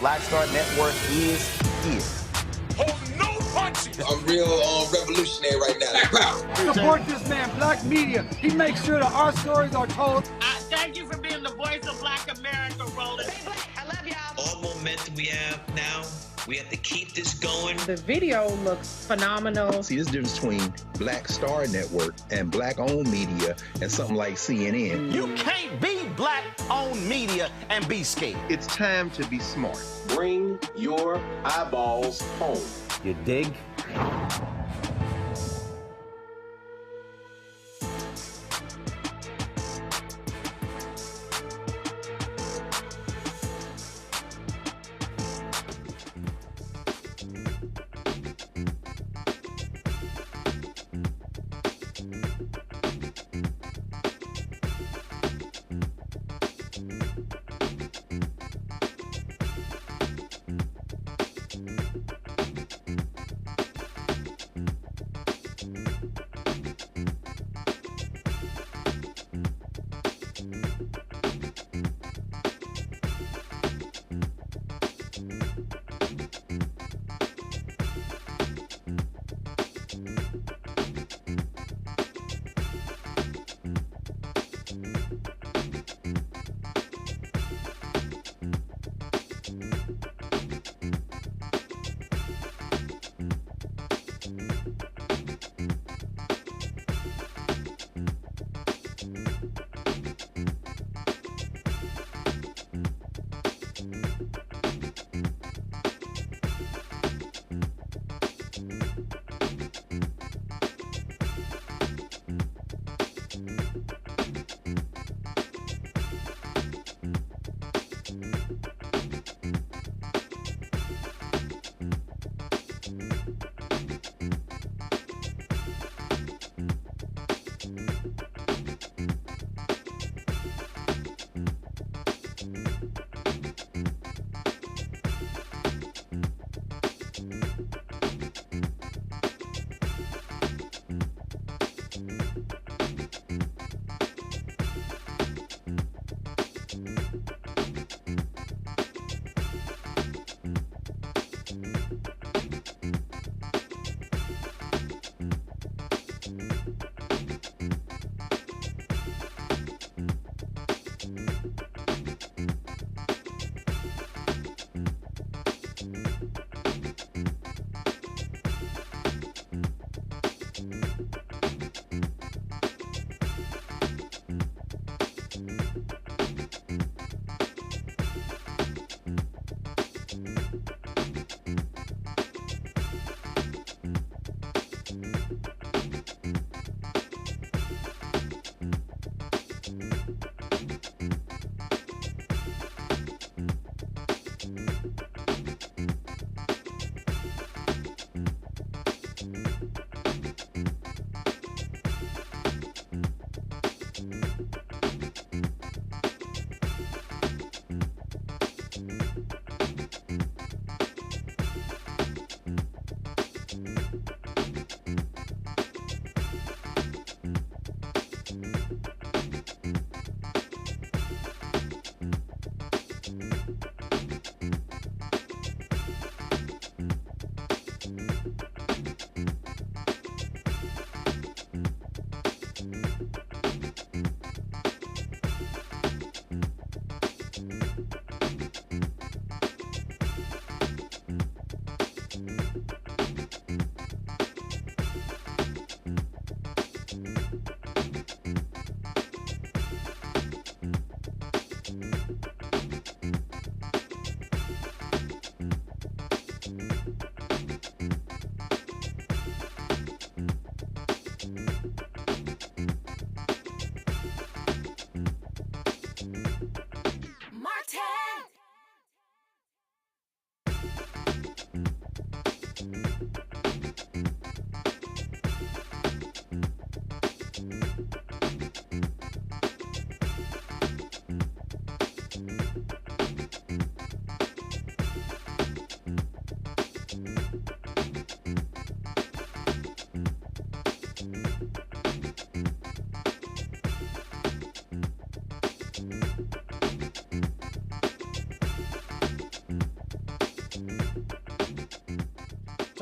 Black Star Network is here. Hold no punches. I'm real revolutionary right now. Black power. Support this man, Black media. He makes sure that our stories are told. Thank you for being the voice of Black America, Roland. Stay black. I love y'all. All momentum we have now, we have to keep this going. The video looks phenomenal. See, this difference between Black Star Network and Black-owned media and something like CNN. You can't be Black-owned media and be scared. It's time to be smart. Bring your eyeballs home. You dig?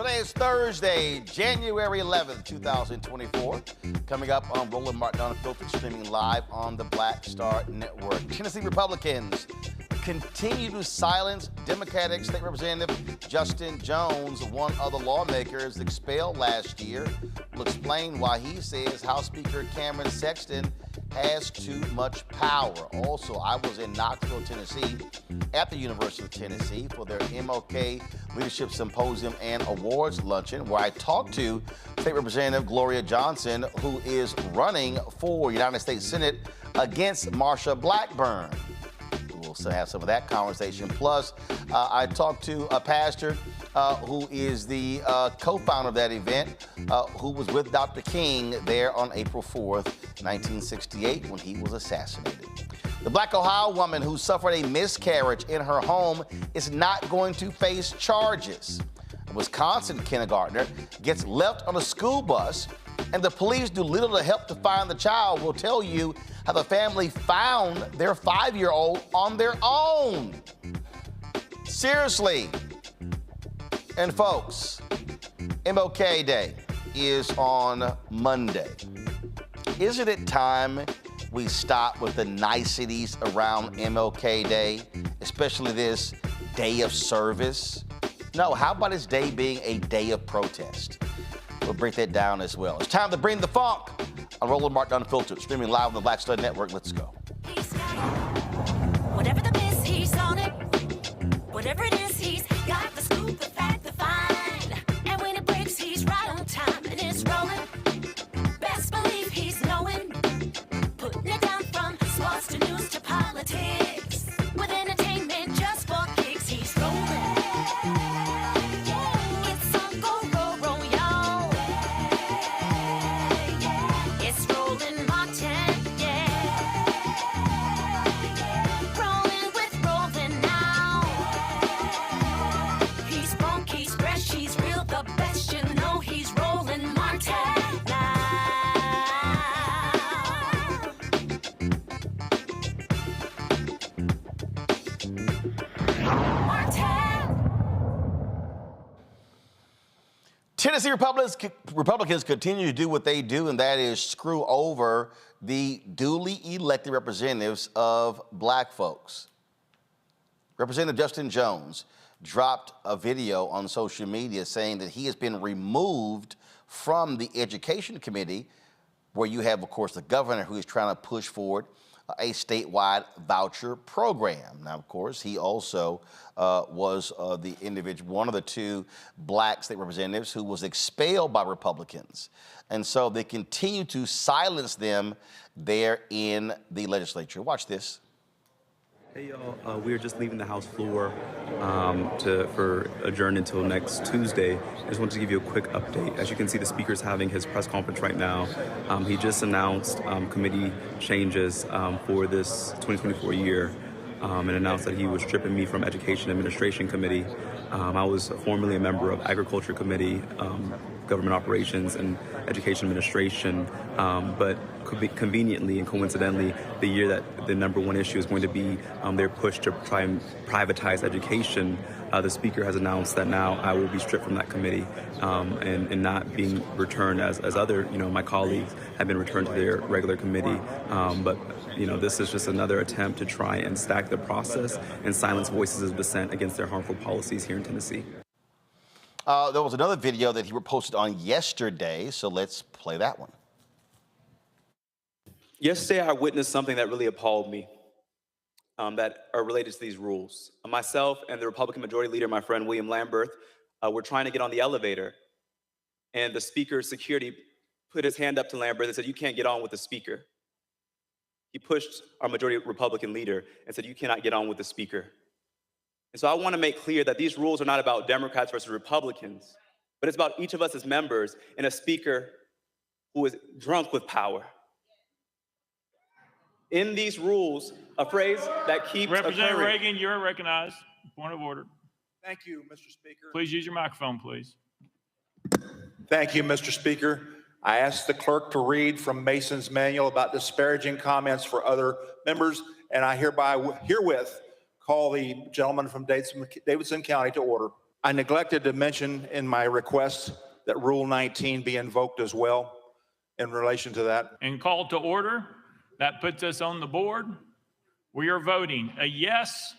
Today is Thursday, January 11th, 2024. Coming up on Roland Martin Unfiltered, streaming live on the Black Star Network. Tennessee Republicans continue to silence Democratic State Representative Justin Jones, one of the lawmakers expelled last year. We'll explain why he says House Speaker Cameron Sexton has too much power. Also, I was in Knoxville, Tennessee, at the University of Tennessee for their MLK Leadership Symposium and Awards Luncheon, where I talked to State Representative Gloria Johnson, who is running for United States Senate against Marsha Blackburn. We'll have some of that conversation. Plus, I talked to a pastor who is the co-founder of that event, who was with Dr. King there on April 4th, 1968, when he was assassinated. The Black Ohio woman who suffered a miscarriage in her home is not going to face charges. A Wisconsin kindergartner gets left on a school bus, and the police do little to help to find the child. We'll tell you how the family found their 5-year-old on their own. Seriously. And folks, MLK Day is on Monday. Isn't it time we stop with the niceties around MLK Day, especially this day of service? No, how about this day being a day of protest? We'll break that down as well. It's time to bring the funk on Roland Martin Unfiltered, streaming live on the Black Star Network. Let's go. Whatever the miss, he's on it. Whatever it is, he's got the scoop, the fact, the find. And when it breaks, he's right on time and it's rolling. Best believe he's knowing. Putting it down from sports to news to politics. With entertainment just for kicks, he's rolling. It's on go, roll, roll, y'all. It's Roland Martin, yeah. Rolling with Roland now. He's funky, he's fresh, he's real, the best, you know he's Roland Martin now. Tennessee Republicans continue to do what they do, and that is screw over the duly elected representatives of black folks. Representative Justin Jones dropped a video on social media saying that he has been removed from the Education Committee, where you have, of course, the governor who is trying to push forward a statewide voucher program. Now, of course, he also was the individual, one of the two black state representatives who was expelled by Republicans. And so they continue to silence them there in the legislature. Watch this. Hey y'all, we are just leaving the House floor for adjourn until next Tuesday. I just wanted to give you a quick update. As you can see, the Speaker's having his press conference right now. He just announced committee changes for this 2024 year and announced that he was stripping me from Education Administration Committee. I was formerly a member of Agriculture Committee, Government Operations, and Education Administration, but conveniently and coincidentally, the year that the #1 issue is going to be their push to try and privatize education, the Speaker has announced that now I will be stripped from that committee and not being returned as other, my colleagues have been returned to their regular committee. But this is just another attempt to try and stack the process and silence voices of dissent against their harmful policies here in Tennessee. There was another video that he posted on yesterday, so let's play that one. Yesterday, I witnessed something that really appalled me that are related to these rules. Myself and the Republican Majority Leader, my friend William Lamberth, were trying to get on the elevator, and the Speaker's security put his hand up to Lamberth and said, "You can't get on with the Speaker." He pushed our Majority Republican Leader and said, "You cannot get on with the Speaker." And so I want to make clear that these rules are not about Democrats versus Republicans, but it's about each of us as members and a Speaker who is drunk with power. In these rules, a phrase that keeps Representative occurring. Reagan, you're recognized. Point of order. Thank you, Mr. Speaker. Please use your microphone, please. Thank you, Mr. Speaker. I asked the clerk to read from Mason's manual about disparaging comments for other members, and I herewith call the gentleman from Davidson County to order. I neglected to mention in my request that Rule 19 be invoked as well in relation to that. And call to order. That puts us on the board. We are voting. A yes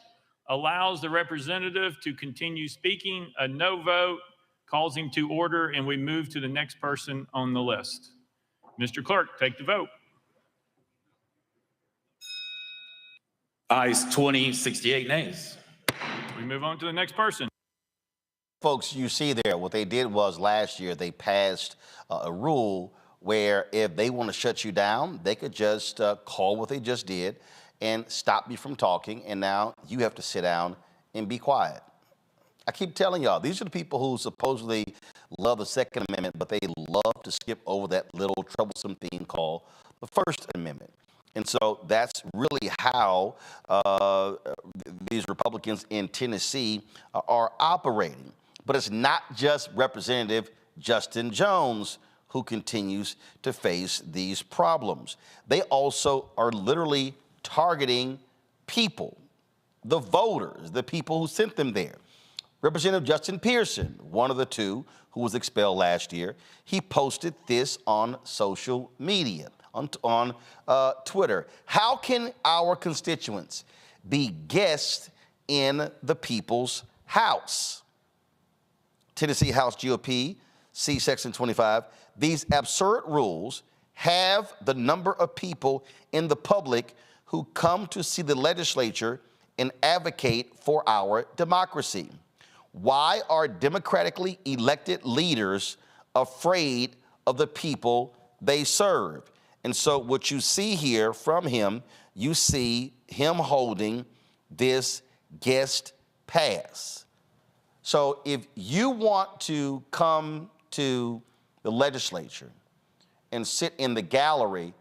allows the representative to continue speaking. A no vote calls him to order, and we move to the next person on the list. Mr. Clerk, take the vote. Ayes 20, 68 nays. We move on to the next person. Folks, you see there, what they did was last year they passed a rule where if they want to shut you down, they could just call what they just did and stop you from talking, and now you have to sit down and be quiet. I keep telling y'all, these are the people who supposedly love the Second Amendment, but they love to skip over that little troublesome thing called the First Amendment. And so that's really how these Republicans in Tennessee are operating. But it's not just Representative Justin Jones who continues to face these problems. They also are literally targeting people, the voters, the people who sent them there. Representative Justin Pearson, one of the two who was expelled last year, he posted this on social media, on Twitter. How can our constituents be guests in the people's house? Tennessee House GOP, see Section 25. These absurd rules have the number of people in the public who come to see the legislature and advocate for our democracy. Why are democratically elected leaders afraid of the people they serve? And so what you see here from him, you see him holding this guest pass. So if you want to come to the legislature and sit in the gallery,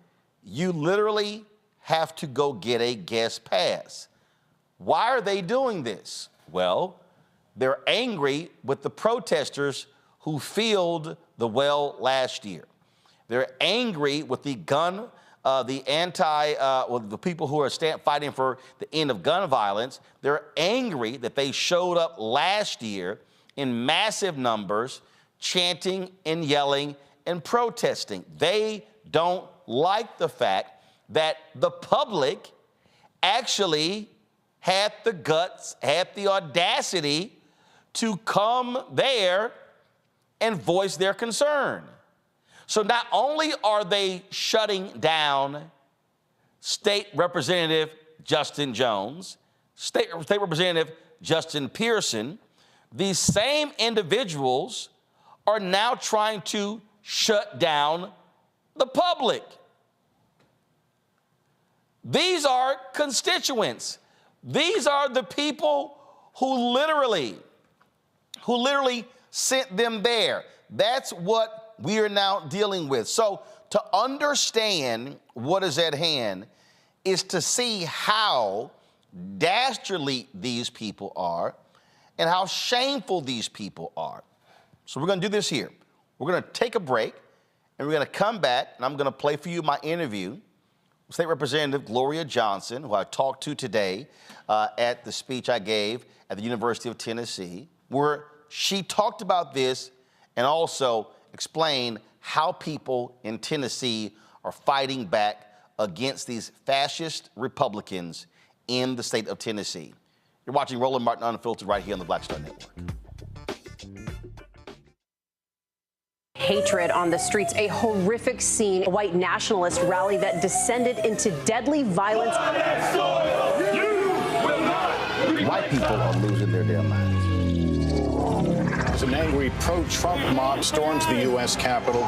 you literally have to go get a guest pass. Why are they doing this? Well, they're angry with the protesters who filled the well last year. They're angry with the the people who are fighting for the end of gun violence. They're angry that they showed up last year in massive numbers, chanting and yelling and protesting. They don't like the fact that the public actually had the guts, had the audacity to come there and voice their concern. So not only are they shutting down State Representative Justin Jones, State Representative Justin Pearson, these same individuals are now trying to shut down the public. These are constituents. These are the people who literally sent them there. That's what we are now dealing with. So to understand what is at hand is to see how dastardly these people are and how shameful these people are. So we're going to do this here. We're going to take a break, and we're going to come back, and I'm going to play for you my interview with State Representative Gloria Johnson, who I talked to today at the speech I gave at the University of Tennessee, where she talked about this and also explained how people in Tennessee are fighting back against these fascist Republicans in the state of Tennessee. You're watching Roland Martin Unfiltered right here on the Black Star Network. Hatred on the streets, a horrific scene, a white nationalist rally that descended into deadly violence. White people are losing their damn minds. An angry pro-Trump mob storms the U.S. Capitol.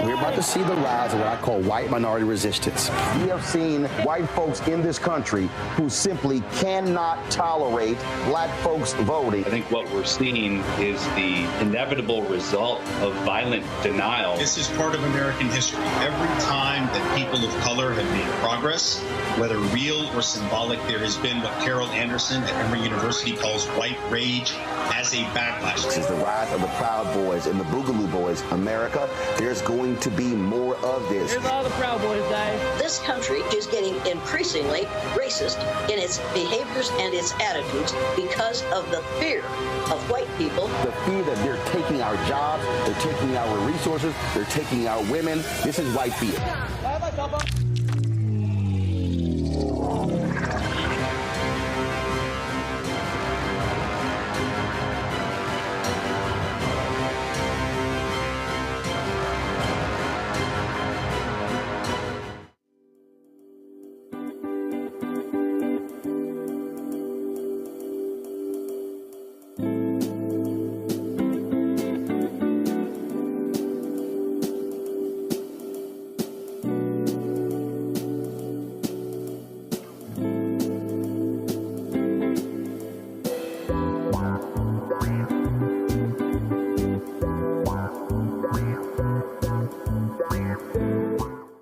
We're about to see the rise of what I call white minority resistance. We have seen white folks in this country who simply cannot tolerate black folks voting. I think what we're seeing is the inevitable result of violent denial. This is part of American history. Every time that people of color have made progress, whether real or symbolic, there has been what Carol Anderson at Emory University calls white rage as a backlash. This is the rise of the Proud Boys and the Boogaloo Boys. America, there's going going to be more of this. Here's all the Proud Boys, guys. This country is getting increasingly racist in its behaviors and its attitudes because of the fear of white people. The fear that they're taking our jobs, they're taking our resources, they're taking our women. This is white fear.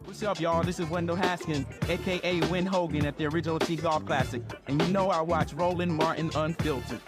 What's up, y'all? This is Wendell Haskins, a.k.a. Win Hogan at the original T-Golf Classic. And you know I watch Roland Martin Unfiltered.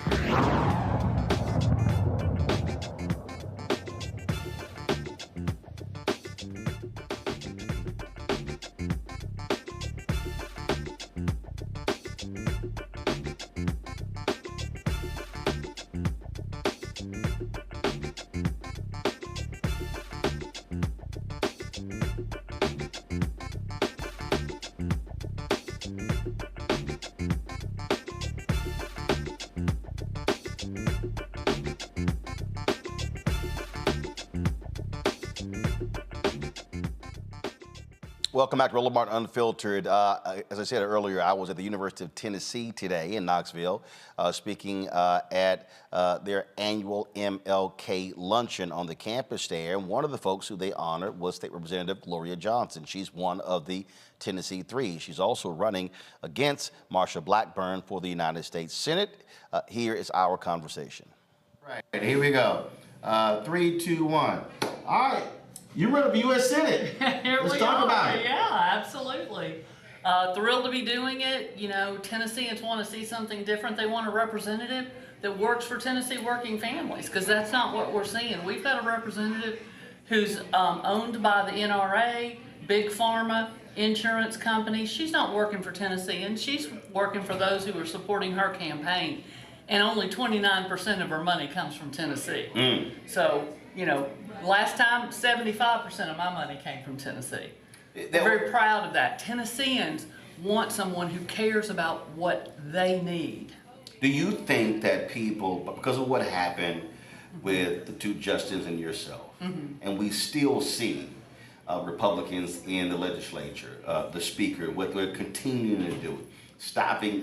Welcome back to Roland Martin Unfiltered. As I said earlier, I was at the University of Tennessee today in Knoxville, speaking at their annual MLK luncheon on the campus there. And one of the folks who they honored was State Representative Gloria Johnson. She's one of the Tennessee Three. She's also running against Marsha Blackburn for the United States Senate. Here is our conversation. Right, here we go. 3, 2, 1. All right. You run for U.S. Senate. Let's talk about it. Yeah, absolutely. Thrilled to be doing it. You know, Tennesseans want to see something different. They want a representative that works for Tennessee working families, because that's not what we're seeing. We've got a representative who's owned by the NRA, Big Pharma, insurance companies. She's not working for Tennesseans. She's working for those who are supporting her campaign. And only 29% of her money comes from Tennessee. So, you know, last time, 75% of my money came from Tennessee. We're very proud of that. Tennesseans want someone who cares about what they need. Do you think that people, because of what happened with the two justices and yourself, and we still see Republicans in the legislature, the speaker, what they're continuing to do, stifling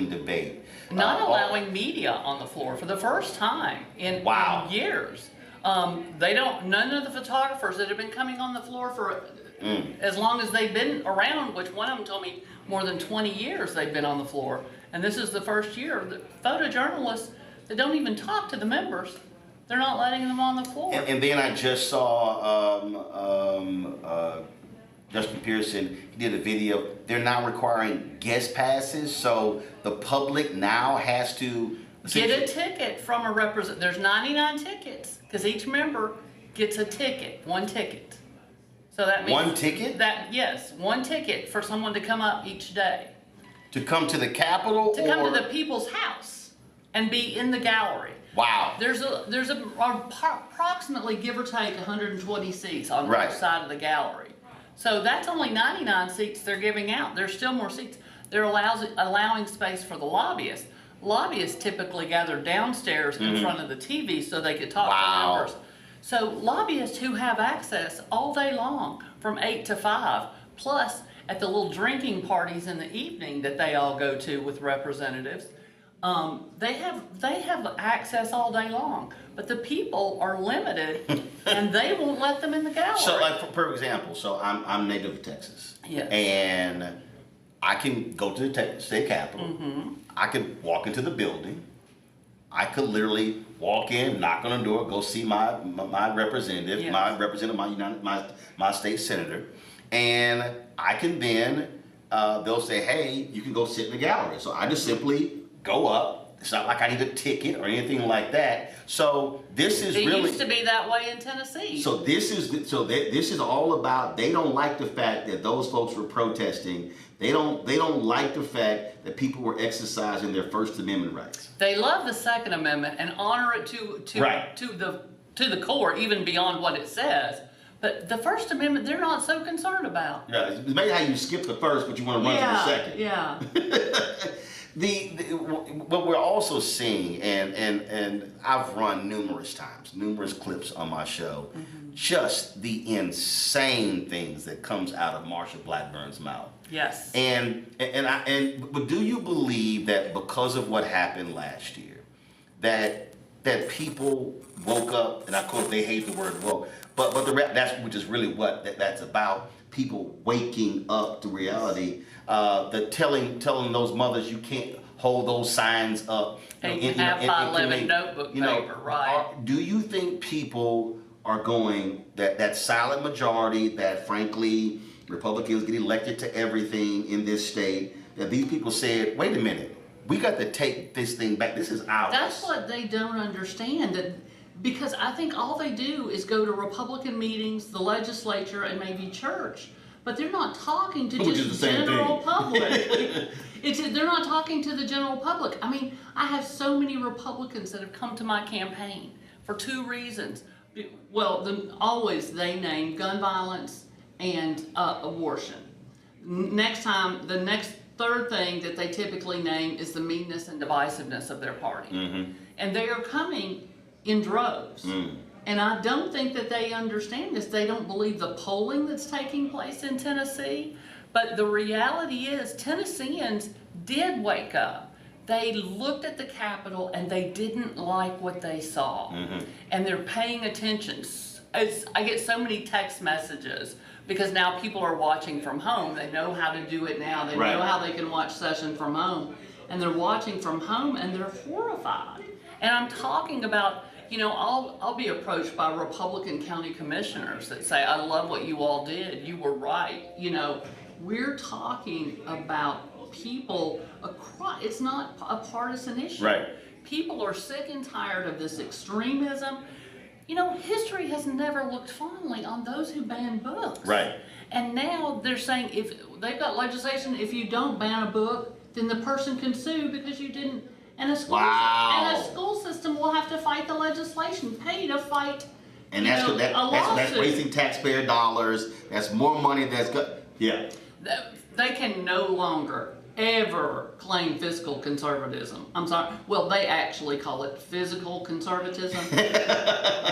debate. Not allowing media on the floor for the first time in years. None of the photographers that have been coming on the floor for as long as they've been around, which one of them told me more than 20 years they've been on the floor. And this is the first year. The photojournalists that don't even talk to the members, they're not letting them on the floor. And then I just saw Justin Pearson, he did a video. They're now requiring guest passes, so the public now has to get a ticket from a representative. There's 99 tickets, because each member gets a ticket, one ticket. So that means one ticket? Yes, one ticket for someone to come up each day. To come to the Capitol? To come to the people's house and be in the gallery. Wow. There's approximately, give or take, 120 seats on each side of the gallery. So that's only 99 seats they're giving out. There's still more seats. They're allowing space for the lobbyists. Lobbyists typically gather downstairs in front of the TV so they could talk to members. So lobbyists who have access all day long from 8 to 5, plus at the little drinking parties in the evening that they all go to with representatives, they have access all day long. But the people are limited, and they won't let them in the gallery. So, like for example, so I'm native of Texas, and I can go to the state capitol. I could walk into the building. I could literally walk in, knock on the door, go see my representative, my state senator, and I can then they'll say, hey, you can go sit in the gallery. So I just simply go up. It's not like I need a ticket or anything like that. So this is It really used to be that way in Tennessee. So this is all about. They don't like the fact that those folks were protesting. They don't like the fact that people were exercising their First Amendment rights. They love the Second Amendment and honor it to the core, even beyond what it says. But the First Amendment, they're not so concerned about. Yeah, it's maybe how you skip the first, but you want to run to the second. Yeah. What we're also seeing, and I've run numerous clips on my show, just the insane things that comes out of Marsha Blackburn's mouth. Yes. But do you believe that because of what happened last year, that people woke up, and of course they hate the word woke, but which is really what that's about. People waking up to reality. Telling those mothers you can't hold those signs up. And you have 511 notebook paper, right? Do you think people are going, that silent majority that frankly Republicans get elected to everything in this state, that these people said, wait a minute, we got to take this thing back. This is ours. That's what they don't understand. Because I think all they do is go to Republican meetings, the legislature, and maybe church. But they're not talking to just the general public. They're not talking to the general public. I mean, I have so many Republicans that have come to my campaign for two reasons. Well, always they name gun violence and abortion. The next third thing that they typically name is the meanness and divisiveness of their party. And they are coming in droves. And I don't think that they understand this. They don't believe the polling that's taking place in Tennessee. But the reality is Tennesseans did wake up. They looked at the Capitol and they didn't like what they saw. And they're paying attention. I get so many text messages because now people are watching from home. They know how to do it now. They know how they can watch session from home. And they're watching from home and they're horrified. And I'm talking about, I'll be approached by Republican county commissioners that say, I love what you all did. You were right. We're talking about people across, it's not a partisan issue. Right. People are sick and tired of this extremism. History has never looked fondly on those who ban books. Right. And now they're saying if they've got legislation, if you don't ban a book, then the person can sue because you didn't. And a school system will have to fight the legislation, pay to fight. And that's wasting taxpayer dollars. That's more money. They can no longer ever claim fiscal conservatism. I'm sorry. Well, they actually call it physical conservatism,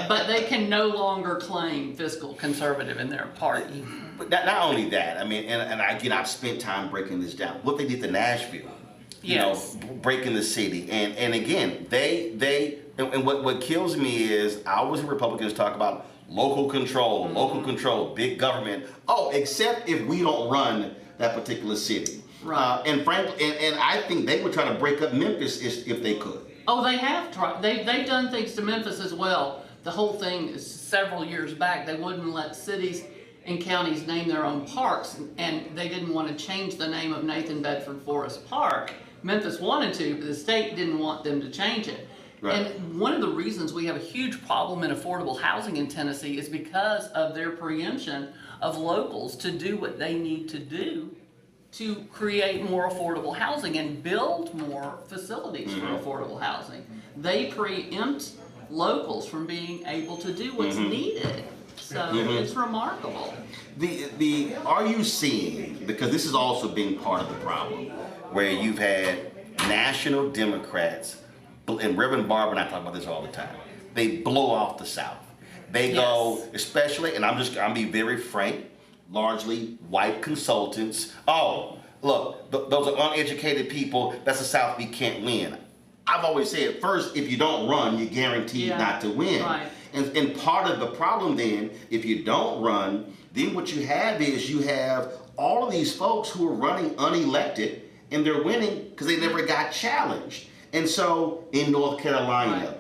but they can no longer claim fiscal conservative in their party. But not only that. I mean, and again, I've spent time breaking this down. What they did to Nashville. Breaking the city. And again, and what kills me is I always hear Republicans talk about local control, big government. Oh, except if we don't run that particular city. Right. And frankly, and I think they would try to break up Memphis if they could. Oh, they have tried. They've done things to Memphis as well. The whole thing is several years back, they wouldn't let cities and counties name their own parks, and they didn't want to change the name of Nathan Bedford Forest Park. Memphis wanted to, but the state didn't want them to change it. Right. And one of the reasons we have a huge problem in affordable housing in Tennessee is because of their preemption of locals to do what they need to do to create more affordable housing and build more facilities for affordable housing. They preempt locals from being able to do what's needed. So it's remarkable. Are you seeing, because this is also being part of the problem, where you've had national Democrats, and Reverend Barber and I talk about this all the time, they blow off the South. They go, especially, and I'm be very frank, largely white consultants. Oh, look, those are uneducated people. That's the South we can't win. I've always said, first, if you don't run, you're guaranteed not to win. Right. And part of the problem then, if you don't run, then what you have is you have all of these folks who are running unelected, and they're winning because they never got challenged. And so in North Carolina,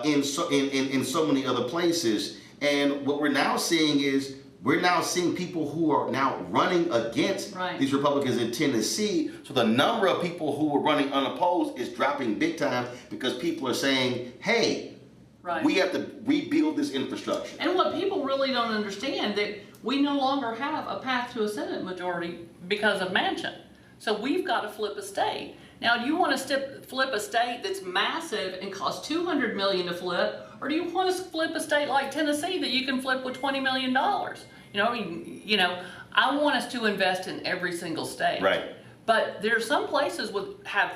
in so many other places, and what we're now seeing is we're now seeing people who are now running against these Republicans in Tennessee. So the number of people who were running unopposed is dropping big time because people are saying, hey, we have to rebuild this infrastructure. And what people really don't understand, that we no longer have a path to a Senate majority because of Manchin. So we've got to flip a state. Now, do you want to flip a state that's massive and costs $200 million to flip, or do you want to flip a state like Tennessee that you can flip with $20 million? I want us to invest in every single state. Right. But there are some places have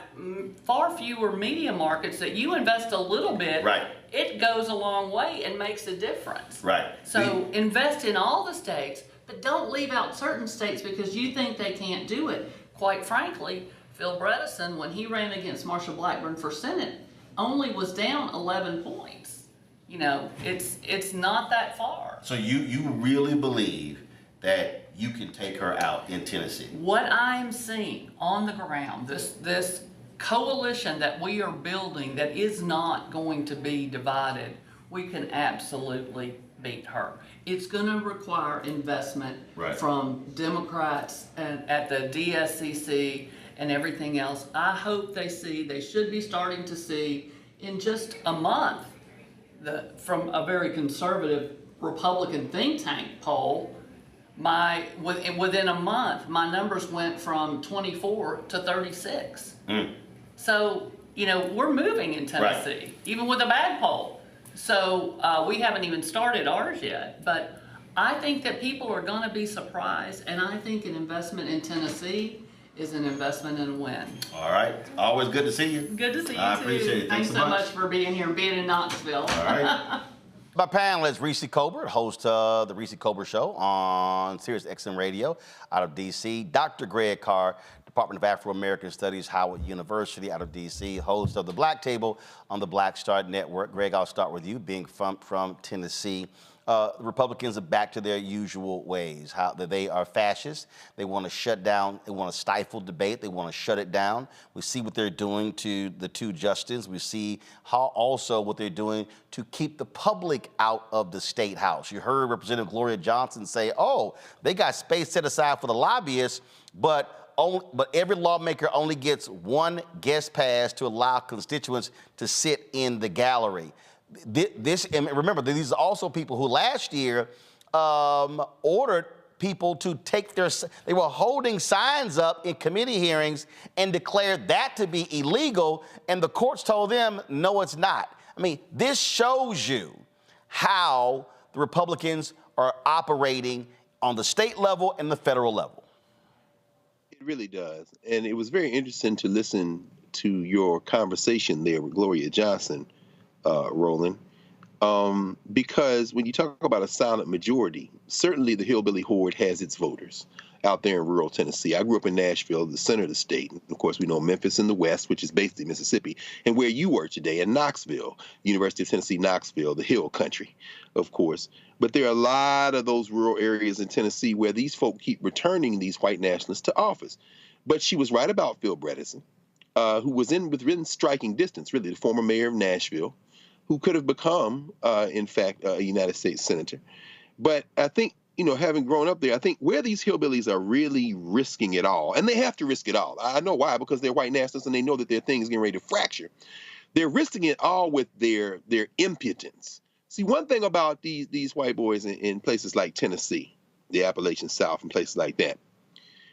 far fewer media markets that you invest a little bit, it goes a long way and makes a difference. Right. So invest in all the states, but don't leave out certain states because you think they can't do it. Quite frankly, Phil Bredesen, when he ran against Marsha Blackburn for Senate, only was down 11 points. It's not that far. So you really believe that you can take her out in Tennessee? What I'm seeing on the ground, this coalition that we are building that is not going to be divided, we can absolutely beat her. It's going to require investment from Democrats and at the DSCC and everything else. I hope they should be starting to see in just a month, from a very conservative Republican think tank poll, within a month, my numbers went from 24 to 36. So, we're moving in Tennessee, even with a bad poll. So we haven't even started ours yet, but I think that people are going to be surprised, and I think an investment in Tennessee is an investment in a win. All right. Always good to see you. Good to see you, I too. appreciate it. Thanks so much for being here and being in Knoxville. All right. My panelist, Reese Colbert, host of the Reese Colbert Show on Sirius XM Radio out of D.C. Dr. Greg Carr, Department of Afro-American Studies, Howard University out of D.C., host of The Black Table on the Black Star Network. Greg, I'll start with you, being from Tennessee. Republicans are back to their usual ways, how that they are fascist. They want to shut down, they want to stifle debate, they want to shut it down. We see what they're doing to the two justices. We see how also what they're doing to keep the public out of the State House. You heard Representative Gloria Johnson say, oh, they got space set aside for the lobbyists, but every lawmaker only gets one guest pass to allow constituents to sit in the gallery. And remember, these are also people who last year ordered people to take they were holding signs up in committee hearings and declared that to be illegal, and the courts told them, no, it's not. I mean, this shows you how the Republicans are operating on the state level and the federal level. It really does. And it was very interesting to listen to your conversation there with Gloria Johnson, Roland, because when you talk about a silent majority, certainly the hillbilly horde has its voters out there in rural Tennessee. I grew up in Nashville, the center of the state. And of course, we know Memphis in the west, which is basically Mississippi, and where you were today in Knoxville, University of Tennessee, Knoxville, the hill country, of course. But there are a lot of those rural areas in Tennessee where these folk keep returning these white nationalists to office. But she was right about Phil Bredesen, who was within striking distance, really, the former mayor of Nashville, who could have become, in fact, a United States senator. But I think, having grown up there, I think where these hillbillies are really risking it all, and they have to risk it all. I know why, because they're white nationalists and they know that their thing is getting ready to fracture. They're risking it all with their impotence. See, one thing about these white boys in places like Tennessee, the Appalachian South, and places like that,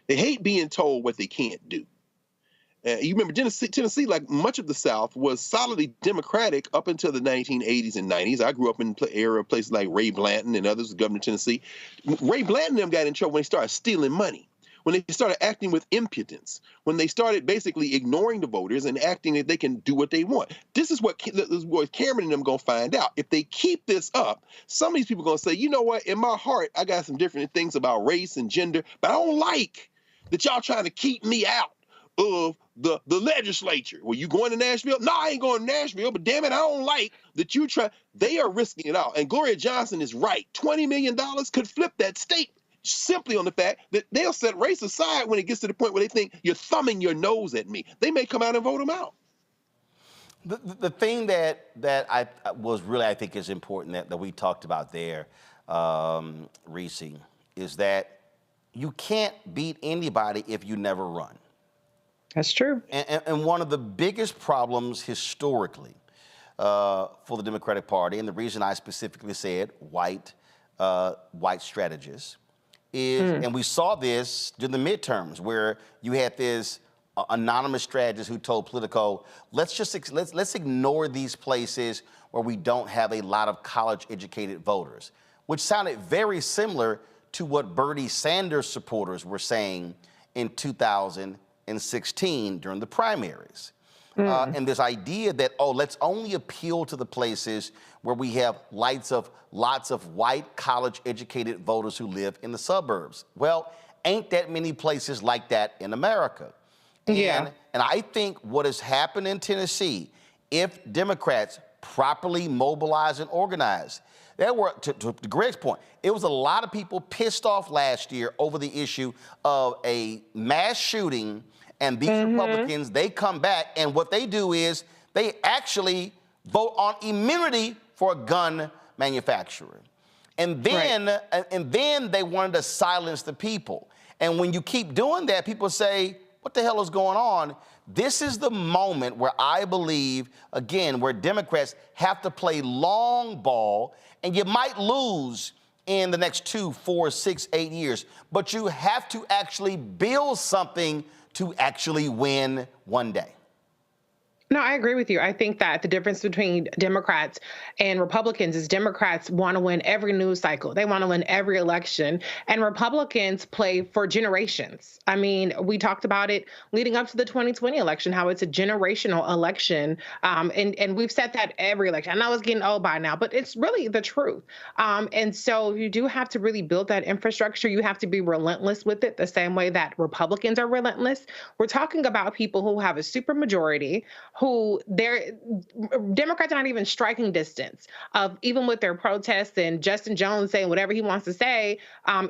they hate being told what they can't do. You remember Tennessee, like much of the South, was solidly Democratic up until the 1980s and 90s. I grew up in the era of places like Ray Blanton and others, the governor of Tennessee. Ray Blanton and them got in trouble when they started stealing money, when they started acting with impotence, when they started basically ignoring the voters and acting that they can do what they want. This is what Cameron and them going to find out. If they keep this up, some of these people are going to say, you know what, in my heart, I got some different things about race and gender, but I don't like that y'all trying to keep me out of the legislature. Well, you going to Nashville? No, I ain't going to Nashville, but damn it, I don't like that you try. They are risking it all. And Gloria Johnson is right. $20 million could flip that state simply on the fact that they'll set race aside when it gets to the point where they think you're thumbing your nose at me. They may come out and vote them out. The thing that I think is important that we talked about there, Reese, is that you can't beat anybody if you never run. That's true. And one of the biggest problems historically for the Democratic Party, and the reason I specifically said white strategists, is, and we saw this during the midterms, where you had this anonymous strategist who told Politico, let's ignore these places where we don't have a lot of college-educated voters, which sounded very similar to what Bernie Sanders supporters were saying in 2016 during the primaries. And this idea that, let's only appeal to the places where we have lots of white college-educated voters who live in the suburbs. Well, ain't that many places like that in America. And I think what has happened in Tennessee, if Democrats properly mobilize and organize, there were, to Greg's point, it was a lot of people pissed off last year over the issue of a mass shooting. And these Republicans, they come back, and what they do is they actually vote on immunity for a gun manufacturer. And then, and then they wanted to silence the people. And when you keep doing that, people say, what the hell is going on? This is the moment where I believe, again, where Democrats have to play long ball, and you might lose in the next 2, 4, 6, 8 years, but you have to actually build something to actually win one day. No, I agree with you. I think that the difference between Democrats and Republicans is Democrats want to win every news cycle. They want to win every election. And Republicans play for generations. I mean, we talked about it leading up to the 2020 election, how it's a generational election. And we've said that every election. I know it's getting old by now, but it's really the truth. And so you do have to really build that infrastructure. You have to be relentless with it the same way that Republicans are relentless. We're talking about people who have a supermajority, who Democrats aren't even striking distance of, even with their protests and Justin Jones saying whatever he wants to say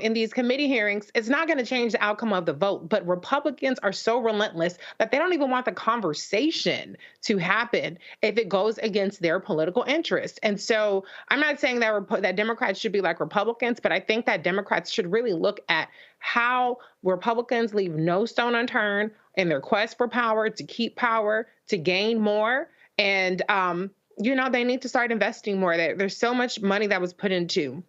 in these committee hearings, it's not going to change the outcome of the vote. But Republicans are so relentless that they don't even want the conversation to happen if it goes against their political interests. And so I'm not saying that Democrats should be like Republicans, but I think that Democrats should really look at how Republicans leave no stone unturned in their quest for power, to keep power, to gain more. And, they need to start investing more. There's so much money that was put into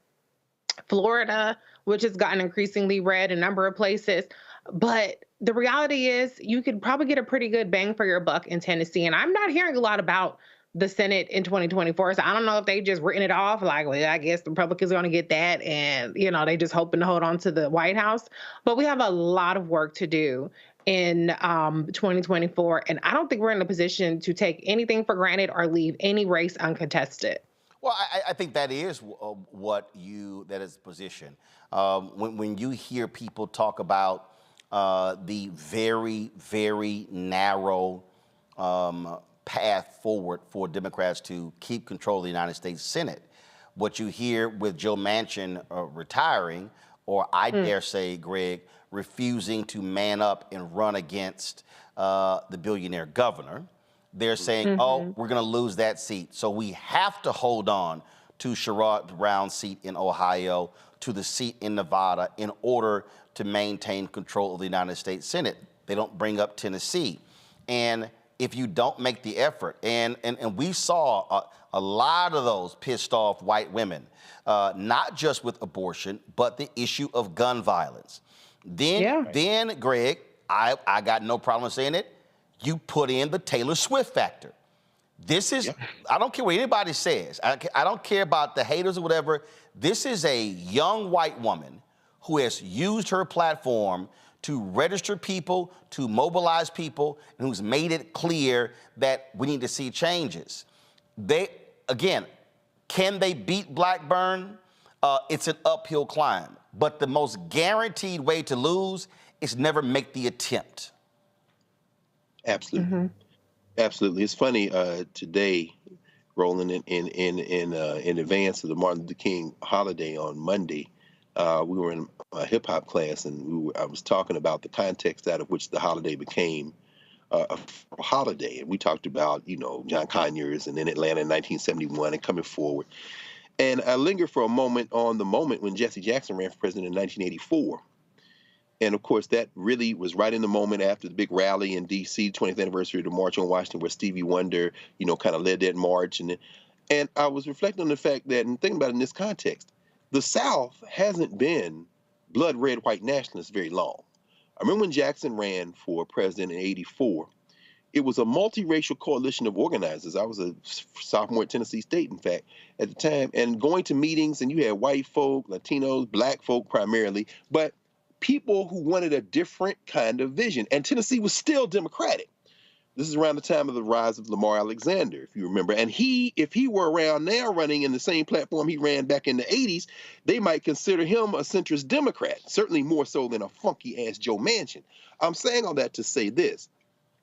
Florida, which has gotten increasingly red in a number of places. But the reality is you could probably get a pretty good bang for your buck in Tennessee. And I'm not hearing a lot about the Senate in 2024. So I don't know if they just written it off like, well, I guess the Republicans are going to get that. And, they just hoping to hold on to the White House. But we have a lot of work to do in 2024. And I don't think we're in a position to take anything for granted or leave any race uncontested. Well, I think that is that is the position. When you hear people talk about the very, very narrow path forward for Democrats to keep control of the United States Senate, what you hear with Joe Manchin retiring, or I dare say, Greg, refusing to man up and run against the billionaire governor, they're saying, we're going to lose that seat. So we have to hold on to Sherrod Brown's seat in Ohio, to the seat in Nevada, in order to maintain control of the United States Senate. They don't bring up Tennessee. And if you don't make the effort, and we saw a lot of those pissed off white women, not just with abortion, but the issue of gun violence. Then Greg, I got no problem saying it, you put in the Taylor Swift factor. This is, I don't care what anybody says. I don't care about the haters or whatever. This is a young white woman who has used her platform to register people, to mobilize people, and who's made it clear that we need to see changes. Can they beat Blackburn? It's an uphill climb. But the most guaranteed way to lose is never make the attempt. Absolutely. Absolutely. It's funny, today, Roland, in advance of the Martin Luther King holiday on Monday, we were in a hip hop class, and I was talking about the context out of which the holiday became a holiday. And we talked about, John Conyers and in Atlanta in 1971 and coming forward. And I linger for a moment on the moment when Jesse Jackson ran for president in 1984. And of course, that really was right in the moment after the big rally in D.C., 20th anniversary of the March on Washington, where Stevie Wonder, kind of led that march. And I was reflecting on the fact that, and thinking about it in this context, the South hasn't been blood red white nationalists very long. I remember when Jackson ran for president in 84, it was a multiracial coalition of organizers. I was a sophomore at Tennessee State, in fact, at the time, and going to meetings, and you had white folk, Latinos, black folk primarily, but people who wanted a different kind of vision. And Tennessee was still Democratic. This is around the time of the rise of Lamar Alexander, if you remember. And if he were around now running in the same platform he ran back in the 80s, they might consider him a centrist Democrat, certainly more so than a funky-ass Joe Manchin. I'm saying all that to say this.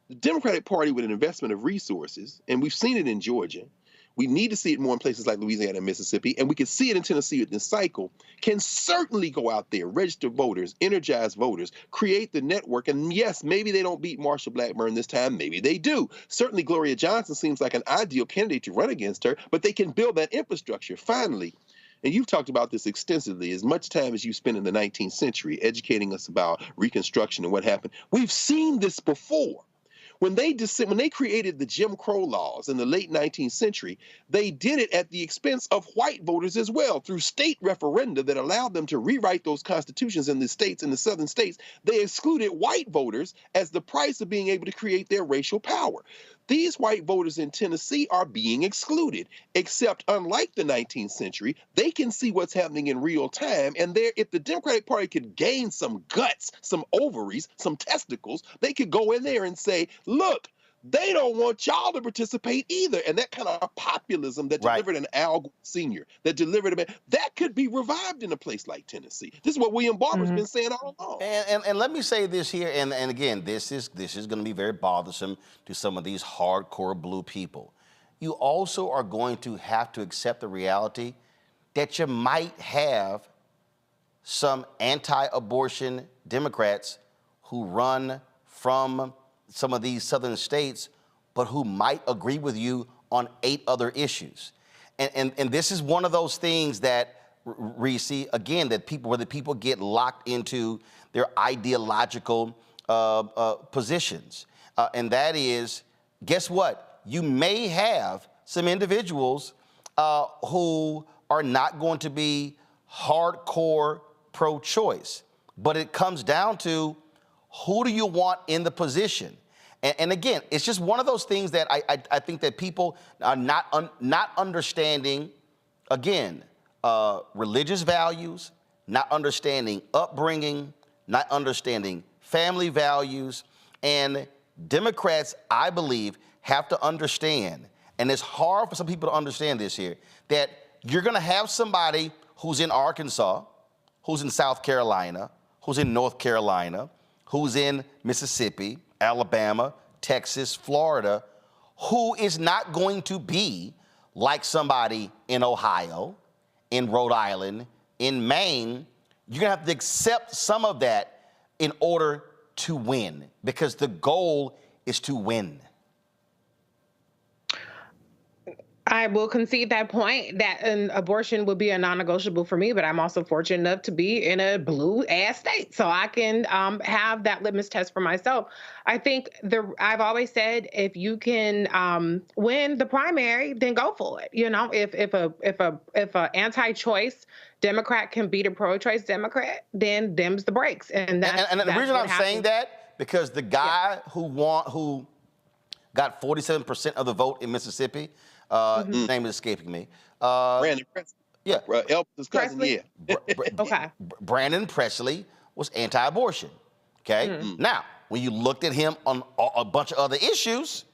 The Democratic Party, with an investment of resources, and we've seen it in Georgia, we need to see it more in places like Louisiana and Mississippi, and we can see it in Tennessee with this cycle, can certainly go out there, register voters, energize voters, create the network. And yes, maybe they don't beat Marsha Blackburn this time. Maybe they do. Certainly Gloria Johnson seems like an ideal candidate to run against her, but they can build that infrastructure. Finally, and you've talked about this extensively, as much time as you spent in the 19th century educating us about Reconstruction and what happened, we've seen this before. When they created the Jim Crow laws in the late 19th century, they did it at the expense of white voters as well, through state referenda that allowed them to rewrite those constitutions in the states, in the southern states. They excluded white voters as the price of being able to create their racial power. These white voters in Tennessee are being excluded, except unlike the 19th century, they can see what's happening in real time. And if the Democratic Party could gain some guts, some ovaries, some testicles, they could go in there and say, look, they don't want y'all to participate either. And that kind of populism that delivered an Al Gore Sr., that delivered that could be revived in a place like Tennessee. This is what William Barber's been saying all along. And let me say this here, and again, this is going to be very bothersome to some of these hardcore blue people. You also are going to have to accept the reality that you might have some anti-abortion Democrats who run from some of these southern states, but who might agree with you on 8 other issues. And this is one of those things that, Reese, again, where the people get locked into their ideological positions. And that is, guess what? You may have some individuals who are not going to be hardcore pro-choice, but it comes down to, who do you want in the position? And again, it's just one of those things that I think that people are not understanding, again, religious values, not understanding upbringing, not understanding family values. And Democrats, I believe, have to understand, and it's hard for some people to understand this here, that you're going to have somebody who's in Arkansas, who's in South Carolina, who's in North Carolina, who's in Mississippi, Alabama, Texas, Florida, who is not going to be like somebody in Ohio, in Rhode Island, in Maine. You're going to have to accept some of that in order to win, because the goal is to win. I will concede that point, that an abortion would be a non-negotiable for me, but I'm also fortunate enough to be in a blue-ass state, so I can have that litmus test for myself. I think I've always said, if you can win the primary, then go for it. You know, if a anti-choice Democrat can beat a pro-choice Democrat, then them's the breaks, and that's the reason I'm saying that, because the guy who got 47% of the vote in Mississippi. His name is escaping me. Brandon Presley. Yeah. Elvis's cousin, Presley? Okay. Brandon Presley was anti-abortion. Okay. Now, when you looked at him on a bunch of other issues,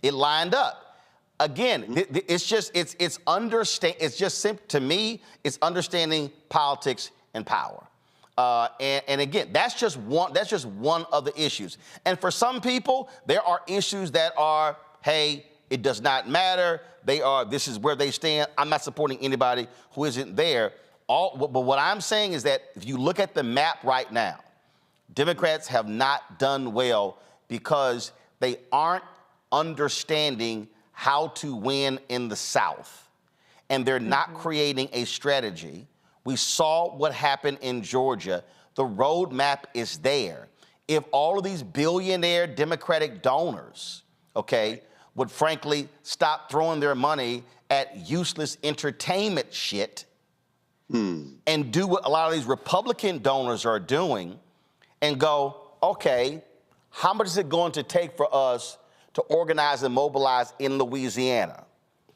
it lined up. Again, to me, it's understanding politics and power. And again, that's just one of the issues. And for some people, there are issues that are, hey, it does not matter. This is where they stand. I'm not supporting anybody who isn't there. But what I'm saying is that if you look at the map right now, Democrats have not done well because they aren't understanding how to win in the South. and they're not creating a strategy. We saw what happened in Georgia. The roadmap is there. If all of these billionaire Democratic donors, okay, would frankly stop throwing their money at useless entertainment shit and do what a lot of these Republican donors are doing and go, okay, how much is it going to take for us to organize and mobilize in Louisiana?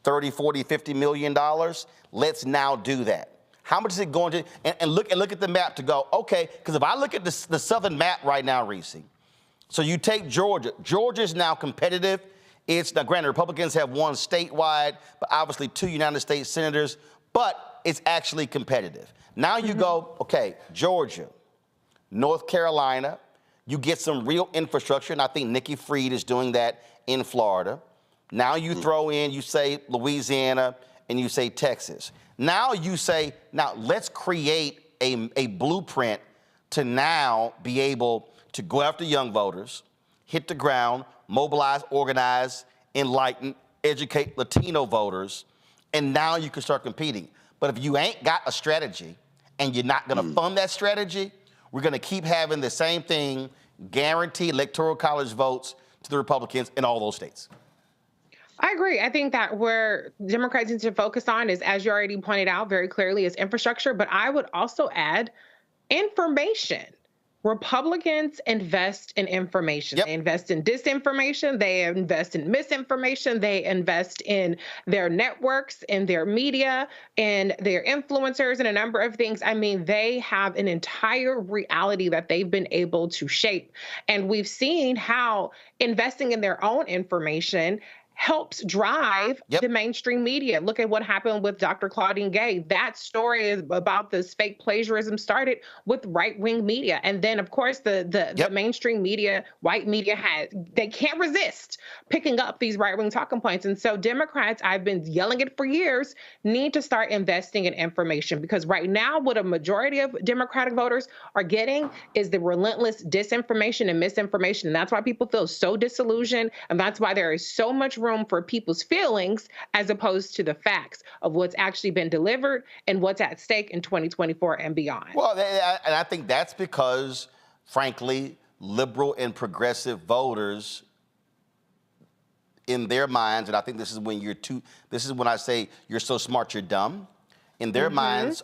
30, 40, 50 million dollars? Let's now do that. How much is it going to, and look at the map to go, okay, because if I look at the southern map right now, Reese, so you take Georgia. Georgia is now competitive. It's, now granted, Republicans have won statewide, but obviously 2 United States senators, but it's actually competitive. Now you go, okay, Georgia, North Carolina, you get some real infrastructure, and I think Nikki Fried is doing that in Florida. Now you throw in, you say Louisiana, and you say Texas. Now you say, now let's create a blueprint to now be able to go after young voters, hit the ground, mobilize, organize, enlighten, educate Latino voters, and now you can start competing. But if you ain't got a strategy and you're not gonna fund that strategy, we're gonna keep having the same thing, guarantee electoral college votes to the Republicans in all those states. I agree. I think that where Democrats need to focus on is, as you already pointed out very clearly, is infrastructure. But I would also add information. Republicans invest in information. They invest in disinformation. They invest in misinformation. They invest in their networks, in their media, in their influencers, and a number of things. I mean, they have an entire reality that they've been able to shape. And we've seen how investing in their own information helps drive the mainstream media. Look at what happened with Dr. Claudine Gay. That story about this fake plagiarism started with right-wing media. And then, of course, the mainstream media, white media, they can't resist picking up these right-wing talking points. And so Democrats, I've been yelling it for years, need to start investing in information, because right now what a majority of Democratic voters are getting is the relentless disinformation and misinformation. And that's why people feel so disillusioned. And that's why there is so much room for people's feelings as opposed to the facts of what's actually been delivered and what's at stake in 2024 and beyond. Well, and I think that's because, frankly, liberal and progressive voters, in their minds, and I think this is when I say you're so smart, you're dumb. In their minds,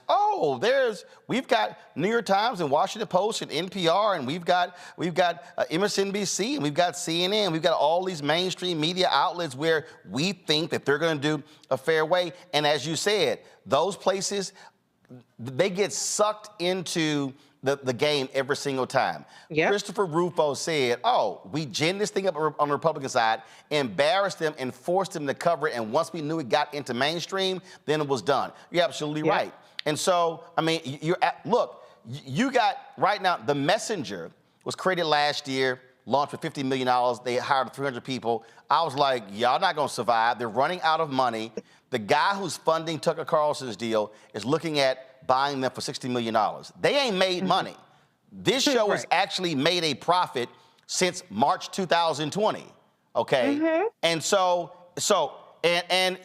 we've got New York Times and Washington Post and NPR, and we've got MSNBC, and we've got CNN, we've got all these mainstream media outlets where we think that they're going to do a fair way. And as you said, those places, they get sucked into the game every single time. Christopher Rufo said, we ginned this thing up on the Republican side, embarrassed them and forced them to cover it, and once we knew it got into mainstream, then it was done. You're absolutely right. And so, I mean, you got, right now, The Messenger was created last year, launched for $50 million. They hired 300 people. I was like, y'all not gonna survive. They're running out of money. The guy who's funding Tucker Carlson's deal is looking at buying them for $60 million. They ain't made money. This show has actually made a profit since March 2020, okay? And and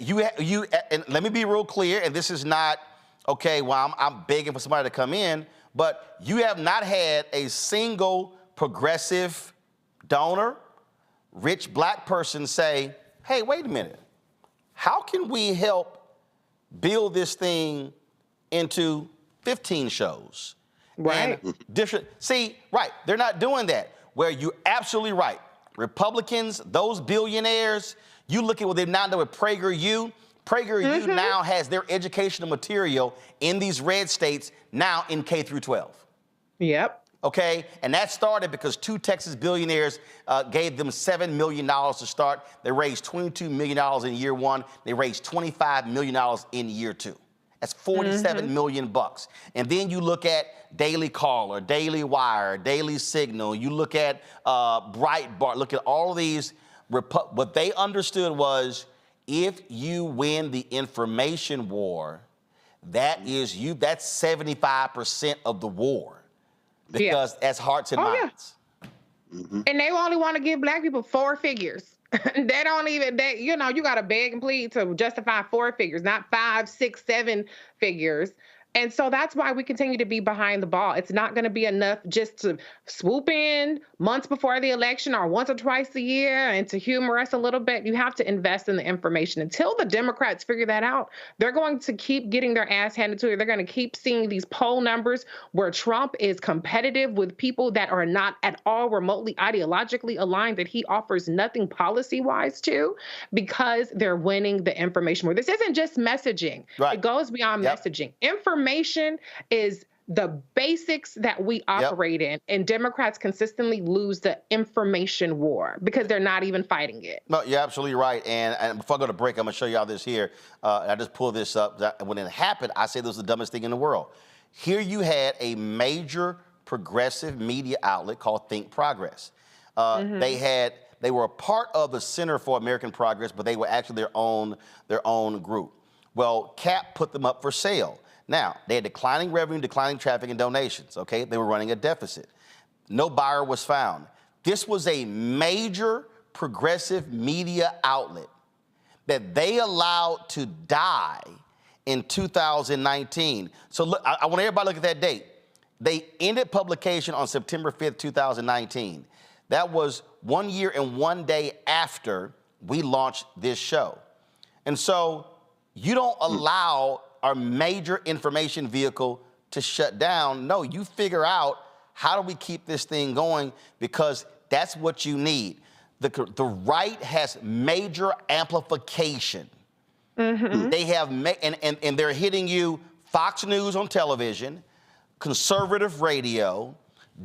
let me be real clear, and this is not, okay, well, I'm begging for somebody to come in, but you have not had a single progressive donor, rich black person say, hey, wait a minute, how can we help build this thing into 15 shows? Right. And different. See, right, they're not doing that. Where you're absolutely right. Republicans, those billionaires, you look at what they've now done with PragerU. PragerU now has their educational material in these red states now in K through 12. Okay, and that started because 2 Texas billionaires gave them $7 million to start. They raised $22 million in year 1. They raised $25 million in year 2. That's $47 million bucks. And then you look at Daily Caller, Daily Wire, Daily Signal. You look at Breitbart. Look at all of these. What they understood was, if you win the information war, that's 75% of the war, because that's hearts and minds. And they only want to give black people 4 figures. They don't even, you know, you got to beg and plead to justify 4 figures, not 5, 6, 7 figures. And so that's why we continue to be behind the ball. It's not going to be enough just to swoop in months before the election or once or twice a year and to humor us a little bit. You have to invest in the information. Until the Democrats figure that out, they're going to keep getting their ass handed to them. They're going to keep seeing these poll numbers where Trump is competitive with people that are not at all remotely ideologically aligned, that he offers nothing policy-wise to, because they're winning the information war. This isn't just messaging. Right. It goes beyond messaging. Information is the basics that we operate in, and Democrats consistently lose the information war because they're not even fighting it. No, you're absolutely right. And before I go to break, I'm going to show y'all this here. I just pulled this up. When it happened, I said this was the dumbest thing in the world. Here you had a major progressive media outlet called Think Progress. They were a part of the Center for American Progress, but they were actually their own group. Well, CAP put them up for sale. Now, they had declining revenue, declining traffic, and donations, okay? They were running a deficit. No buyer was found. This was a major progressive media outlet that they allowed to die in 2019. So look, I want everybody to look at that date. They ended publication on September 5th, 2019. That was 1 year and 1 day after we launched this show. And so you don't allow our major information vehicle to shut down. No, you figure out how do we keep this thing going, because that's what you need. The right has major amplification. They have, and they're hitting you Fox News on television, conservative radio,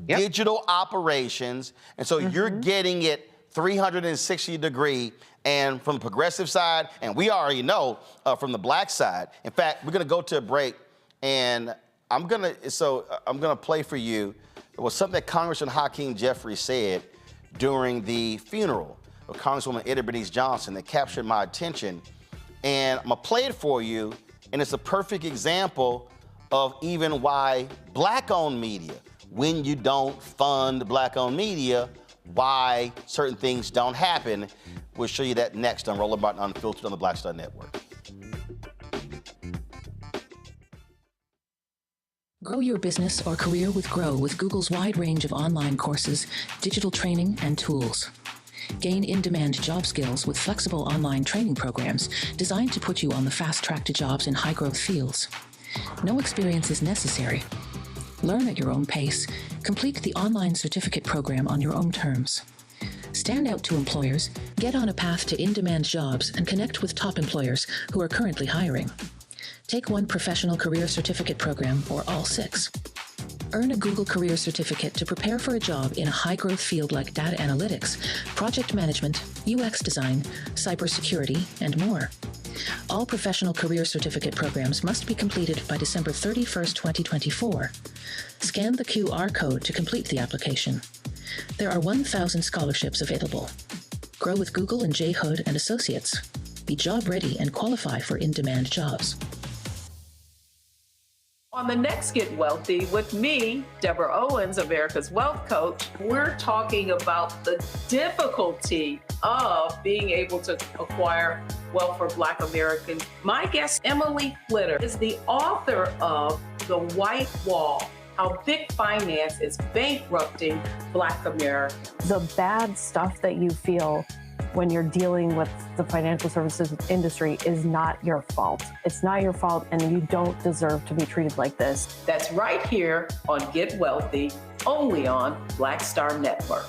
digital operations, and so you're getting it 360 degree, and from the progressive side, and we already know from the black side. In fact, we're gonna go to a break, and I'm gonna play for you. It was something that Congressman Hakeem Jeffries said during the funeral of Congresswoman Eddie Bernice Johnson that captured my attention, and I'm gonna play it for you, and it's a perfect example of even why black-owned media, when you don't fund black-owned media, why certain things don't happen. We'll show you that next on Roland Martin Unfiltered on the Black Star Network. Grow your business or career with Grow with Google's wide range of online courses, digital training, and tools. Gain in-demand job skills with flexible online training programs designed to put you on the fast track to jobs in high-growth fields. No experience is necessary. Learn at your own pace. Complete the online certificate program on your own terms. Stand out to employers, get on a path to in-demand jobs, and connect with top employers who are currently hiring. Take one professional career certificate program or all 6. Earn a Google Career Certificate to prepare for a job in a high-growth field like data analytics, project management, UX design, cybersecurity, and more. All professional career certificate programs must be completed by December 31st, 2024. Scan the QR code to complete the application. There are 1,000 scholarships available. Grow with Google and J. Hood and Associates. Be job ready and qualify for in-demand jobs. On the next Get Wealthy with me, Deborah Owens, America's Wealth Coach, we're talking about the difficulty of being able to acquire wealth for Black Americans. My guest, Emily Flitter, is the author of The White Wall: How Big Finance is Bankrupting Black America. The bad stuff that you feel when you're dealing with the financial services industry is not your fault. It's not your fault, and you don't deserve to be treated like this. That's right here on Get Wealthy, only on Black Star Network.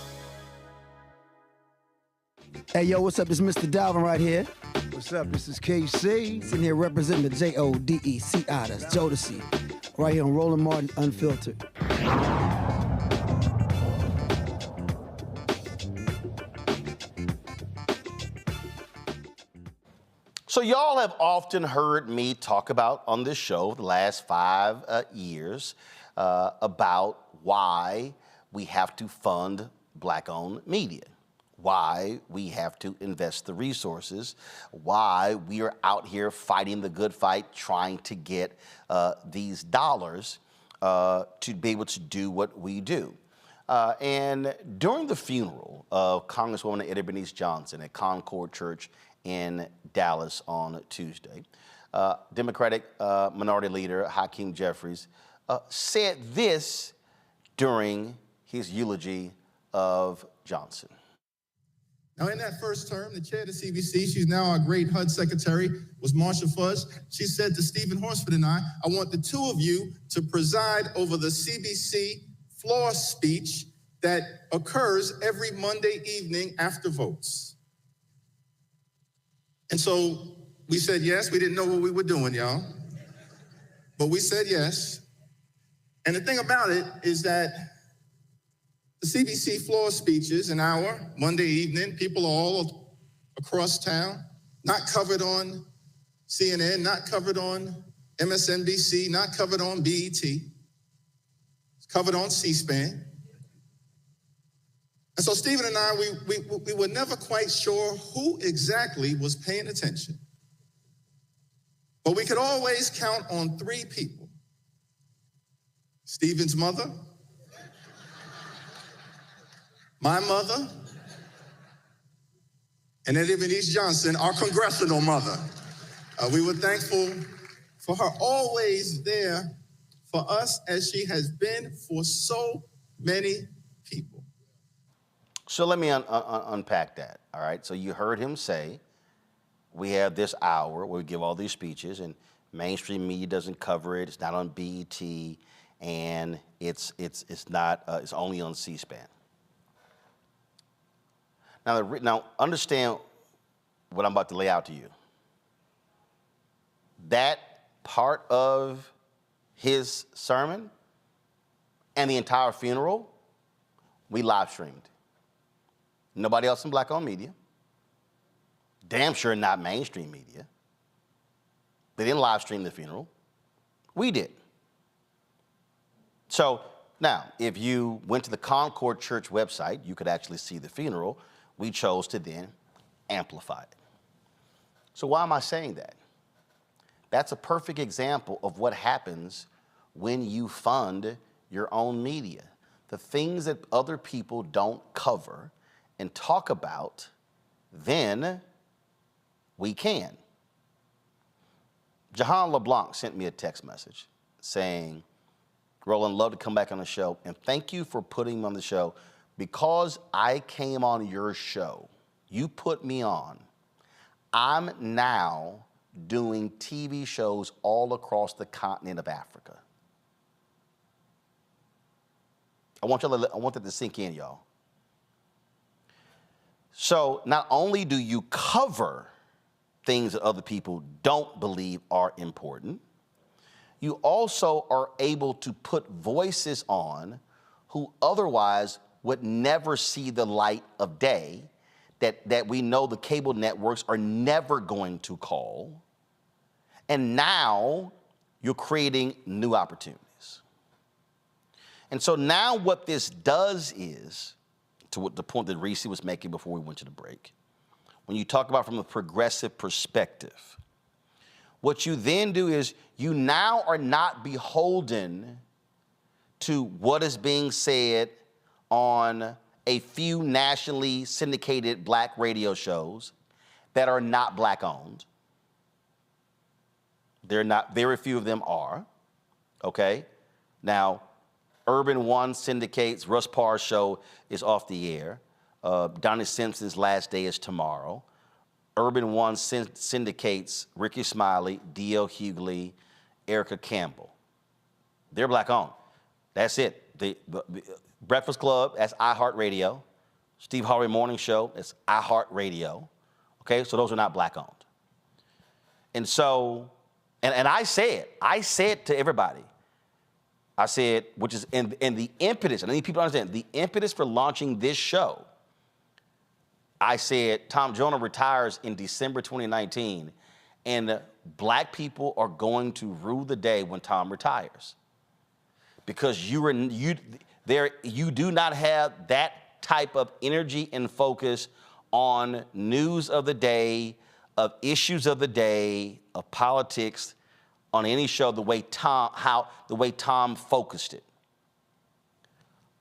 Hey, yo, what's up? This is Mr. Dalvin right here. What's up? This is KC, sitting here representing the JODECI, that's Jodeci, right here on Roland Martin Unfiltered. So y'all have often heard me talk about on this show the last 5 years about why we have to fund Black-owned media, why we have to invest the resources, why we are out here fighting the good fight, trying to get these dollars to be able to do what we do. And during the funeral of Congresswoman Eddie Bernice Johnson at Concord Church in Dallas on Tuesday, Democratic Minority Leader Hakeem Jeffries said this during his eulogy of Johnson. Now, in that first term, the chair of the CBC, she's now our great HUD secretary, was Marsha Fudge. She said to Stephen Horsford and I want the two of you to preside over the CBC floor speech that occurs every Monday evening after votes. And so we said yes. We didn't know what we were doing, y'all. But we said yes. And the thing about it is that the CBC floor speeches, an hour, Monday evening, people all across town, not covered on CNN, not covered on MSNBC, not covered on BET. It's covered on C-SPAN. And so Stephen and I, we were never quite sure who exactly was paying attention. But we could always count on three people. Stephen's mother, my mother, and Eddie Bernice Johnson, our congressional mother. We were thankful for her always there for us as she has been for so many people. So let me unpack that, all right? So you heard him say, we have this hour where we give all these speeches, and mainstream media doesn't cover it. It's not on BET, and it's only on C-SPAN. Now understand what I'm about to lay out to you. That part of his sermon and the entire funeral, we live streamed. Nobody else in black-owned media. Damn sure not mainstream media. They didn't live stream the funeral. We did. So now, if you went to the Concord Church website, you could actually see the funeral. We chose to then amplify it. So why am I saying that? That's a perfect example of what happens when you fund your own media. The things that other people don't cover and talk about, then we can. Jahan LeBlanc sent me a text message saying, Roland, love to come back on the show, and thank you for putting me on the show. Because I came on your show, you put me on, I'm now doing TV shows all across the continent of Africa. I want that to sink in, y'all. So not only do you cover things that other people don't believe are important, you also are able to put voices on who otherwise would never see the light of day, that we know the cable networks are never going to call. And now you're creating new opportunities. And so now what this does is, to what the point that Reese was making before we went to the break, when you talk about from a progressive perspective, what you then do is you now are not beholden to what is being said on a few nationally syndicated black radio shows that are not black owned. They're not, very few of them are, okay? Now, Urban One syndicates, Russ Parr's show is off the air. Donnie Simpson's last day is tomorrow. Urban One syndicates Ricky Smiley, D.L. Hughley, Erica Campbell. They're black owned. That's it. The Breakfast Club, that's iHeartRadio. Steve Harvey Morning Show, that's iHeartRadio. Okay, so those are not black owned. And so, and I said to everybody, I said, which is in the impetus, and I need people to understand, the impetus for launching this show, I said, Tom Jonah retires in December 2019, and black people are going to rue the day when Tom retires. Because you do not have that type of energy and focus on news of the day, of issues of the day, of politics, on any show the way Tom focused it.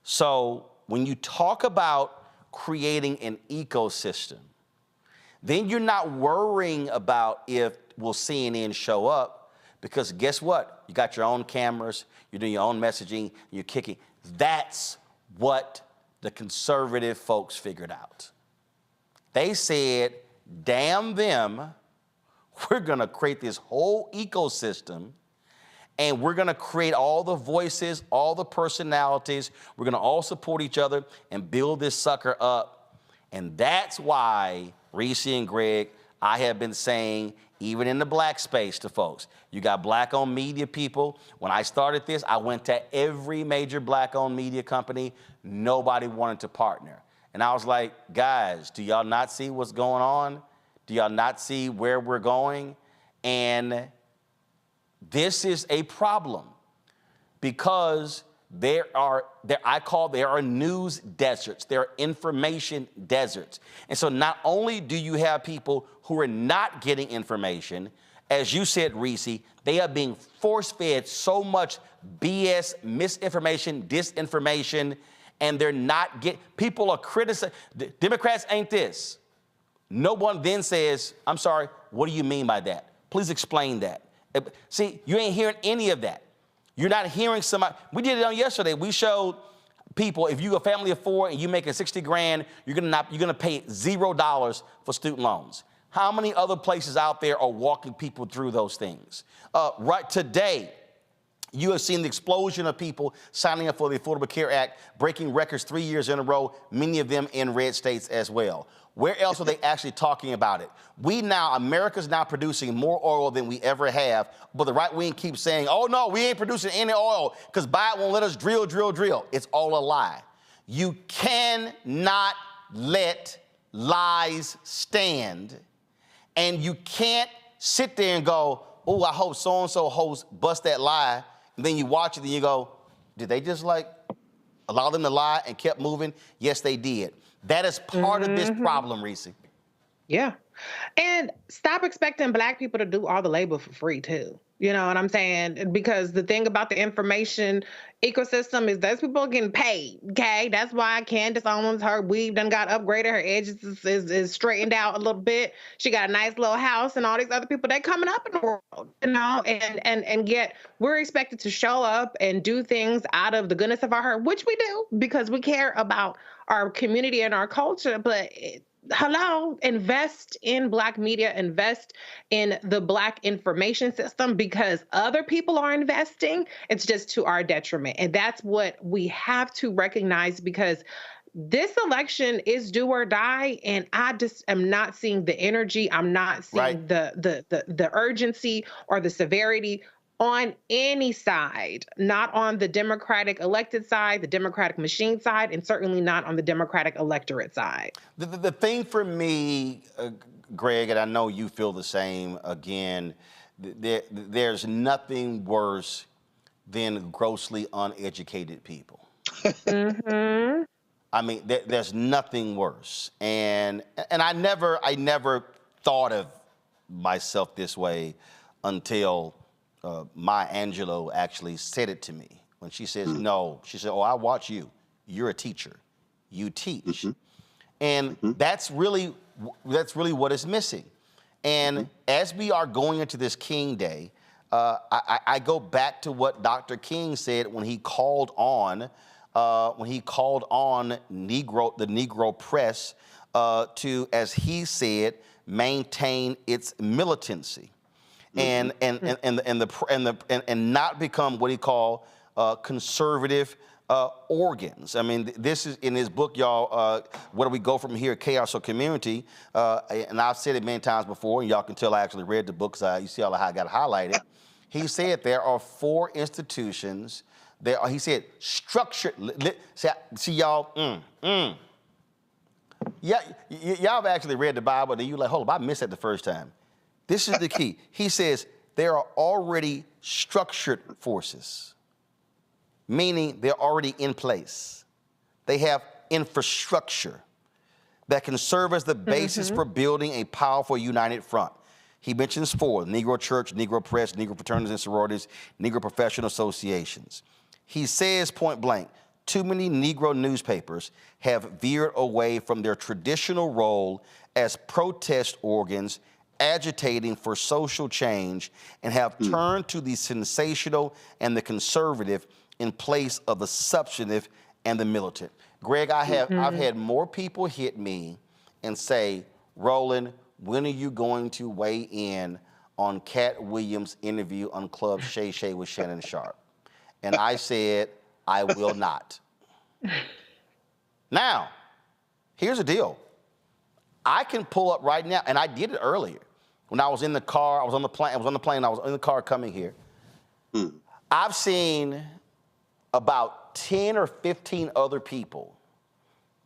So when you talk about creating an ecosystem, then you're not worrying about if will CNN show up, because guess what? You got your own cameras, you're doing your own messaging, you're kicking. That's what the conservative folks figured out. They said, damn them, we're gonna create this whole ecosystem, and we're gonna create all the voices, all the personalities, we're gonna all support each other and build this sucker up. And that's why, Reese and Greg, I have been saying, even in the black space to folks, you got black-owned media people. When I started this, I went to every major black-owned media company. Nobody wanted to partner. And I was like, guys, do y'all not see what's going on? Do y'all not see where we're going? And this is a problem, because there are news deserts, there are information deserts. And so not only do you have people who are not getting information, as you said, Reese, they are being force-fed so much BS, misinformation, disinformation, and they're not getting, people are criticizing, Democrats ain't this. No one then says, I'm sorry, what do you mean by that? Please explain that. See, you ain't hearing any of that. You're not hearing somebody. We did it on yesterday. We showed people, if you're a family of 4 and you're making 60 grand, you're gonna pay $0 for student loans. How many other places out there are walking people through those things? Right today, you have seen the explosion of people signing up for the Affordable Care Act, breaking records 3 years in a row, many of them in red states as well. Where else are they actually talking about it? America's now producing more oil than we ever have, but the right wing keeps saying, oh no, we ain't producing any oil because Biden won't let us drill. It's all a lie. You cannot let lies stand, and you can't sit there and go, oh, I hope so-and-so host bust that lie, and then you watch it and you go, did they just allow them to lie and kept moving? Yes, they did. That is part of this problem, Reese. Yeah. And stop expecting black people to do all the labor for free, too. You know what I'm saying? Because the thing about the information ecosystem is those people are getting paid, okay? That's why Candace Owens, her weave done got upgraded. Her edges is straightened out a little bit. She got a nice little house, and all these other people, they coming up in the world, you know? And yet we're expected to show up and do things out of the goodness of our heart, which we do because we care about our community and our culture, but hello, invest in black media, invest in the black information system, because other people are investing. It's just to our detriment. And that's what we have to recognize, because this election is do or die. And I just am not seeing the energy. I'm not seeing the urgency or the severity on any side, not on the Democratic elected side, the Democratic machine side, and certainly not on the Democratic electorate side. The thing for me, Greg, and I know you feel the same, again, there's nothing worse than grossly uneducated people. Mm-hmm. I mean, there's nothing worse. And I never thought of myself this way until Maya Angelou actually said it to me. When she says, no, she said, oh, I watch you. You're a teacher. You teach. And that's really what is missing. And as we are going into this King Day, I go back to what Dr. King said when he called on the Negro press to, as he said, maintain its militancy. And not become what he called conservative organs. I mean, this is in his book, y'all. Where do we go from here? Chaos or Community? And I've said it many times before, and y'all can tell I actually read the book because you see how I got highlighted. He said there are 4 institutions. He said structured. See y'all. Yeah, y'all have actually read the Bible, and you like, hold up, I missed that the first time. This is the key. He says there are already structured forces, meaning they're already in place. They have infrastructure that can serve as the basis for building a powerful united front. He mentions 4, Negro Church, Negro Press, Negro Fraternities and Sororities, Negro Professional Associations. He says point blank, too many Negro newspapers have veered away from their traditional role as protest organs agitating for social change and have turned to the sensational and the conservative in place of the substantive and the militant. Greg, I've had more people hit me and say, Roland, when are you going to weigh in on Cat Williams' interview on Club Shay Shay with Shannon Sharpe? And I said, I will not. Now, here's the deal. I can pull up right now, and I did it earlier. When I was in the car, I was on the plane, I was in the car coming here. I've seen about 10 or 15 other people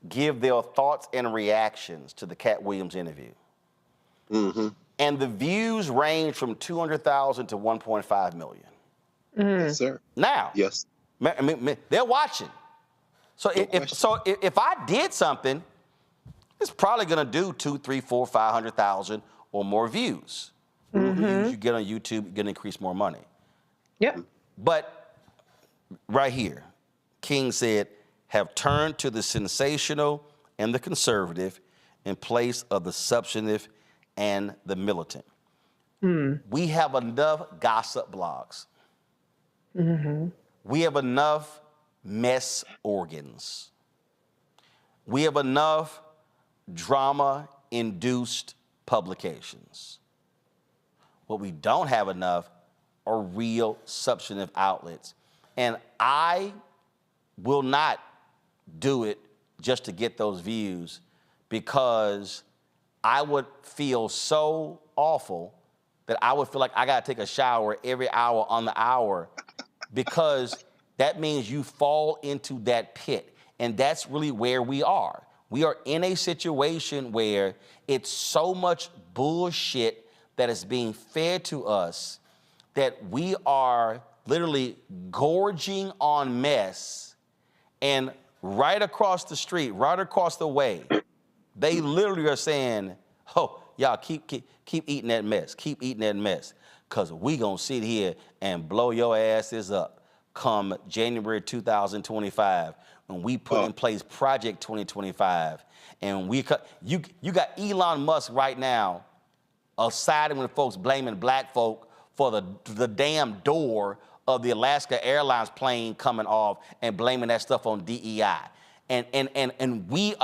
give their thoughts and reactions to the Cat Williams interview. And the views range from 200,000 to 1.5 million. Yes, sir. Now, yes, I mean, they're watching. So if I did something, it's probably going to do 200,000, 300,000, 400,000, 500,000 or more views. The more views you get on YouTube, you're going to increase more money. Yep. But right here, King said, have turned to the sensational and the conservative in place of the substantive and the militant. We have enough gossip blogs. We have enough mess organs. We have enough drama-induced publications. What we don't have enough are real substantive outlets. And I will not do it just to get those views, because I would feel so awful that I would feel like I gotta take a shower every hour on the hour, because that means you fall into that pit. And that's really where we are. We are in a situation where it's so much bullshit that is being fed to us that we are literally gorging on mess. And right across the street, right across the way, they literally are saying, oh, y'all keep eating that mess, keep eating that mess, because we gonna sit here and blow your asses up come January 2025, when we put in place Project 2025. And you got Elon Musk right now siding with folks blaming black folk for the damn door of the Alaska Airlines plane coming off and blaming that stuff on DEI. And we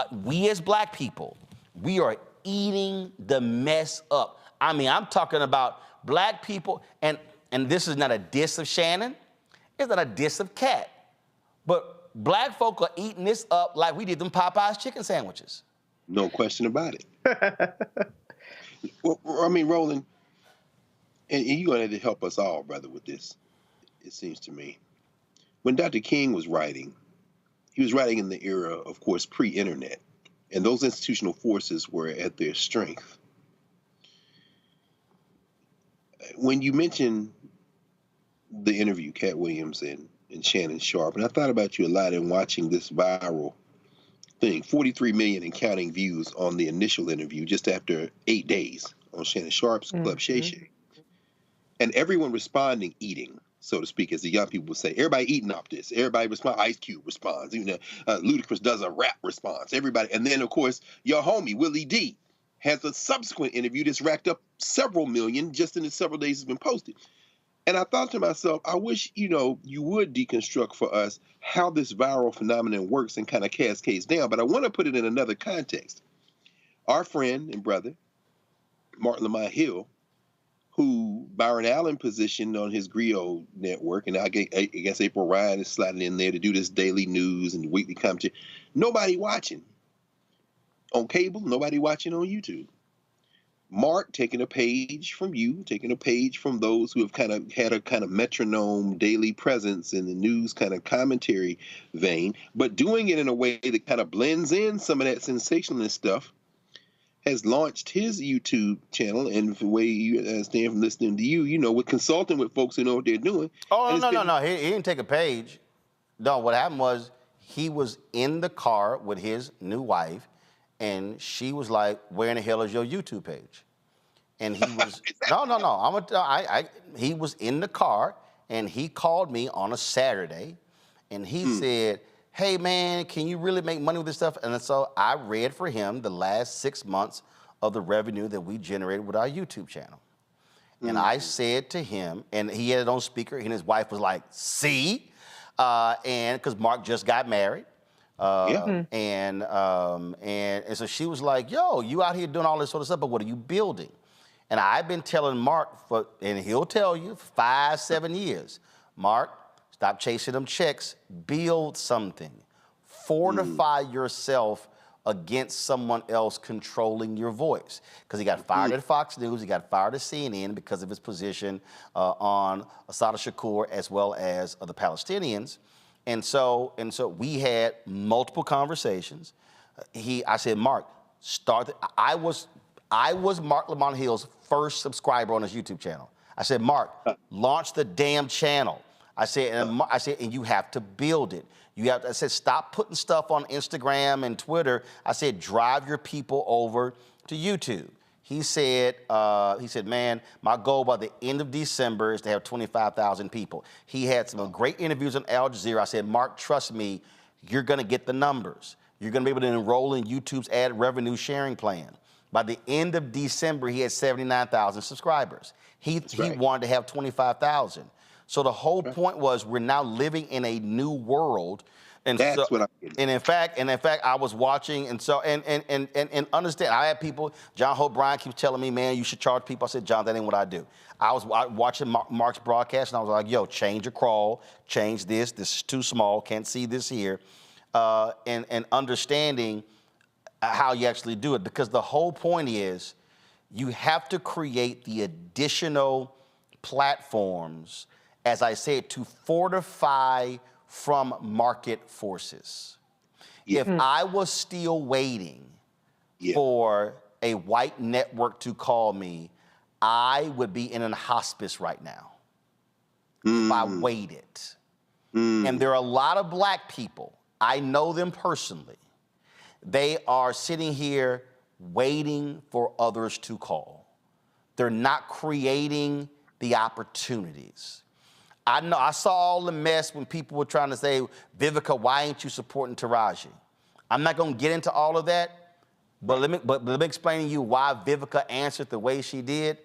as black people, we are eating the mess up. I mean, I'm talking about black people, and this is not a diss of Shannon, it's not a diss of Cat, but black folk are eating this up like we did them Popeyes chicken sandwiches. No question about it. Well, I mean, Roland, and you're going to have to help us all, brother, with this, it seems to me. When Dr. King was writing, he was writing in the era, of course, pre-internet, and those institutional forces were at their strength. When you mentioned the interview, Cat Williams and Shannon Sharpe, and I thought about you a lot in watching this viral thing, 43 million and counting views on the initial interview just after 8 days on Shannon Sharpe's Club Shay Shay. And everyone responding, eating, so to speak, as the young people would say. Everybody eating off this. Everybody responds. Ice Cube responds. Even Ludacris does a rap response. Everybody. And then, of course, your homie, Willie D, has a subsequent interview that's racked up several million just in the several days it's been posted. And I thought to myself, I wish, you would deconstruct for us how this viral phenomenon works and kind of cascades down. But I want to put it in another context. Our friend and brother, Martin Lamont Hill, who Byron Allen positioned on his Griot network, and I guess April Ryan is sliding in there to do this daily news and weekly commentary. Nobody watching on cable, nobody watching on YouTube. Mark taking a page from you, taking a page from those who have kind of had a kind of metronome daily presence in the news kind of commentary vein, but doing it in a way that kind of blends in some of that sensationalist stuff, has launched his YouTube channel. And the way you understand from listening to you, with consulting with folks who know what they're doing. Oh, no. He didn't take a page. No, what happened was he was in the car with his new wife, and she was like, where in the hell is your YouTube page? And he was, he was in the car, and he called me on a Saturday, and he said, hey man, can you really make money with this stuff? And so I read for him the last 6 months of the revenue that we generated with our YouTube channel. And I said to him, and he had it on speaker, and his wife was like, see? And because Mark just got married. And so she was like, yo, you out here doing all this sort of stuff, but what are you building? And I've been telling Mark, and he'll tell you, 5, 7 years, Mark, stop chasing them checks, build something. Fortify yourself against someone else controlling your voice. Because he got fired at Fox News, he got fired at CNN because of his position on Assad al-Shakur as well as the Palestinians. And so we had multiple conversations. I said, Mark, I was Mark Lamont Hill's first subscriber on his YouTube channel. I said, Mark, launch the damn channel. I said, and you have to build it. I said, stop putting stuff on Instagram and Twitter. I said, drive your people over to YouTube. He said, man, my goal by the end of December is to have 25,000 people. He had some great interviews on Al Jazeera. I said, Mark, trust me, you're going to get the numbers. You're going to be able to enroll in YouTube's ad revenue sharing plan. By the end of December, he had 79,000 subscribers. He wanted to have 25,000. So the whole point was we're now living in a new world. And that's what I'm getting. And in fact, I was watching, and understand. I had people. John Hope Bryan keeps telling me, "Man, you should charge people." I said, "John, that ain't what I do." I was watching Mark's broadcast, and I was like, "Yo, change your crawl, change this. This is too small. Can't see this here," and understanding how you actually do it, because the whole point is you have to create the additional platforms, as I said, to fortify from market forces. If I was still waiting for a white network to call me, I would be in a hospice right now if I waited. And there are a lot of black people, I know them personally, they are sitting here waiting for others to call. They're not creating the opportunities. I know I saw all the mess when people were trying to say, Vivica, why ain't you supporting Taraji? I'm not going to get into all of that, but let me explain to you why Vivica answered the way she did.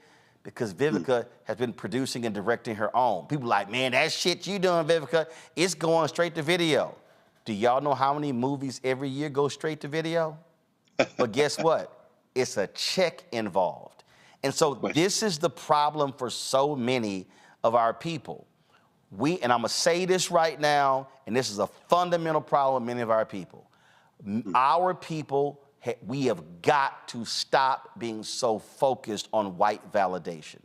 Because Vivica has been producing and directing her own. People are like, man, that shit you doing, Vivica, it's going straight to video. Do y'all know how many movies every year go straight to video? But guess what? It's a check involved. And so this is the problem for so many of our people. And I'm going to say this right now, and this is a fundamental problem with many of our people. Our people, we have got to stop being so focused on white validation.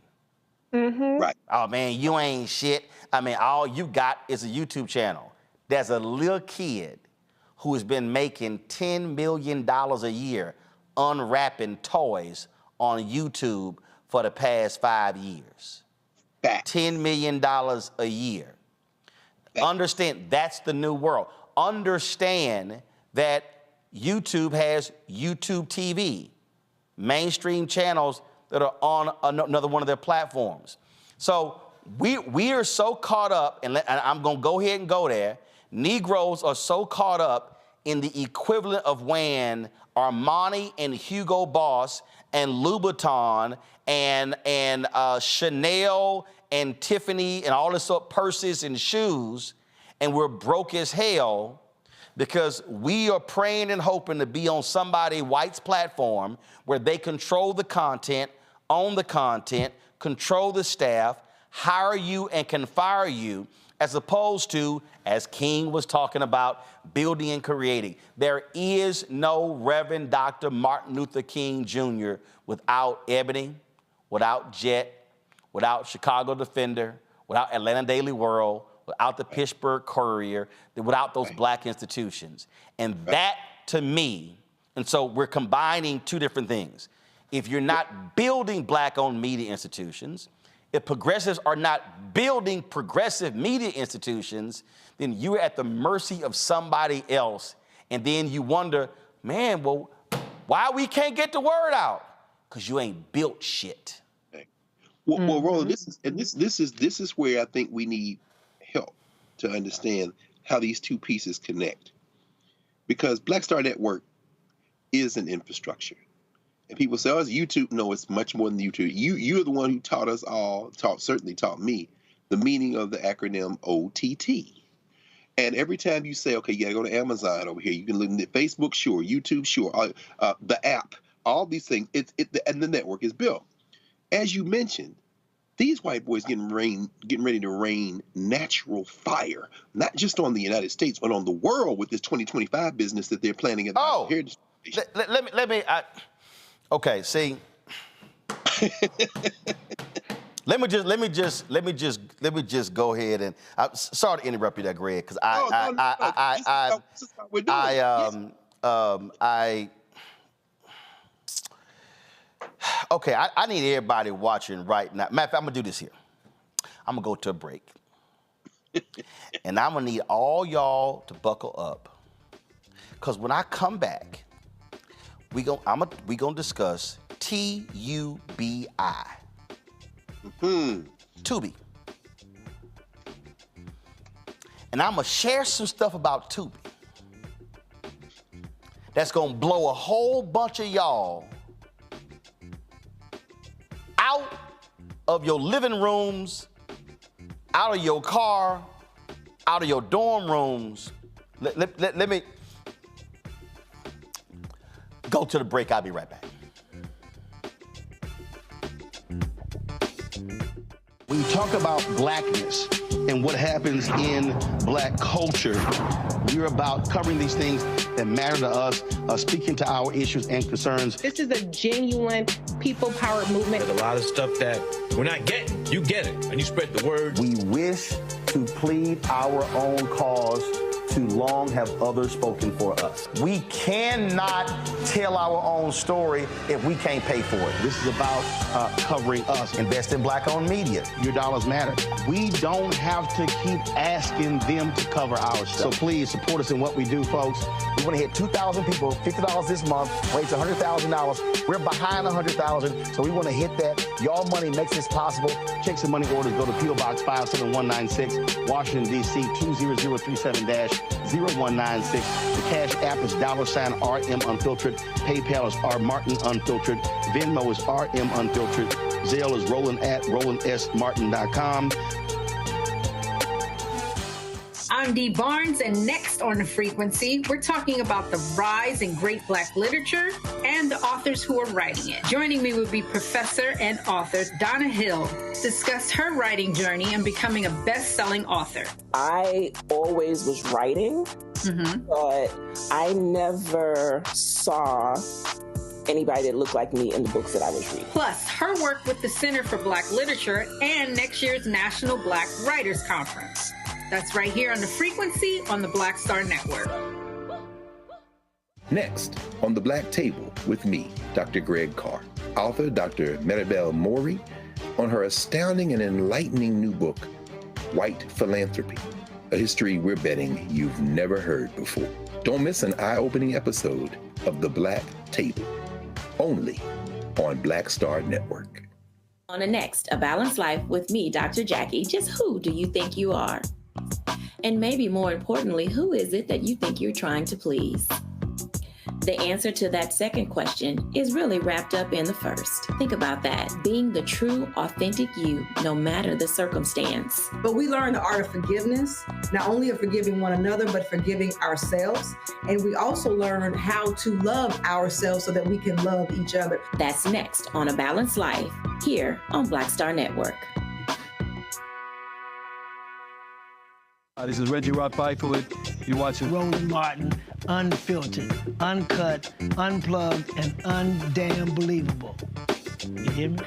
Right. Oh, man, you ain't shit. I mean, all you got is a YouTube channel. There's a little kid who has been making $10 million a year unwrapping toys on YouTube for the past 5 years. $10 million a year. Understand, that's the new world. Understand that YouTube has YouTube TV, mainstream channels that are on another one of their platforms. So we are so caught up, and I'm going to go ahead and go there. Negroes are so caught up in the equivalent of when Armani and Hugo Boss and Louboutin and Chanel and Tiffany and all this sort of purses and shoes, and we're broke as hell because we are praying and hoping to be on somebody white's platform where they control the content, own the content, control the staff, hire you and can fire you, as opposed to, as King was talking about, building and creating. There is no Reverend Dr. Martin Luther King Jr. without Ebony, without Jet, without Chicago Defender, without Atlanta Daily World, without the Pittsburgh Courier, without those black institutions. And that, to me, and so we're combining two different things. If you're not building black-owned media institutions, if progressives are not building progressive media institutions, then you're at the mercy of somebody else. And then you wonder, man, well, why we can't get the word out? Because you ain't built shit. Well, Roland, this is where I think we need help to understand how these two pieces connect. because Black Star Network is an infrastructure. And people say, oh, it's YouTube. No, it's much more than YouTube. You're the one who taught us all, certainly taught me, the meaning of the acronym OTT. And every time you say, okay, you gotta go to Amazon over here, you can look at Facebook, sure, YouTube, sure, the app, all these things, and the network is built. As you mentioned, these white boys getting ready to rain natural fire, not just on the United States, but on the world with this 2025 business that they're planning at the Heritage Station. Okay, see. Let me just go ahead and sorry to interrupt you there, Greg, because I need everybody watching right now. Matter of fact, I'm gonna do this here. I'm gonna go to a break, and I'm gonna need all y'all to buckle up, because when I come back, we gonna discuss Tubi. Tubi. And I'm gonna share some stuff about Tubi that's gonna blow a whole bunch of y'all out of your living rooms, out of your car, out of your dorm rooms. Let me go to the break. I'll be right back. When you talk about blackness and what happens in black culture, we're about covering these things that matter to us, speaking to our issues and concerns. This is a genuine people-powered movement. There's a lot of stuff that we're not getting. You get it, and you spread the word. We wish to plead our own cause. Too long have others spoken for us. We cannot tell our own story if we can't pay for it. This is about covering us. Invest in black-owned media. Your dollars matter. We don't have to keep asking them to cover our stuff. So please support us in what we do, folks. We want to hit 2,000 people, $50 this month, raise $100,000. We're behind 100,000, so we want to hit that. Y'all money makes this possible. Checks and money orders go to P.O. Box 57196, Washington, D.C. 20037-0196. The Cash App is $RM Unfiltered. PayPal is R Martin Unfiltered. Venmo is RM Unfiltered. Zelle is Roland at RolandSMartin.com. I'm Dee Barnes, and next on The Frequency, we're talking about the rise in great Black literature and the authors who are writing it. Joining me would be professor and author Donna Hill, discuss her writing journey and becoming a best-selling author. I always was writing, but I never saw anybody that looked like me in the books that I was reading. Plus, her work with the Center for Black Literature and next year's National Black Writers Conference. That's right here on The Frequency on the Black Star Network. Next, on the Black Table with me, Dr. Greg Carr, author Dr. Aderrien Murry, on her astounding and enlightening new book, White Philanthropy, a history we're betting you've never heard before. Don't miss an eye-opening episode of The Black Table, only on Black Star Network. On the next, A Balanced Life with me, Dr. Jackie, just who do you think you are? And maybe more importantly, who is it that you think you're trying to please? The answer to that second question is really wrapped up in the first. Think about that. Being the true, authentic you, no matter the circumstance. But we learn the art of forgiveness, not only of forgiving one another, but forgiving ourselves. And we also learn how to love ourselves so that we can love each other. That's next on A Balanced Life, here on Black Star Network. This is Reggie Roth-Byford. You're watching Roland Martin, unfiltered, uncut, unplugged, and undamn believable. You hear me?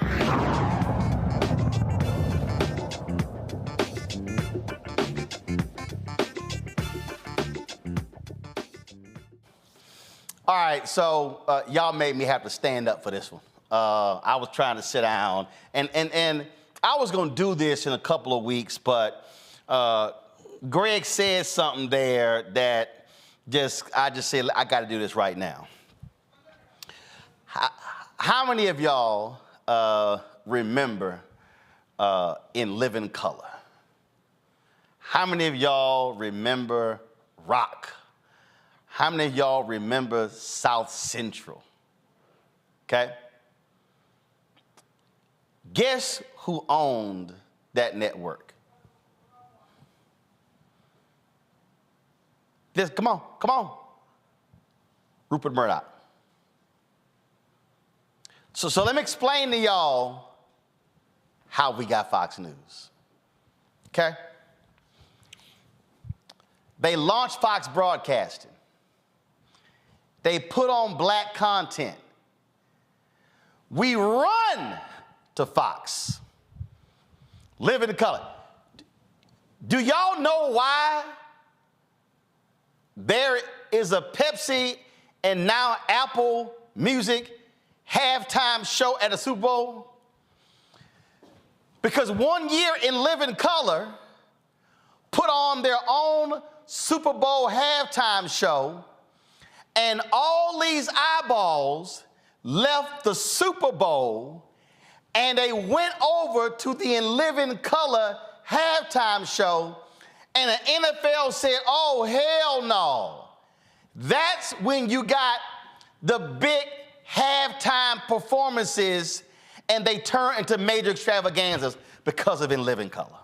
All right, so y'all made me have to stand up for this one. I was trying to sit down, and I was gonna do this in a couple of weeks, but Greg said something there that I just said, I got to do this right now. How many of y'all remember In Living Color? How many of y'all remember Rock? How many of y'all remember South Central? Okay? Guess who owned that network? Just come on. Rupert Murdoch. So let me explain to y'all how we got Fox News. Okay? They launched Fox Broadcasting. They put on black content. We run to Fox. Live in color. Do y'all know why there is a Pepsi and now Apple Music halftime show at a Super Bowl? Because 1 year in Living Color put on their own Super Bowl halftime show, and all these eyeballs left the Super Bowl and they went over to the In Living Color halftime show, and the NFL said, oh, hell no. That's when you got the big halftime performances and they turn into major extravaganzas because of In Living Color.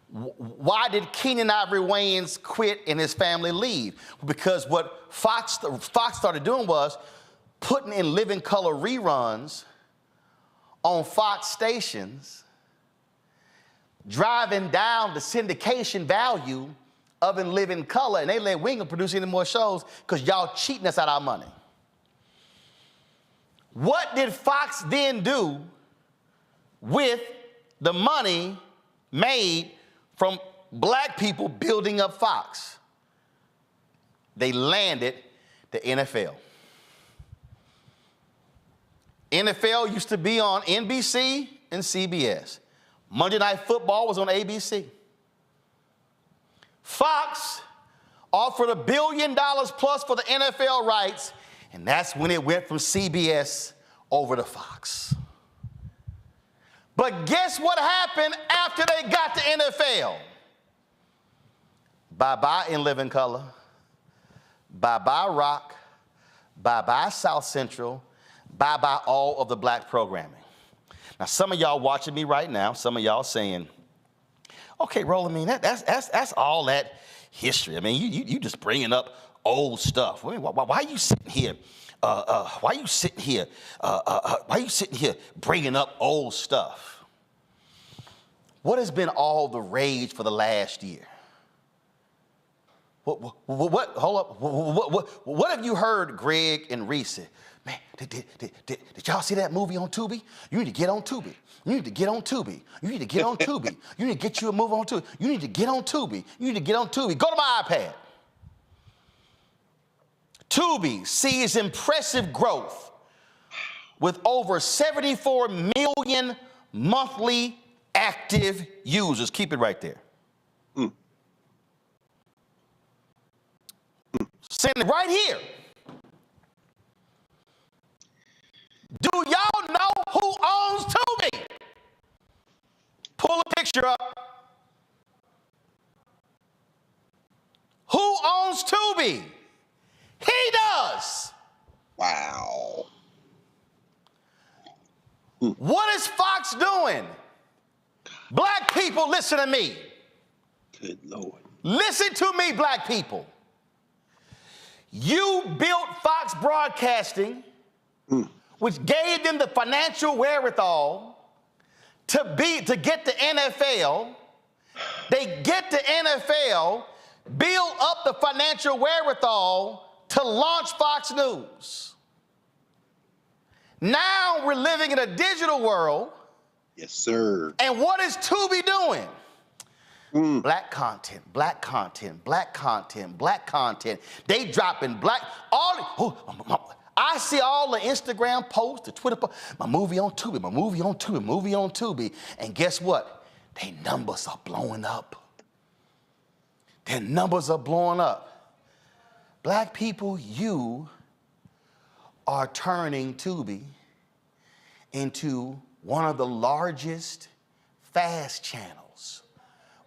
Why did Keenan Ivory Wayans quit and his family leave? Because what Fox started doing was putting In Living Color reruns on Fox stations, driving down the syndication value of In Living Color, and they let we ain't gonna produce any more shows because y'all cheating us out of our money. What did Fox then do with the money made from black people building up Fox? They landed the NFL. NFL used to be on NBC and CBS. Monday Night Football was on ABC. Fox offered $1 billion plus for the NFL rights, and that's when it went from CBS over to Fox. But guess what happened after they got the NFL? Bye-bye In Living Color, bye-bye Rock, bye-bye South Central, bye-bye all of the black programming. Now, some of y'all watching me right now, some of y'all saying, okay, Roland, I mean, that's all that history. I mean, you just bringing up old stuff. Why are you sitting here? Why are you sitting here bringing up old stuff? What has been all the rage for the last year? What have you heard Greg and Reese say? Man, did y'all see that movie on Tubi? You need to get on Tubi. You need to get on Tubi. You need to get on Tubi. You need to get you a movie on Tubi. You need to get on Tubi. You need to get on Tubi. Go to my iPad. Tubi sees impressive growth with over 74 million monthly active users. Keep it right there. Send it right here. Do y'all know who owns Tubi? Pull a picture up. Who owns Tubi? He does. Wow. What is Fox doing? Black people, listen to me. Good Lord. Listen to me, black people. You built Fox Broadcasting, which gave them the financial wherewithal to get the NFL. They get the NFL, build up the financial wherewithal to launch Fox News. Now we're living in a digital world. Yes, sir. And what is Tubi doing? Black content, black content, black content, black content. They dropping I see all the Instagram posts, the Twitter posts, my movie on Tubi, my movie on Tubi, movie on Tubi. And guess what? Their numbers are blowing up. Their numbers are blowing up. Black people, you are turning Tubi into one of the largest fast channels,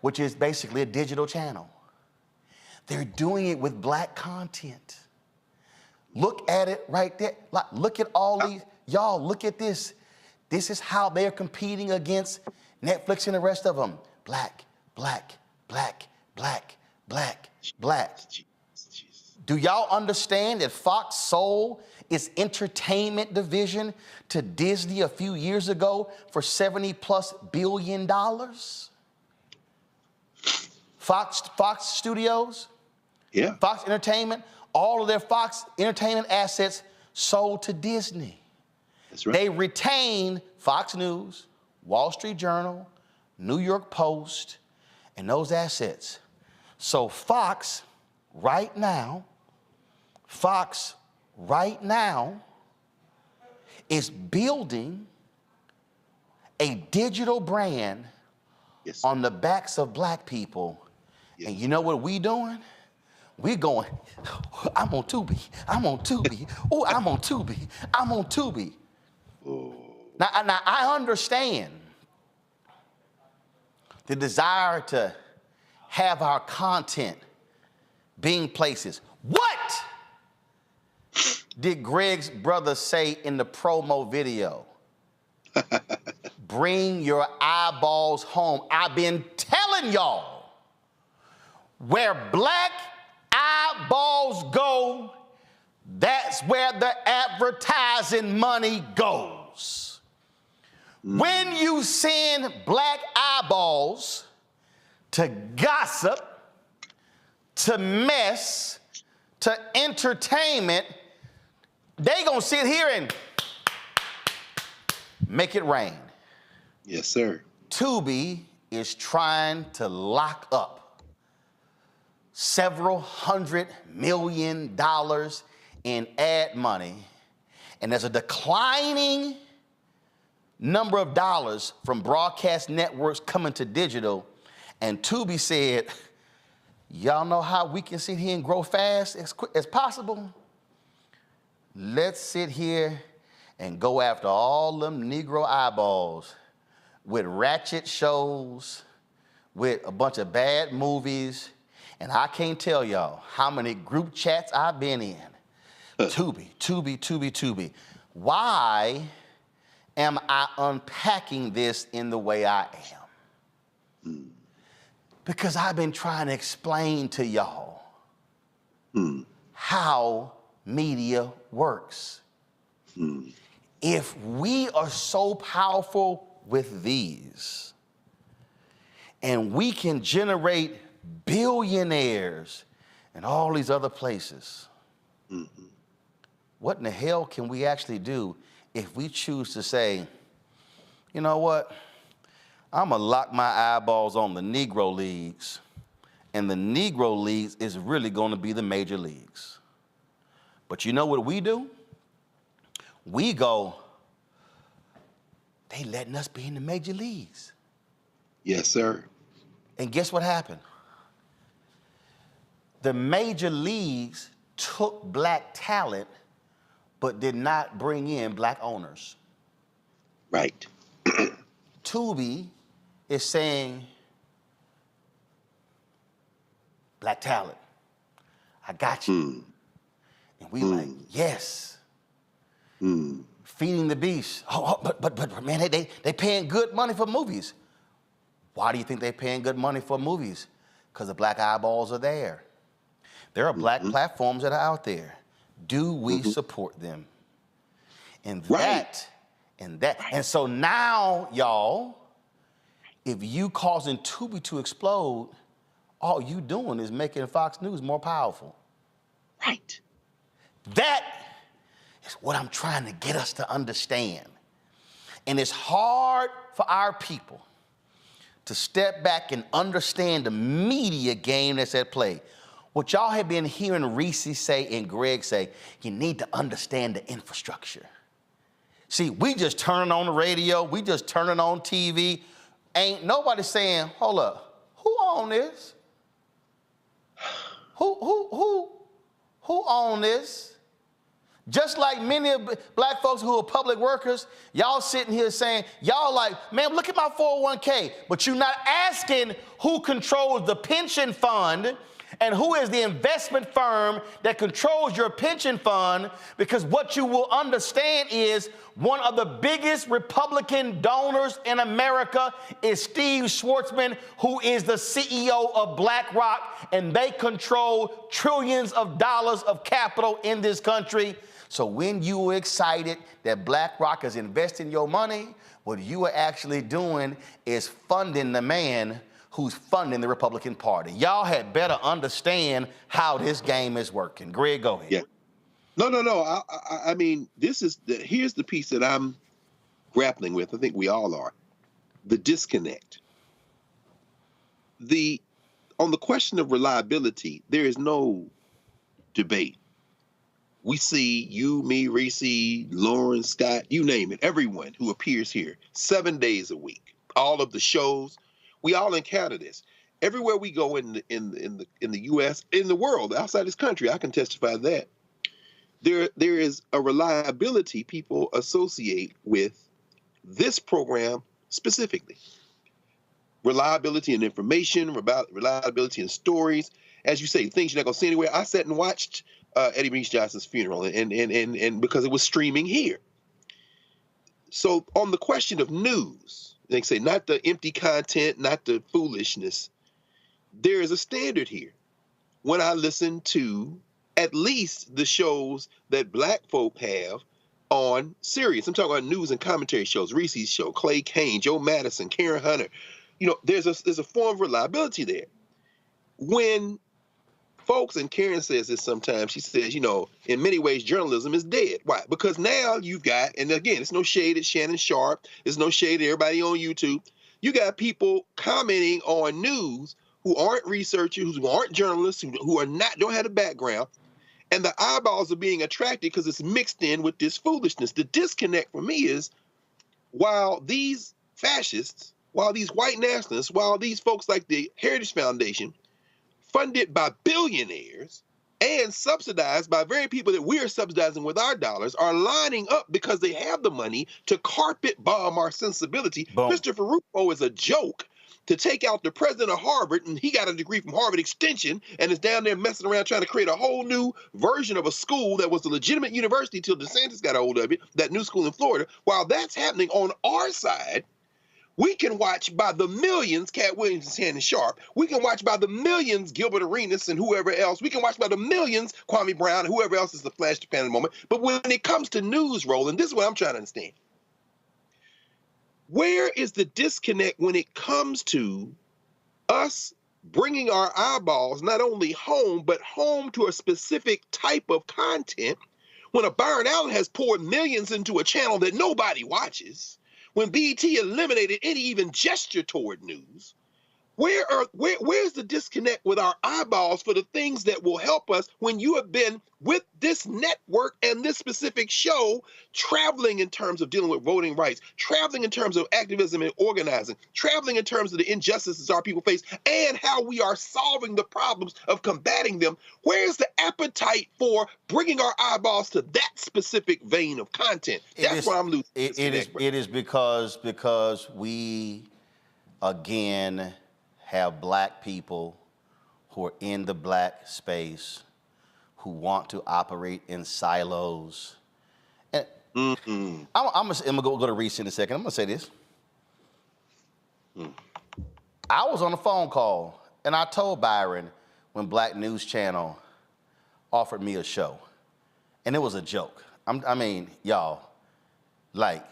which is basically a digital channel. They're doing it with black content. Look at it right there. Look at all these. Y'all, look at this. This is how they're competing against Netflix and the rest of them. Black, black, black, black, black, black. Do y'all understand that Fox sold its entertainment division to Disney a few years ago for $70+ billion? Fox Studios? Yeah. Fox Entertainment, all of their Fox Entertainment assets sold to Disney. That's right. They retain Fox News, Wall Street Journal, New York Post, and those assets. So Fox right now is building a digital brand on the backs of black people. And you know what we doing? We're going, I'm on Tubi. I'm on Tubi. Oh, I'm on Tubi. I'm on Tubi. Now, I understand the desire to have our content being places. What did Greg's brother say in the promo video? Bring your eyeballs home. I've been telling y'all, where black eyeballs go, that's where the advertising money goes. When you send black eyeballs to gossip, to mess, to entertainment, they gonna sit here and make it rain. Yes, sir. Tubi is trying to lock up several $100 million in ad money, and there's a declining number of dollars from broadcast networks coming to digital, and Tubi said, y'all know how we can sit here and grow fast as quick as possible? Let's sit here and go after all them Negro eyeballs with ratchet shows, with a bunch of bad movies, and I can't tell y'all how many group chats I've been in. Tubi. Why am I unpacking this in the way I am? Because I've been trying to explain to y'all how media works. If we are so powerful with these, and we can generate billionaires and all these other places, what in the hell can we actually do if we choose to say, you know what, I'm gonna lock my eyeballs on the Negro leagues, and the Negro leagues is really gonna be the major leagues. But you know what we do? We go, they letting us be in the major leagues. Yes, sir. And guess what happened? The major leagues took black talent, but did not bring in black owners. Right. Tubi is saying, black talent, I got you. And we like, yes. Feeding the beast. But man, they paying good money for movies. Why do you think they're paying good money for movies? Because the black eyeballs are there. There are black platforms that are out there. Do we support them? And and so now, y'all, if you causing Tubi to explode, all you doing is making Fox News more powerful. Right. That is what I'm trying to get us to understand. And it's hard for our people to step back and understand the media game that's at play. What y'all have been hearing Reese say and Greg say, you need to understand the infrastructure. See, we just turning on the radio, we just turning on TV. Ain't nobody saying, hold up, who own this? Who own this? Just like many of black folks who are public workers, y'all sitting here saying, y'all like, man, look at my 401k, but you're not asking who controls the pension fund And who is the investment firm that controls your pension fund? Because what you will understand is one of the biggest Republican donors in America is Steve Schwarzman, who is the CEO of BlackRock, and they control trillions of dollars of capital in this country. So when you are excited that BlackRock is investing your money, what you are actually doing is funding the man who's funding the Republican Party. Y'all had better understand how this game is working. Greg, go ahead. Yeah. No. I mean, here's the piece that I'm grappling with. I think we all are. The disconnect. On the question of reliability, there is no debate. We see you, me, Reese, Lauren, Scott, you name it, everyone who appears here 7 days a week, all of the shows. We all encounter this. Everywhere we go in the U.S., in the world, outside this country, I can testify that there is a reliability people associate with this program specifically. Reliability in information, reliability in stories. As you say, things you're not going to see anywhere. I sat and watched Eddie Bernice Johnson's funeral, and because it was streaming here. So on the question of news, they say not the empty content, not the foolishness. There is a standard here. When I listen to at least the shows that black folk have on Sirius, I'm talking about news and commentary shows, Reese's show, Clay Kane, Joe Madison, Karen Hunter. You know, there's a form of reliability there. When folks, and Karen says this sometimes, she says, you know, in many ways, journalism is dead. Why? Because now you've got, and again, it's no shade at Shannon Sharp, there's no shade at everybody on YouTube. You got people commenting on news who aren't researchers, who aren't journalists, who are not, don't have a background, and the eyeballs are being attracted because it's mixed in with this foolishness. The disconnect for me is, while these fascists, while these white nationalists, while these folks like the Heritage Foundation, funded by billionaires and subsidized by very people that we're subsidizing with our dollars, are lining up because they have the money to carpet bomb our sensibility. Boom. Christopher Rufo is a joke to take out the president of Harvard, and he got a degree from Harvard Extension and is down there messing around trying to create a whole new version of a school that was a legitimate university till DeSantis got a hold of it, that new school in Florida. While that's happening on our side, we can watch by the millions Cat Williams and Shannon Sharp. We can watch by the millions Gilbert Arenas and whoever else. We can watch by the millions Kwame Brown and whoever else is the flash to pan at the moment. But when it comes to news, Roland, this is what I'm trying to understand. Where is the disconnect when it comes to us bringing our eyeballs not only home, but home to a specific type of content when a Byron Allen has poured millions into a channel that nobody watches? When BET eliminated any even gesture toward news, where's the disconnect with our eyeballs for the things that will help us when you have been with this network and this specific show traveling in terms of dealing with voting rights, traveling in terms of activism and organizing, traveling in terms of the injustices our people face and how we are solving the problems of combating them? Where's the appetite for bringing our eyeballs to that specific vein of content? That's what I'm losing. It is because we, again, have black people who are in the black space who want to operate in silos. And I'm gonna go to Reese in a second. I'm gonna say this. I was on a phone call and I told Byron when Black News Channel offered me a show, and it was a joke. I mean, y'all, like,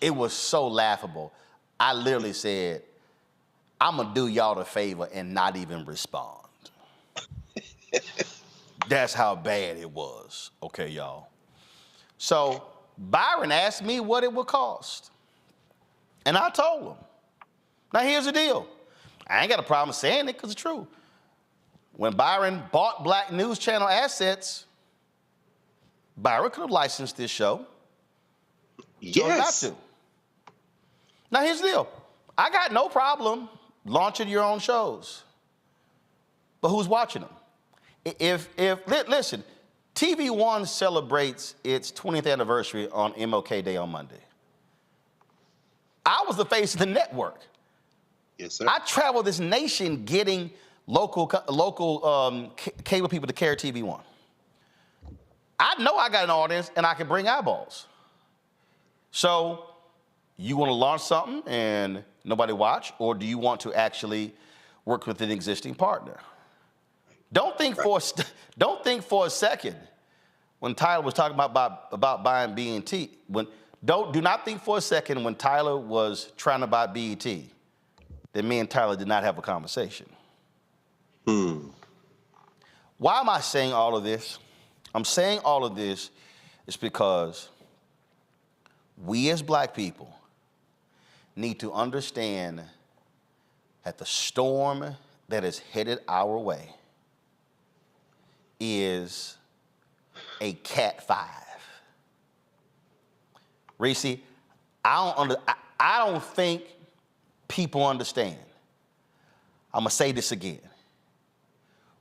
it was so laughable. I literally said, I'm gonna do y'all the favor and not even respond. That's how bad it was, okay, y'all? So Byron asked me what it would cost, and I told him. Now here's the deal. I ain't got a problem saying it because it's true. When Byron bought Black News Channel assets, Byron could have licensed this show. Yes. Not to. Now here's the deal. I got no problem launching your own shows, but who's watching them? Listen, TV One celebrates its 20th anniversary on MLK Day on Monday. I was the face of the network. Yes, sir. I traveled this nation getting local cable people to carry TV One. I know I got an audience and I can bring eyeballs. So you want to launch something and nobody watch, or do you want to actually work with an existing partner? Don't think for a second when Tyler was talking about buying BET. Do not think for a second when Tyler was trying to buy BET that me and Tyler did not have a conversation. Why am I saying all of this? I'm saying all of this is because we as black people need to understand that the storm that is headed our way is a Cat 5. Reese, I don't think people understand. I'm gonna say this again.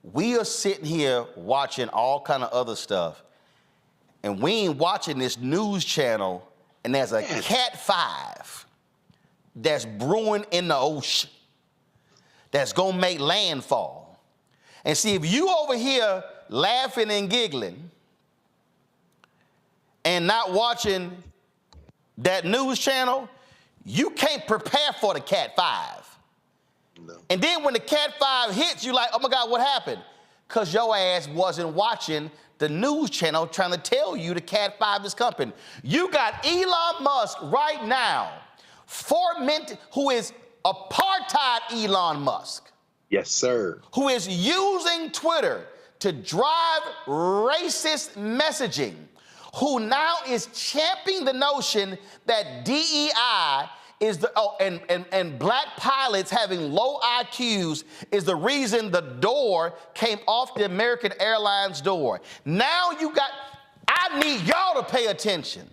We are sitting here watching all kind of other stuff, and we ain't watching this news channel, and there's a Cat 5 that's brewing in the ocean that's gonna make landfall. And see, if you over here laughing and giggling and not watching that news channel, you can't prepare for the Cat 5. No. And then when the Cat 5 hits, you like, oh my God, what happened? Because your ass wasn't watching the news channel trying to tell you the Cat 5 is coming. You got Elon Musk right now, who is apartheid Elon Musk. Yes, sir. Who is using Twitter to drive racist messaging, who now is championing the notion that DEI is and black pilots having low IQs is the reason the door came off the American Airlines door. Now I need y'all to pay attention.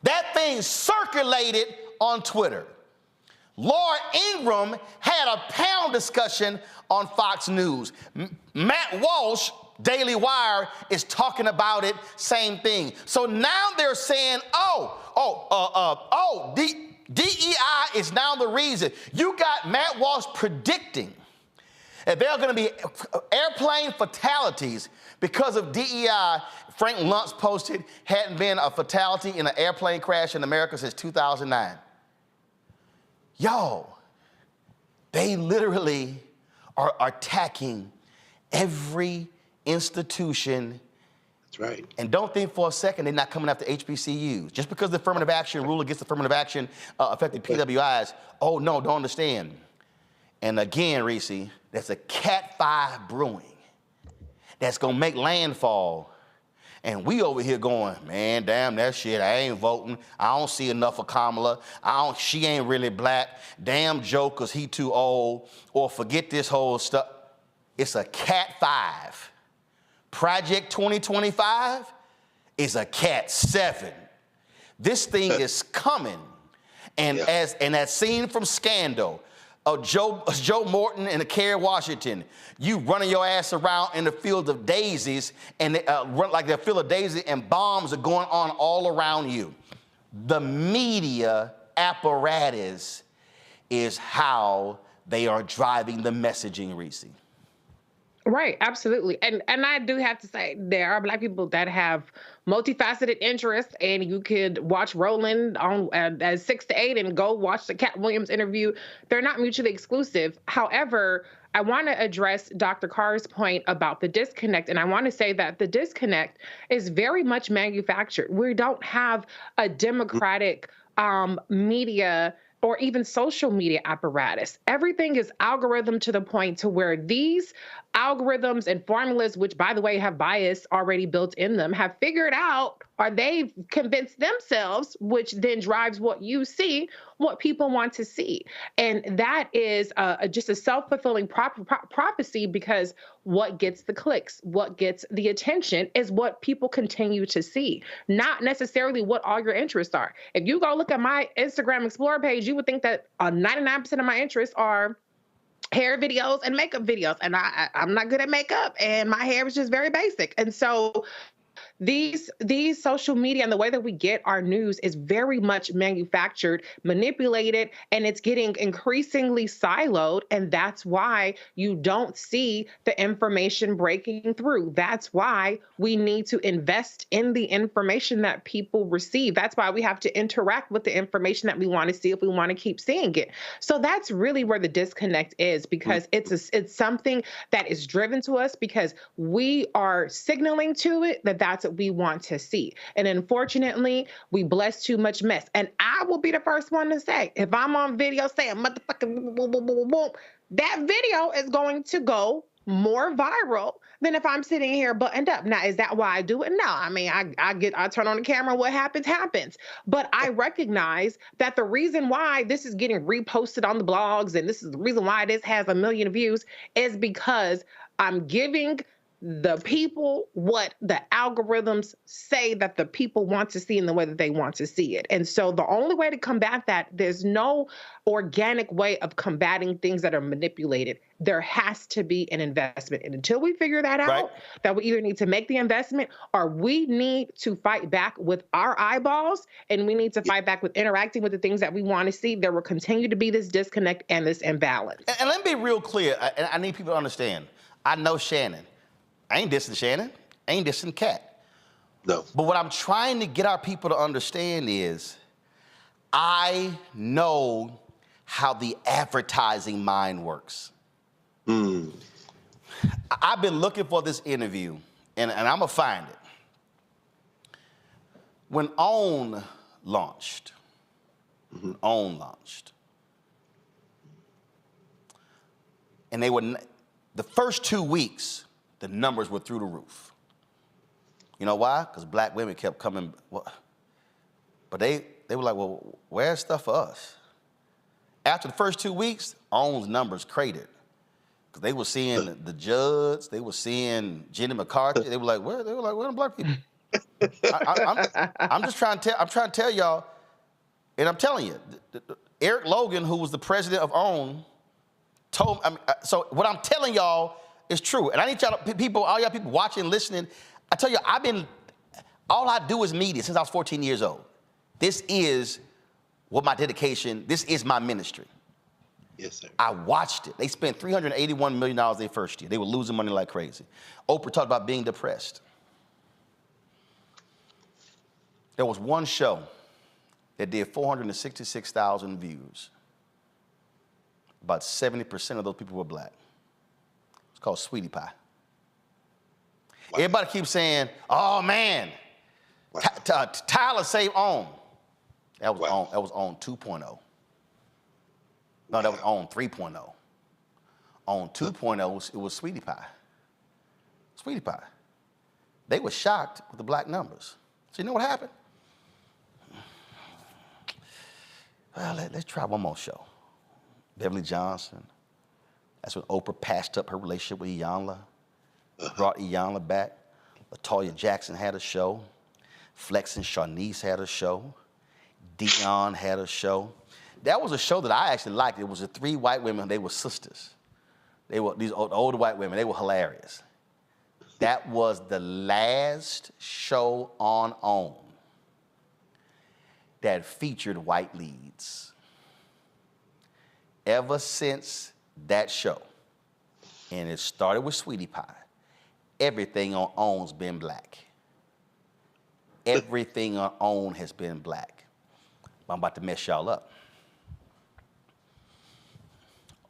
That thing circulated on Twitter. Laura Ingraham had a panel discussion on Fox News. Matt Walsh, Daily Wire, is talking about it, same thing. So now they're saying, DEI is now the reason. You got Matt Walsh predicting that there are going to be airplane fatalities because of DEI. Frank Luntz posted, hadn't been a fatality in an airplane crash in America since 2009. Y'all, they literally are attacking every institution. That's right. And don't think for a second they're not coming after HBCUs. Just because the affirmative action rule against affirmative action affected PWIs, oh no, don't understand. And again, Reese, that's a Cat 5 brewing that's gonna make landfall. And we over here going, man, damn that shit, I ain't voting. I don't see enough of Kamala. She ain't really black. Damn Joe, cause he too old. Or forget this whole stuff. It's a Cat 5. Project 2025 is a Cat 7. This thing is coming. And that scene from Scandal, Joe Morton and Kerry Washington, you running your ass around in the field of daisies and run like the field of daisies and bombs are going on all around you. The media apparatus is how they are driving the messaging, Reese. Right, absolutely. And I do have to say, there are black people that have multifaceted interests, and you could watch Roland on at 6 to 8 and go watch the Cat Williams interview. They're not mutually exclusive. However, I want to address Dr. Carr's point about the disconnect, and I want to say that the disconnect is very much manufactured. We don't have a democratic media or even social media apparatus. Everything is algorithm to the point to where these algorithms and formulas, which by the way have bias already built in them, have figured out, or they've convinced themselves, which then drives what you see, what people want to see. And that is just a self-fulfilling prophecy, because what gets the clicks, what gets the attention is what people continue to see, not necessarily what all your interests are. If you go look at my Instagram Explorer page, you would think that 99% of my interests are hair videos and makeup videos. And I'm not good at makeup, and my hair is just very basic. And so these social media and the way that we get our news is very much manufactured, manipulated, and it's getting increasingly siloed. And that's why you don't see the information breaking through. That's why we need to invest in the information that people receive. That's why we have to interact with the information that we want to see if we want to keep seeing it. So that's really where the disconnect is, because it's something that is driven to us because we are signaling to it that that's what we want to see. And unfortunately, we bless too much mess. And I will be the first one to say, if I'm on video saying motherfucking boom, boom, boom, boom, that video is going to go more viral than if I'm sitting here buttoned up. Now, is that why I do it? No. I mean, I turn on the camera, what happens. But I recognize that the reason why this is getting reposted on the blogs, and this is the reason why this has 1 million views, is because I'm giving the people what the algorithms say that the people want to see in the way that they want to see it. And so the only way to combat that, there's no organic way of combating things that are manipulated. There has to be an investment. And until we figure that out, that we either need to make the investment or we need to fight back with our eyeballs, and we need to fight back with interacting with the things that we want to see. There will continue to be this disconnect and this imbalance. And let me be real clear. I need people to understand. I know Shannon. I ain't dissing Shannon. I ain't dissing Kat. No. But what I'm trying to get our people to understand is I know how the advertising mind works. I've been looking for this interview, and I'm going to find it. When OWN launched, and they were, the first 2 weeks, the numbers were through the roof. You know why? Because black women kept coming. But they were like, well, where's stuff for us? After the first 2 weeks, OWN's numbers cratered. Because they were seeing the Judds, they were seeing Jenny McCarthy. They were like, where? They were like, where are the black people? I'm just trying to tell y'all, and I'm telling you, Eric Logan, who was the president of OWN, told me, so what I'm telling y'all is true. And I need y'all people, all y'all people watching, listening, I tell you, all I do is media since I was 14 years old. This is what my dedication, this is my ministry. Yes, sir. I watched it. They spent $381 million their first year. They were losing money like crazy. Oprah talked about being depressed. There was one show that did 466,000 views. About 70% of those people were black. It's called Sweetie Pie. Wow. Everybody keeps saying, oh man, wow. Tyler saved OWN. That was wow. That was OWN 2.0. No, that was OWN 3.0. OWN 2.0, it was Sweetie Pie. Sweetie Pie. They were shocked with the black numbers. So you know what happened? Well, let's try one more show. Beverly Johnson. That's when Oprah patched up her relationship with Iyanla, brought Iyanla back. LaToya Jackson had a show. Flex and Sharnice had a show. Dion had a show. That was a show that I actually liked. It was the 3 white women. They were sisters. They were these older white women. They were hilarious. That was the last show on OWN that featured white leads. Ever since that show, and it started with Sweetie Pie, everything on OWN's been black. Everything on OWN has been black. I'm about to mess y'all up.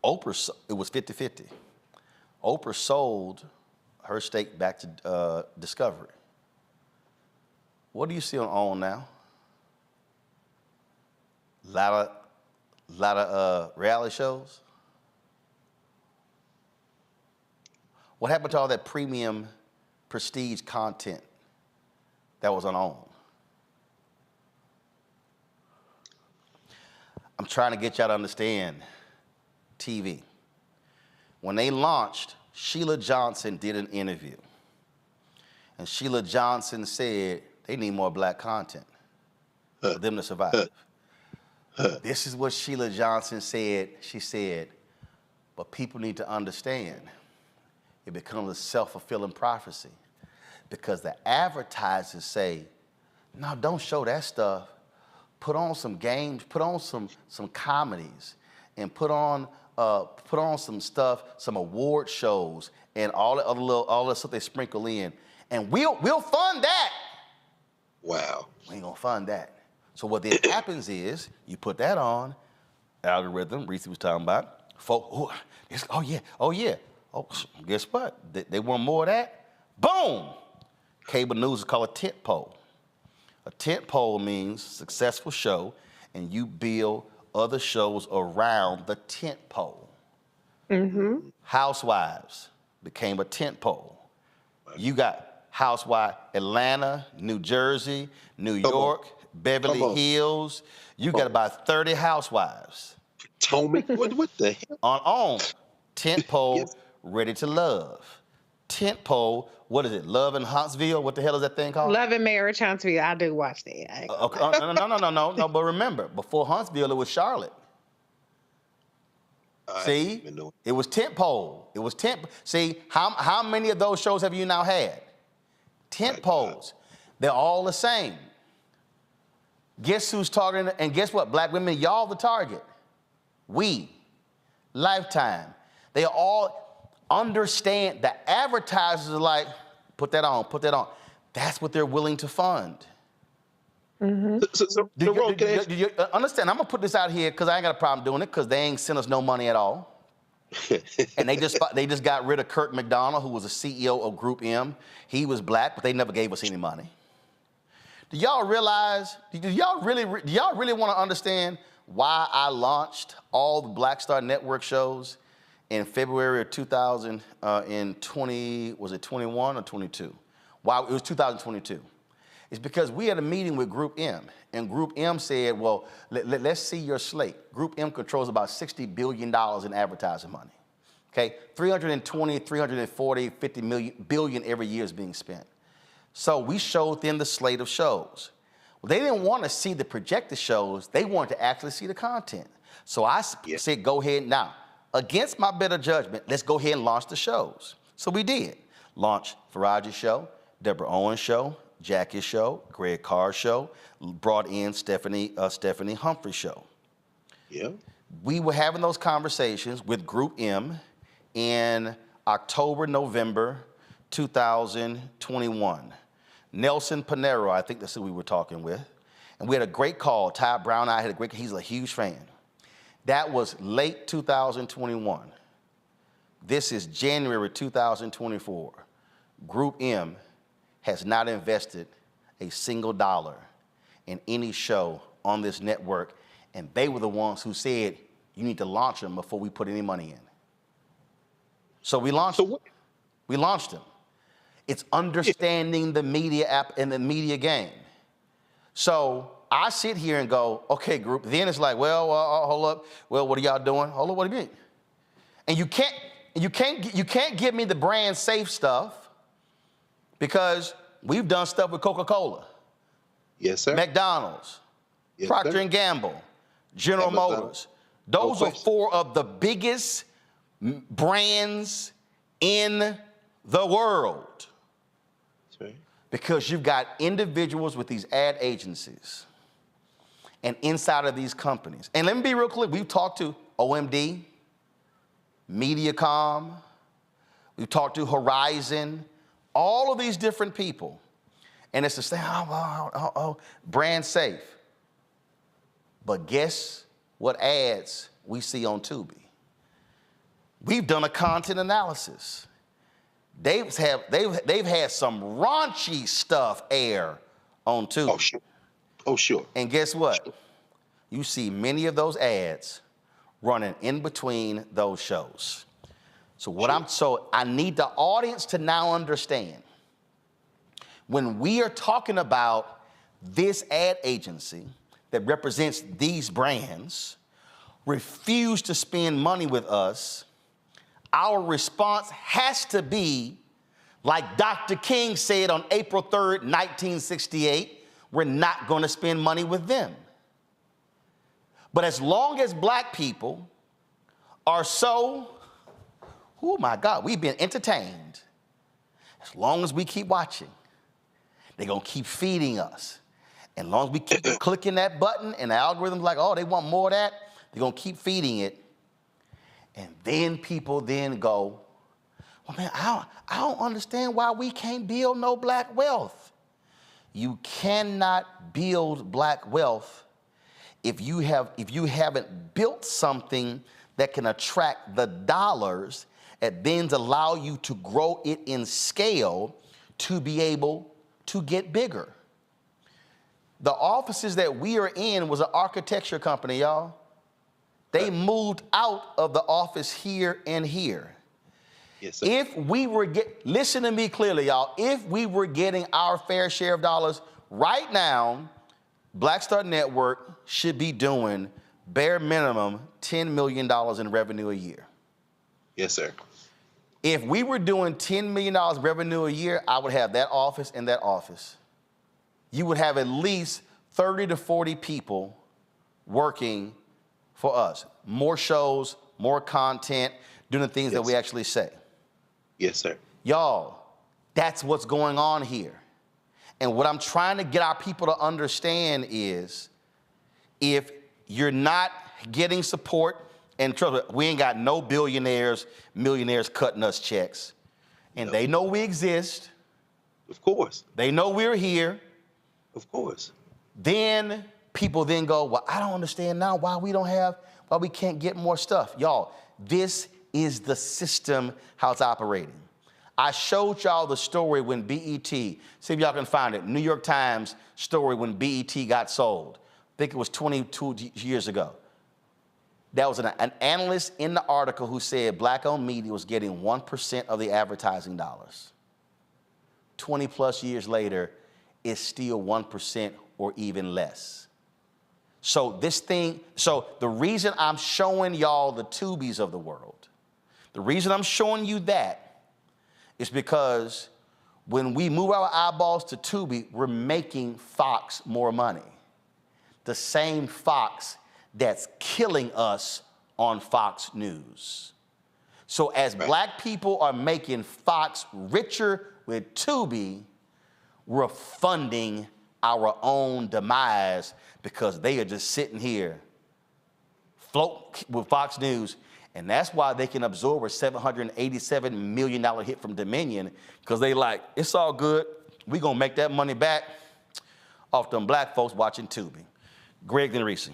Oprah, it was 50-50. Oprah sold her stake back to Discovery. What do you see on OWN now? Lot of reality shows. What happened to all that premium prestige content that was on OWN? I'm trying to get y'all to understand TV. When they launched, Sheila Johnson did an interview. And Sheila Johnson said they need more black content for them to survive. This is what Sheila Johnson said. She said, but people need to understand it becomes a self-fulfilling prophecy. because the advertisers say, no, don't show that stuff. Put on some games, put on some comedies, and put on some stuff, some award shows, and all the stuff they sprinkle in, and we'll fund that. Wow. We ain't gonna fund that. So what then happens is you put that on, algorithm, Reese was talking about, folk, oh yeah. Oh, guess what? They want more of that? Boom! Cable news is called a tent pole. A tent pole means successful show, and you build other shows around the tent pole. Mm-hmm. Housewives became a tent pole. You got Housewives Atlanta, New Jersey, New York, Beverly Hills. You got about 30 housewives. Potomac? What the hell? On tent pole, Ready to Love. Tent pole, what is it? Love in Huntsville? What the hell is that thing called? Love and Marriage Huntsville. I do watch that. No. But remember, before Huntsville, it was Charlotte. See, it was tent pole. It was tent. See, how many of those shows have you now had? Tent poles. They're all the same. Guess who's targeting? And guess what? Black women, y'all the target. We, Lifetime. They all understand. The advertisers are like, put that on, put that on. That's what they're willing to fund. Mm-hmm. Do you understand? I'm gonna put this out here because I ain't got a problem doing it because they ain't sent us no money at all. And they just got rid of Kirk McDonald, who was a CEO of Group M. He was black, but they never gave us any money. Do y'all realize? Do y'all really want to understand why I launched all the Black Star Network shows in February of 2020? Was it 21 or 22? Why it was 2022? It's because we had a meeting with Group M, and Group M said, well, let's see your slate. Group M controls about $60 billion in advertising money. Okay, 320, 340, 50 billion every year is being spent. So we showed them the slate of shows. Well, they didn't want to see the projected shows. They wanted to actually see the content. So I said, go ahead now. Against my better judgment, let's go ahead and launch the shows. So we did. Launch Faraji's show, Deborah Owens' show, Jackie's show, Greg Carr's show, brought in Stephanie Humphrey's show. Yeah. We were having those conversations with Group M in October, November 2021. Nelson Panero, I think that's who we were talking with. And we had a great call. Ty Brown and I had a great, he's a huge fan. That was late 2021. This is January 2024. Group M has not invested a single dollar in any show on this network, and they were the ones who said, you need to launch them before we put any money in. So we launched them. We launched them. It's understanding the media app and the media game. So I sit here and go, okay, Group. Then it's like, well, hold up. Well, what are y'all doing? Hold up, what do you mean? And you can't give me the brand safe stuff because we've done stuff with Coca-Cola. Yes, sir. McDonald's, yes, Procter sir. & Gamble, General Motors. Those are four of the biggest brands in the world. Right. Because you've got individuals with these ad agencies and inside of these companies. And let me be real clear. We've talked to OMD, Mediacom, we've talked to Horizon, all of these different people. And it's the same, brand safe. But guess what ads we see on Tubi? We've done a content analysis. They've had some raunchy stuff air on Tubi. Oh, sure. Oh, sure. And guess what? Sure. You see many of those ads running in between those shows. So I need the audience to now understand when we are talking about this ad agency that represents these brands refuse to spend money with us, our response has to be, like Dr. King said on April 3rd, 1968, we're not going to spend money with them. But as long as black people are so, oh my God, we've been entertained As long as we keep watching, they're going to keep feeding us. And as long as we keep clicking that button and the algorithm's like, oh, they want more of that, they're going to keep feeding it. And then people then go, well, man, I don't understand why we can't build no black wealth. You cannot build black wealth if you haven't built something that can attract the dollars that then allow you to grow it in scale to be able to get bigger. The offices that we are in was an architecture company, y'all. They moved out of the office here and here. Yes, sir. If we were listen to me clearly, y'all. If we were getting our fair share of dollars right now, Black Star Network should be doing bare minimum $10 million in revenue a year. Yes, sir. If we were doing $10 million revenue a year, I would have that office and that office. You would have at least 30 to 40 people working for us. More shows, more content, doing the things that we actually say. Yes, sir. Y'all, that's what's going on here. And what I'm trying to get our people to understand is if you're not getting support, and trust me, we ain't got no billionaires, millionaires cutting us checks. And they know we exist. Of course. They know we're here. Of course. Then people then go, well, I don't understand now why we can't get more stuff. Y'all, this is the system, how it's operating. I showed y'all the story when BET, see if y'all can find it, New York Times story when BET got sold. I think it was 22 years ago. That was an analyst in the article who said black-owned media was getting 1% of the advertising dollars. 20 plus years later, it's still 1% or even less. So the reason I'm showing y'all the Tubis of the world, the reason I'm showing you that is because when we move our eyeballs to Tubi, we're making Fox more money. The same Fox that's killing us on Fox News. So as black people are making Fox richer with Tubi, we're funding our own demise because they are just sitting here float with Fox News. And that's why they can absorb a $787 million hit from Dominion, because they like, it's all good. We're going to make that money back off them black folks watching Tubi. Greg and Reese.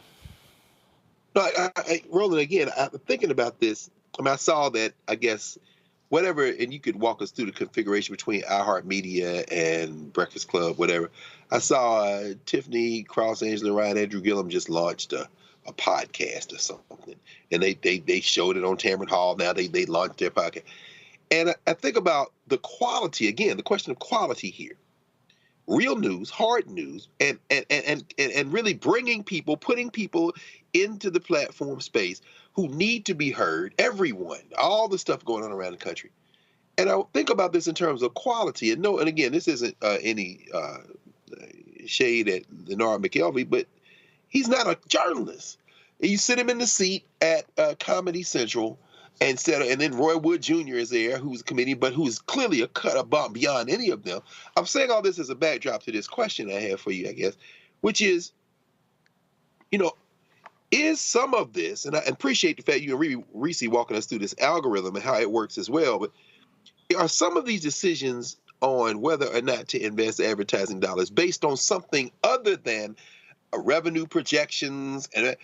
No, Roland, again, I'm thinking about this. I mean, I saw that, I guess, whatever, and you could walk us through the configuration between iHeartMedia and Breakfast Club, whatever. I saw Tiffany Cross, Angela Ryan, Andrew Gillum just launched a podcast or something, and they showed it on Tamron Hall. Now they launched their podcast, and I think about the quality again. The question of quality here, real news, hard news, and really putting people into the platform space who need to be heard. Everyone, all the stuff going on around the country, and I think about this in terms of quality. And again, this isn't any shade at Leonard McKelvey, but he's not a journalist. You sit him in the seat at Comedy Central, and then Roy Wood Jr. is there, who's a comedian, but who's clearly a cut above beyond any of them. I'm saying all this as a backdrop to this question I have for you, I guess, which is, is some of this, and I appreciate the fact you and Reese walking us through this algorithm and how it works as well, but are some of these decisions on whether or not to invest advertising dollars based on something other than revenue projections and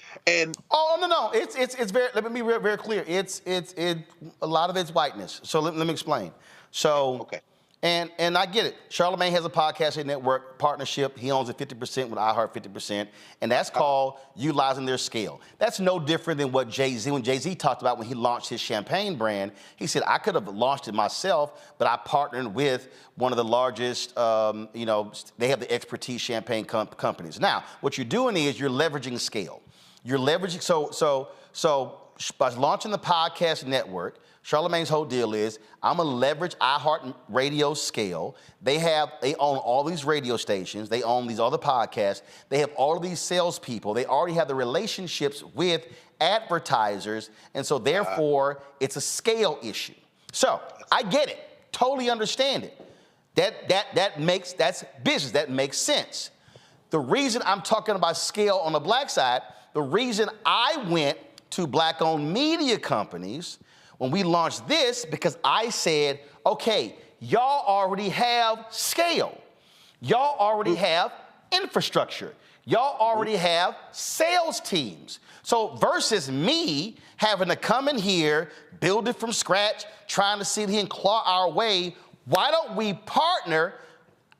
no, it's very, let me be very clear. It's a lot of it's whiteness. So let me explain. So okay. And I get it. Charlamagne has a podcasting network partnership. He owns it 50% with iHeart 50%, and that's called utilizing their scale. That's no different than what Jay-Z, when Jay-Z talked about when he launched his champagne brand. He said, I could have launched it myself, but I partnered with one of the largest, they have the expertise champagne companies. Now, what you're doing is you're leveraging scale. You're leveraging, so by launching the podcast network, Charlamagne's whole deal is, I'm gonna leverage iHeart Radio scale. They own all these radio stations. They own these other podcasts. They have all of these salespeople. They already have the relationships with advertisers. And so therefore, it's a scale issue. So I get it, totally understand it. That's business. That makes sense. The reason I'm talking about scale on the black side, the reason I went to black-owned media companies when we launched this, because I said, okay, y'all already have scale. Y'all already have infrastructure. Y'all already have sales teams. So versus me having to come in here, build it from scratch, trying to sit here and claw our way, why don't we partner?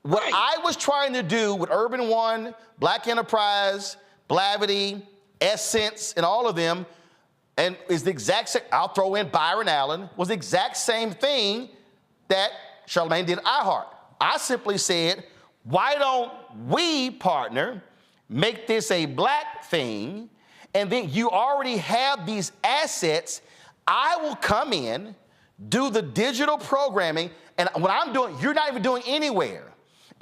What I was trying to do with Urban One, Black Enterprise, Blavity, Essence, and all of them, and is the exact same, I'll throw in Byron Allen, was the exact same thing that Charlamagne did at iHeart. I simply said, why don't we partner, make this a black thing, and then you already have these assets. I will come in, do the digital programming, and what I'm doing, you're not even doing anywhere.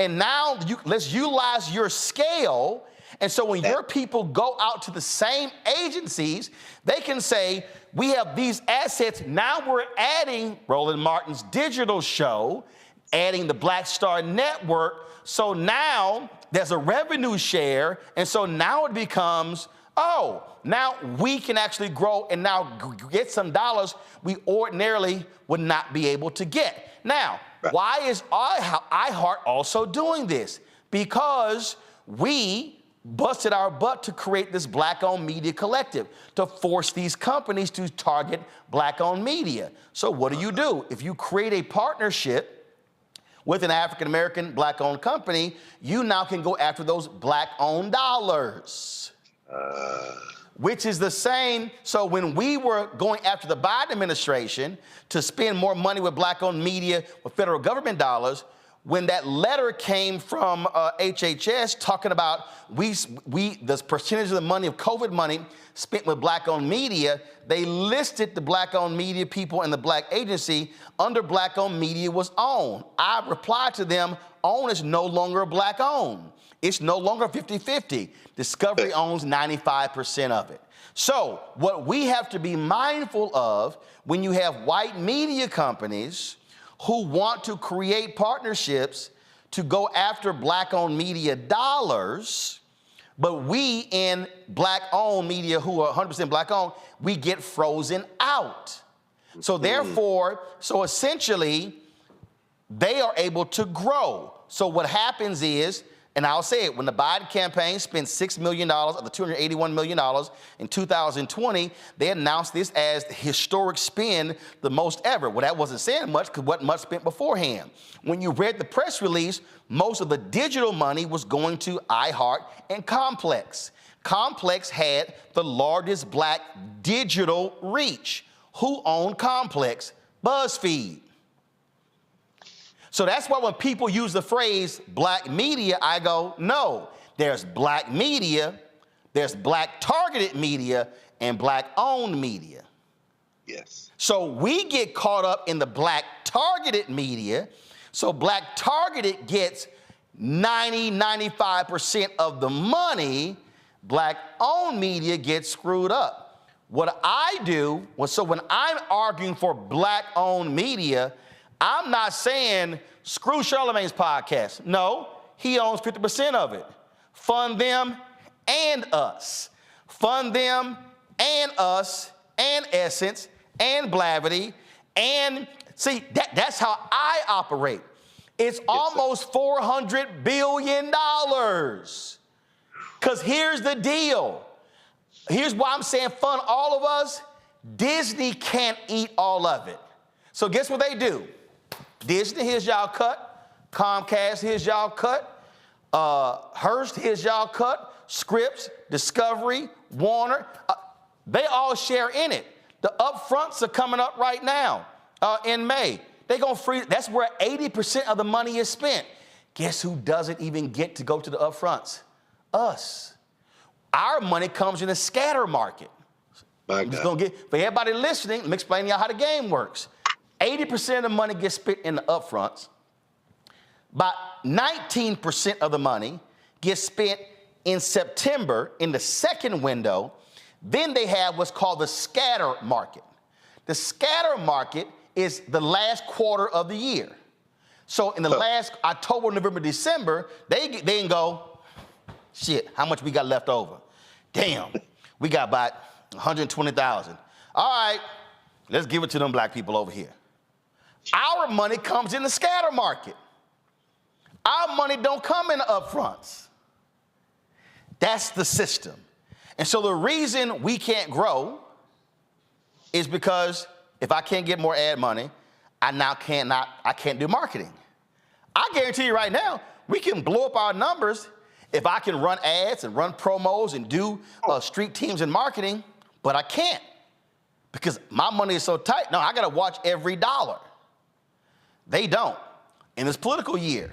And now let's utilize your scale. And so when your people go out to the same agencies, they can say, we have these assets. Now we're adding Roland Martin's digital show, adding the Black Star Network. So now there's a revenue share. And so now it becomes, oh, now we can actually grow and now get some dollars we ordinarily would not be able to get. Now, why is iHeart also doing this? Because we busted our butt to create this black-owned media collective to force these companies to target black-owned media. So what do? If you create a partnership with an African-American black-owned company, you now can go after those black-owned dollars. Which is the same. So when we were going after the Biden administration to spend more money with black-owned media with federal government dollars, when that letter came from HHS talking about the percentage of the money of COVID money spent with black-owned media, they listed the black-owned media people and the black agency under black-owned media was OWN. I replied to them, OWN is no longer black-owned. It's no longer 50-50. Discovery owns 95% of it. So what we have to be mindful of when you have white media companies who want to create partnerships to go after black-owned media dollars, but we in black-owned media who are 100% black-owned, we get frozen out. So therefore, so essentially, they are able to grow. So what happens is, and I'll say it, when the Biden campaign spent $6 million of the $281 million in 2020, they announced this as the historic spend, the most ever. Well, that wasn't saying much because what much spent beforehand. When you read the press release, most of the digital money was going to iHeart and Complex. Complex had the largest black digital reach. Who owned Complex? BuzzFeed. So that's why when people use the phrase black media, I go, no, there's black media, there's black targeted media, and black owned media. Yes. So we get caught up in the black targeted media. So black targeted gets 95% of the money. Black owned media gets screwed up. What I do, so when I'm arguing for black owned media, I'm not saying screw Charlamagne's podcast. No, he owns 50% of it. Fund them and us. Fund them and us and Essence and Blavity. And see, that's how I operate. It's almost $400 billion. Because here's the deal. Here's why I'm saying fund all of us. Disney can't eat all of it. So guess what they do? Disney, here's y'all cut. Comcast, here's y'all cut. Hearst, here's y'all cut. Scripps, Discovery, Warner, they all share in it. The upfronts are coming up right now in May. They're going to free, that's where 80% of the money is spent. Guess who doesn't even get to go to the upfronts? Us. Our money comes in a scatter market. I'm just going to get, for everybody listening, let me explain to y'all how the game works. 80% of the money gets spent in the upfronts. About 19% of the money gets spent in September in the second window. Then they have what's called the scatter market. The scatter market is the last quarter of the year. So in the last October, November, December, they can go, shit, how much we got left over? Damn, we got about 120,000. All right, let's give it to them black people over here. Our money comes in the scatter market. Our money don't come in the upfronts. That's the system. And so the reason we can't grow is because if I can't get more ad money, I can't do marketing. I guarantee you right now, we can blow up our numbers if I can run ads and run promos and do street teams and marketing, but I can't because my money is so tight. No, I got to watch every dollar. They don't. In this political year,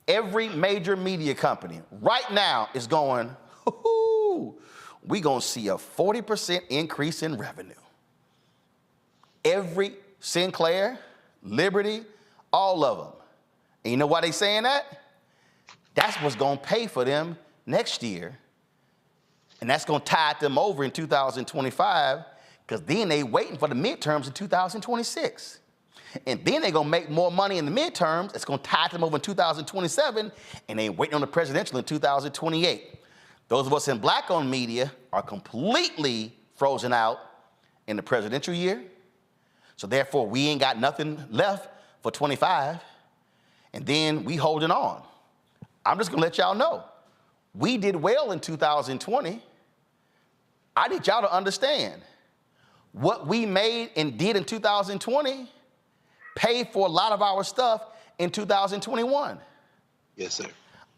every major media company right now is going, we're going to see a 40% increase in revenue. Every Sinclair, Liberty, all of them. And you know why they saying that? That's what's going to pay for them next year. And that's going to tide them over in 2025 because then they waiting for the midterms in 2026. And then they're going to make more money in the midterms. It's going to tide them over in 2027, and they waiting on the presidential in 2028. Those of us in black-owned media are completely frozen out in the presidential year. So therefore, we ain't got nothing left for 25. And then we holding on. I'm just going to let y'all know. We did well in 2020. I need y'all to understand what we made and did in 2020 paid for a lot of our stuff in 2021. Yes, sir.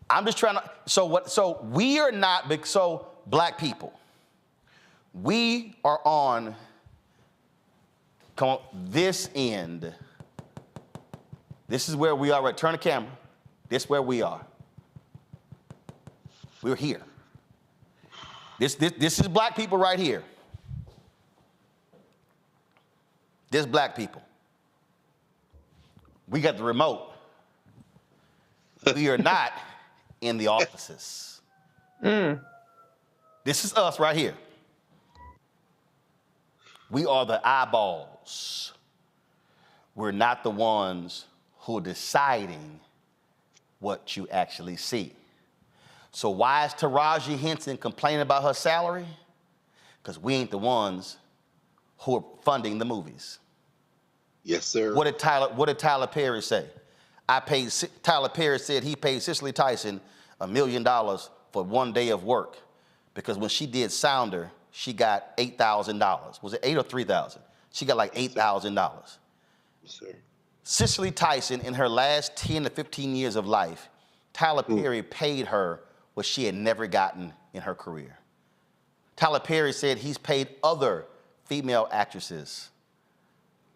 I'm just trying to, so we are not, so black people, we are on, come on, this end. This is where we are, right? Turn the camera. This is where we are. We're here. This is black people right here. This black people. We got the remote. We are not in the offices. This is us right here. We are the eyeballs. We're not the ones who are deciding what you actually see. So why is Taraji Henson complaining about her salary? Because we ain't the ones who are funding the movies. Yes, sir. What did Tyler Perry say? Tyler Perry said he paid Cicely Tyson $1 million for 1 day of work because when she did Sounder, she got $8,000. Was it $8,000 or $3,000? She got like $8,000. Yes, sir. Cicely Tyson, in her last 10 to 15 years of life, Tyler Perry paid her what she had never gotten in her career. Tyler Perry said he's paid other female actresses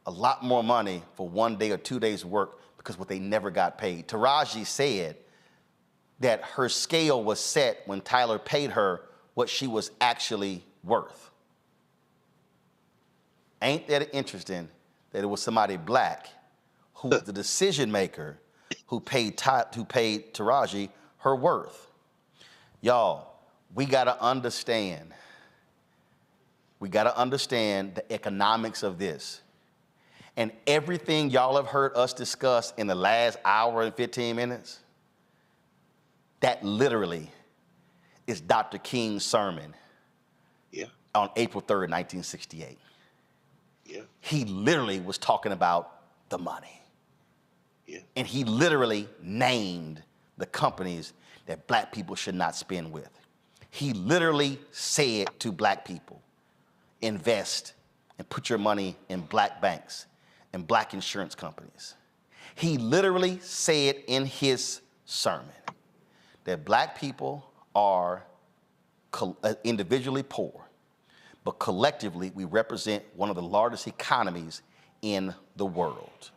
a lot more money for 1 day or 2 days work because what they never got paid. Taraji said that her scale was set when Tyler paid her what she was actually worth. Ain't that interesting that it was somebody black who was the decision maker who paid Taraji her worth? Y'all, we gotta understand the economics of this. And everything y'all have heard us discuss in the last hour and 15 minutes, that literally is Dr. King's sermon on April 3rd, 1968. Yeah. He literally was talking about the money. Yeah. And he literally named the companies that black people should not spend with. He literally said to black people, invest and put your money in black banks and black insurance companies. He literally said in his sermon that black people are individually poor, but collectively we represent one of the largest economies in the world.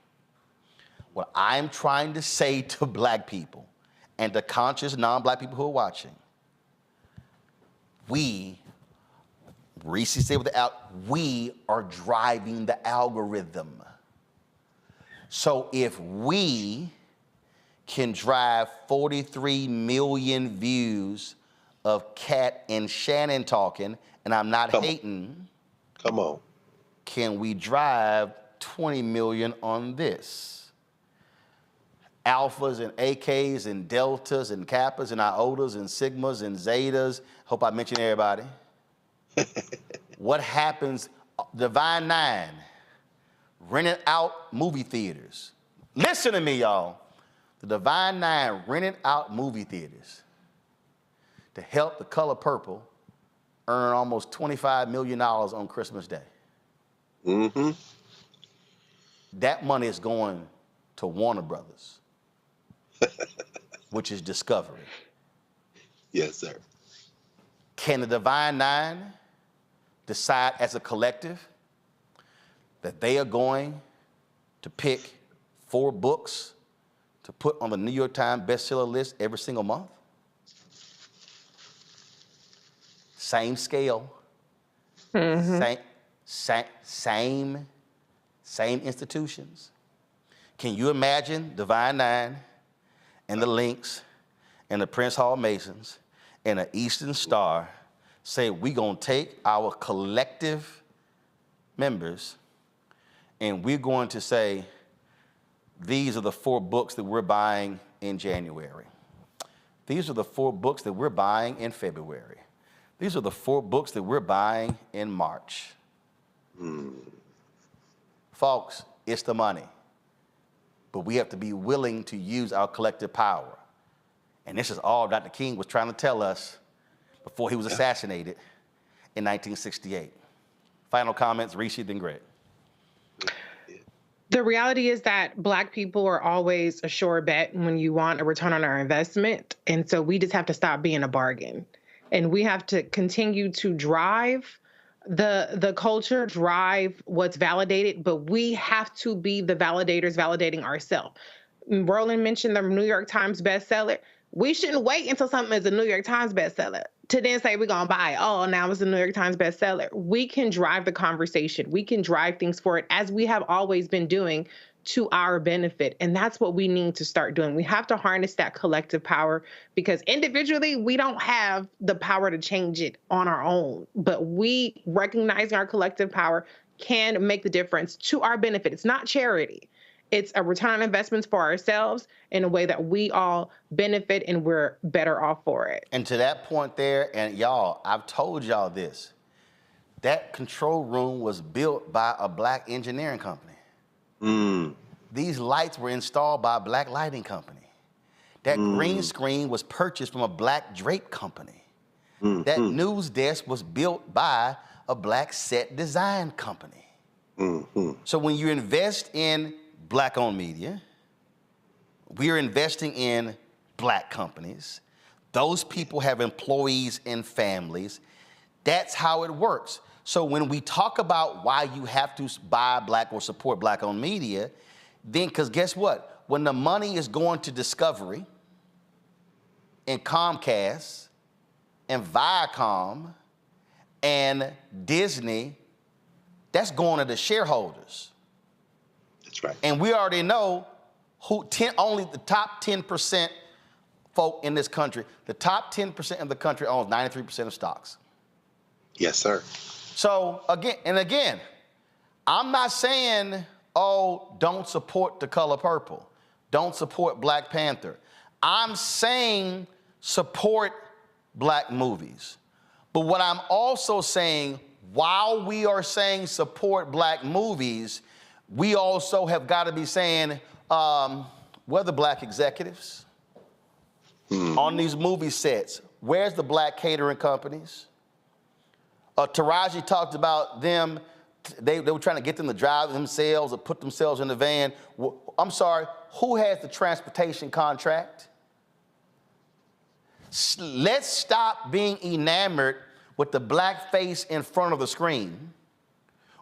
What I'm trying to say to black people and to conscious non-black people who are watching, we are driving the algorithm. So if we can drive 43 million views of Kat and Shannon talking, and I'm not hating. Come on. Can we drive 20 million on this? alphas and AKs and deltas and kappas and iotas and sigmas and zetas. Hope I mentioned everybody. What happens? Divine Nine rented out movie theaters. Listen to me, y'all. The Divine Nine rented out movie theaters to help The Color Purple earn almost $25 million on Christmas Day. Mm-hmm. That money is going to Warner Brothers, which is Discovery. Yes, sir. Can the Divine Nine decide as a collective that they are going to pick 4 books to put on the New York Times bestseller list every single month? Same scale, same institutions. Can you imagine Divine Nine and the Lynx and the Prince Hall Masons and the Eastern Star say we're gonna take our collective members and we're going to say these are the 4 books that we're buying in January. These are the 4 books that we're buying in February. These are the 4 books that we're buying in March. Folks, it's the money. But we have to be willing to use our collective power. And this is all Dr. King was trying to tell us before he was assassinated in 1968. Final comments, Rishi, then Greg. The reality is that Black people are always a sure bet when you want a return on our investment. And so we just have to stop being a bargain. And we have to continue to drive the culture, drive what's validated, but we have to be the validators validating ourselves. Roland mentioned the New York Times bestseller. We shouldn't wait until something is a New York Times bestseller to then say we're going to buy it. Oh, now it's a New York Times bestseller. We can drive the conversation. We can drive things forward as we have always been doing to our benefit. And that's what we need to start doing. We have to harness that collective power because individually we don't have the power to change it on our own. But we recognizing our collective power can make the difference to our benefit. It's not charity. It's a return on investments for ourselves in a way that we all benefit and we're better off for it. And to that point there, and y'all, I've told y'all this, that control room was built by a Black engineering company. These lights were installed by a Black lighting company. That green screen was purchased from a Black drape company. That news desk was built by a Black set design company. So when you invest in Black-owned media, we're investing in Black companies. Those people have employees and families. That's how it works. So when we talk about why you have to buy Black or support Black-owned media, then, because guess what? When the money is going to Discovery and Comcast and Viacom and Disney, that's going to the shareholders. That's right. And we already know only the top 10% folk in this country, the top 10% of the country owns 93% of stocks. Yes, sir. So again, I'm not saying, oh, don't support The Color Purple. Don't support Black Panther. I'm saying support Black movies. But what I'm also saying, while we are saying support Black movies, we also have got to be saying, where the Black executives on these movie sets? Where's the Black catering companies? Taraji talked about them. They were trying to get them to drive themselves or put themselves in the van. I'm sorry, who has the transportation contract? Let's stop being enamored with the Black face in front of the screen.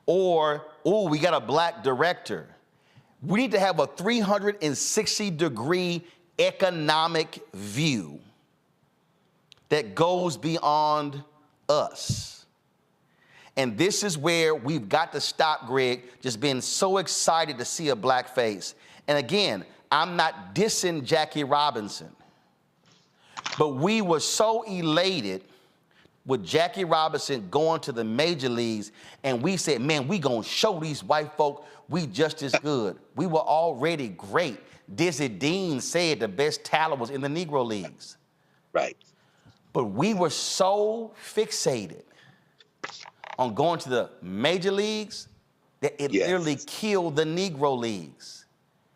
Or, oh, we got a Black director. We need to have a 360-degree economic view that goes beyond us. And this is where we've got to stop, Greg, just being so excited to see a Black face. And again, I'm not dissing Jackie Robinson, but we were so elated with Jackie Robinson going to the major leagues, and we said, man, we gonna show these white folk we just as good. We were already great. Dizzy Dean said the best talent was in the Negro leagues. Right. But we were so fixated on going to the major leagues that it literally killed the Negro leagues.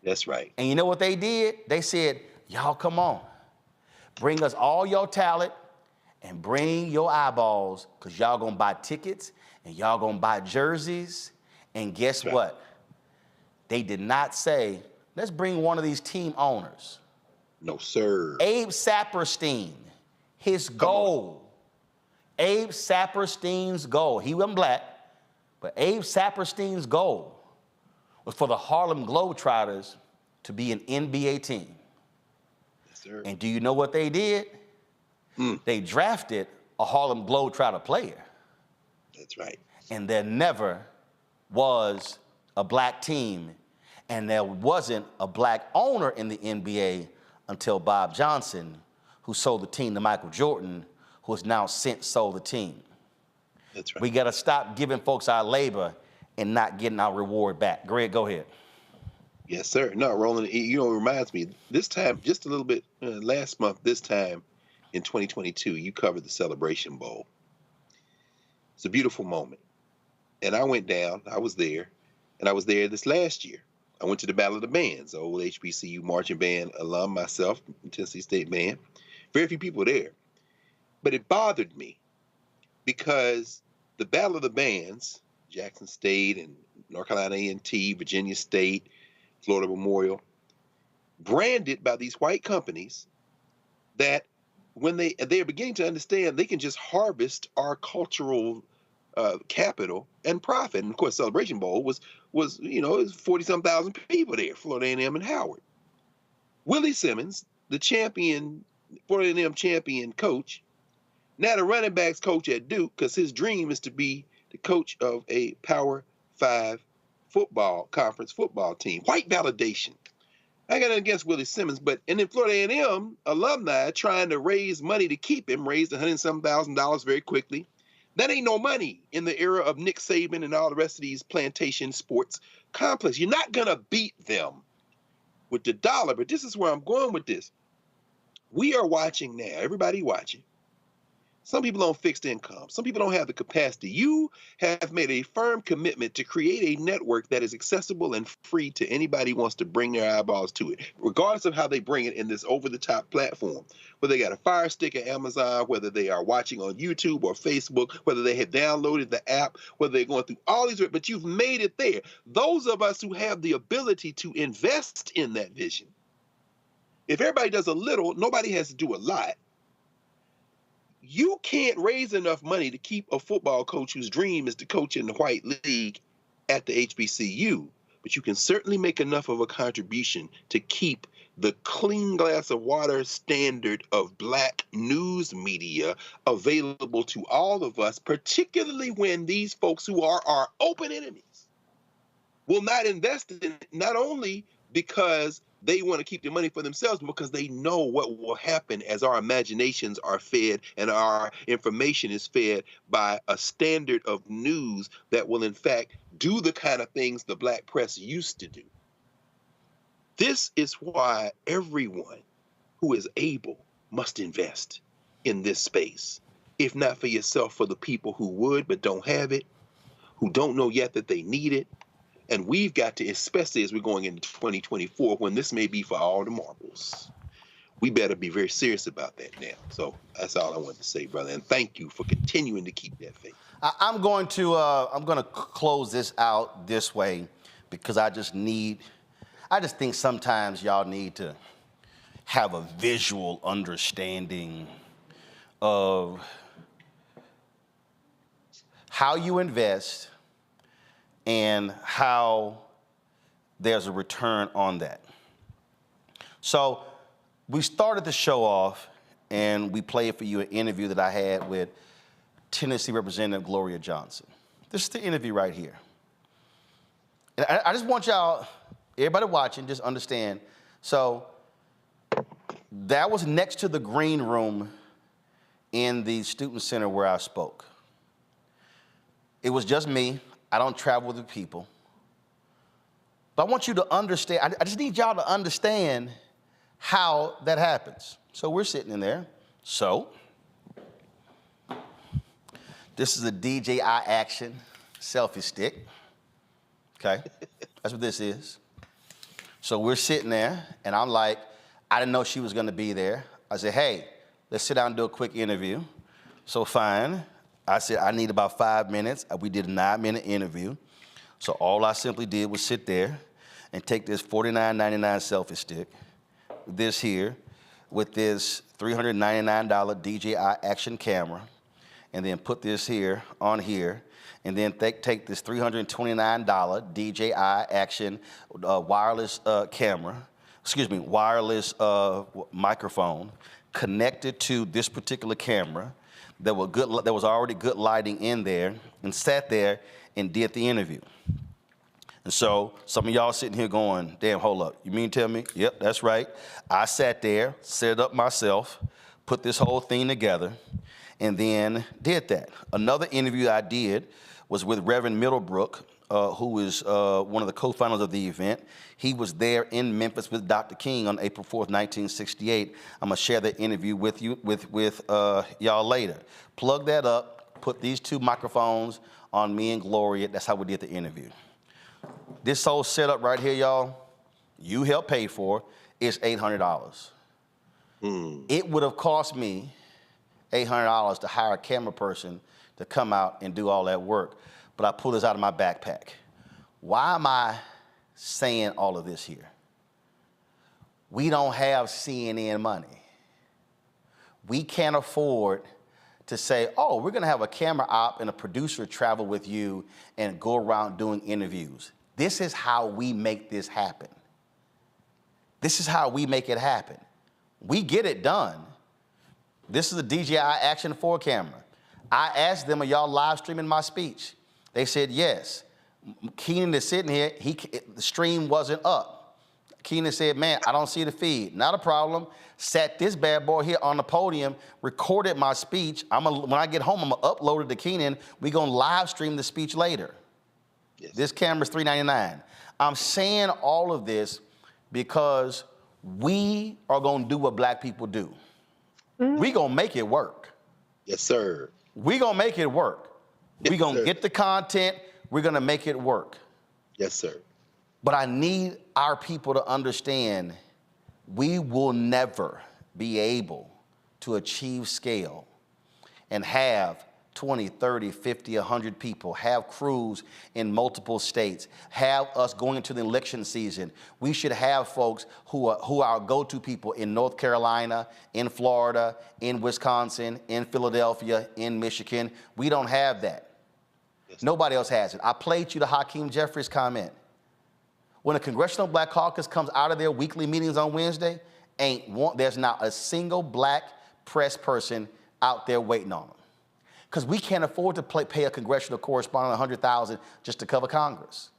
That's right. And you know what they did? They said, y'all come on. Bring us all your talent and bring your eyeballs, because y'all gonna buy tickets and y'all gonna buy jerseys. And guess what? They did not say, let's bring one of these team owners. No, sir. Abe Saperstein, his goal. Abe Saperstein's goal. He wasn't black, but Abe Saperstein's goal was for the Harlem Globetrotters to be an NBA team. Yes, sir. And do you know what they did? They drafted a Harlem Globetrotter player. That's right. And there never was a black team, and there wasn't a black owner in the NBA until Bob Johnson, who sold the team to Michael Jordan, who has now since sold the team. That's right. We got to stop giving folks our labor and not getting our reward back. Greg, go ahead. Yes, sir. No, Roland, you know, it reminds me, this time, just a little bit, last month, this time in 2022, you covered the Celebration Bowl. It's a beautiful moment. And I went down, I was there, and I was there this last year. I went to the Battle of the Bands, the old HBCU marching band alum, myself, Tennessee State Band. Very few people there. But it bothered me because the Battle of the Bands, Jackson State and North Carolina A&T, Virginia State, Florida Memorial, branded by these white companies that when they're beginning to understand they can just harvest our cultural capital and profit. And of course, Celebration Bowl was you know, it was 40-some thousand people there, Florida A&M and Howard. Willie Simmons, the champion, Florida A&M champion coach, now the running backs coach at Duke, because his dream is to be the coach of a Power 5 conference football team. White validation. I got nothing against Willie Simmons, and then Florida A&M alumni trying to raise money to keep him, raised $100,000 very quickly. That ain't no money in the era of Nick Saban and all the rest of these plantation sports complexes. You're not going to beat them with the dollar, but this is where I'm going with this. We are watching now, everybody watching. Some people on fixed income. Some people don't have the capacity. You have made a firm commitment to create a network that is accessible and free to anybody who wants to bring their eyeballs to it, regardless of how they bring it in this over-the-top platform. Whether they got a Fire Stick at Amazon, whether they are watching on YouTube or Facebook, whether they have downloaded the app, whether they're going through all these, but you've made it there. Those of us who have the ability to invest in that vision, if everybody does a little, nobody has to do a lot. You can't raise enough money to keep a football coach whose dream is to coach in the white league at the HBCU, but you can certainly make enough of a contribution to keep the clean glass of water standard of black news media available to all of us, particularly when these folks who are our open enemies will not invest in it, not only because they want to keep the money for themselves, because they know what will happen as our imaginations are fed and our information is fed by a standard of news that will, in fact, do the kind of things the black press used to do. This is why everyone who is able must invest in this space. If not for yourself, for the people who would but don't have it, who don't know yet that they need it. And we've got to, especially as we're going into 2024, when this may be for all the marbles, we better be very serious about that now. So that's all I wanted to say, brother. And thank you for continuing to keep that faith. I'm going to close this out this way, because I just think sometimes y'all need to have a visual understanding of how you invest and how there's a return on that. So we started the show off, and we played for you an interview that I had with Tennessee Representative Gloria Johnson. This is the interview right here. And I just want y'all, everybody watching, just understand. So that was next to the green room in the student center where I spoke. It was just me. I don't travel with people. But I want you to understand, I just need y'all to understand how that happens. So we're sitting in there. So this is a DJI Action selfie stick. Okay, that's what this is. So we're sitting there, and I'm like, I didn't know she was gonna be there. I said, hey, let's sit down and do a quick interview. So fine. I said, I need about 5 minutes. We did a 9-minute interview. So all I simply did was sit there and take this $49.99 selfie stick, this here, with this $399 DJI Action camera, and then put this here on here, and then take this $329 DJI Action wireless wireless microphone, connected to this particular camera that was already good lighting in there, and sat there and did the interview. And so some of y'all sitting here going, damn, hold up, you mean tell me? Yep, that's right. I sat there, set it up myself, put this whole thing together, and then did that. Another interview I did was with Reverend Middlebrook, who is one of the co-founders of the event. He was there in Memphis with Dr. King on April 4th, 1968. I'm gonna share that interview with you, with y'all later. Plug that up, put these 2 microphones on me and Gloria. That's how we did the interview. This whole setup right here, y'all, you helped pay for, is $800. It would have cost me $800 to hire a camera person to come out and do all that work, but I pulled this out of my backpack. Why am I saying all of this here? We don't have CNN money. We can't afford to say, oh, we're gonna have a camera op and a producer travel with you and go around doing interviews. This is how we make this happen. This is how we make it happen. We get it done. This is a DJI Action 4 camera. I asked them, are y'all live streaming my speech? They said yes. Keenan is sitting here, the stream wasn't up. Keenan said, man, I don't see the feed. Not a problem. Sat this bad boy here on the podium, recorded my speech. When I get home, I'm gonna upload it to Keenan. We're gonna live stream the speech later. Yes. This camera's $399. I'm saying all of this because we are gonna do what black people do. We gonna make it work. Yes, sir. We gonna make it work. Yes, we gonna sir. get the content, we're gonna make it work. Yes, sir. But I need our people to understand we will never be able to achieve scale and have 20, 30, 50, 100 people, have crews in multiple states, have us going into the election season. We should have folks who are our go-to people in North Carolina, in Florida, in Wisconsin, in Philadelphia, in Michigan. We don't have that. Yes. Nobody else has it. I played you the Hakeem Jeffries comment. When the Congressional Black Caucus comes out of their weekly meetings on Wednesday, there's not a single black press person out there waiting on them. Because we can't afford to pay a congressional correspondent $100,000 just to cover Congress.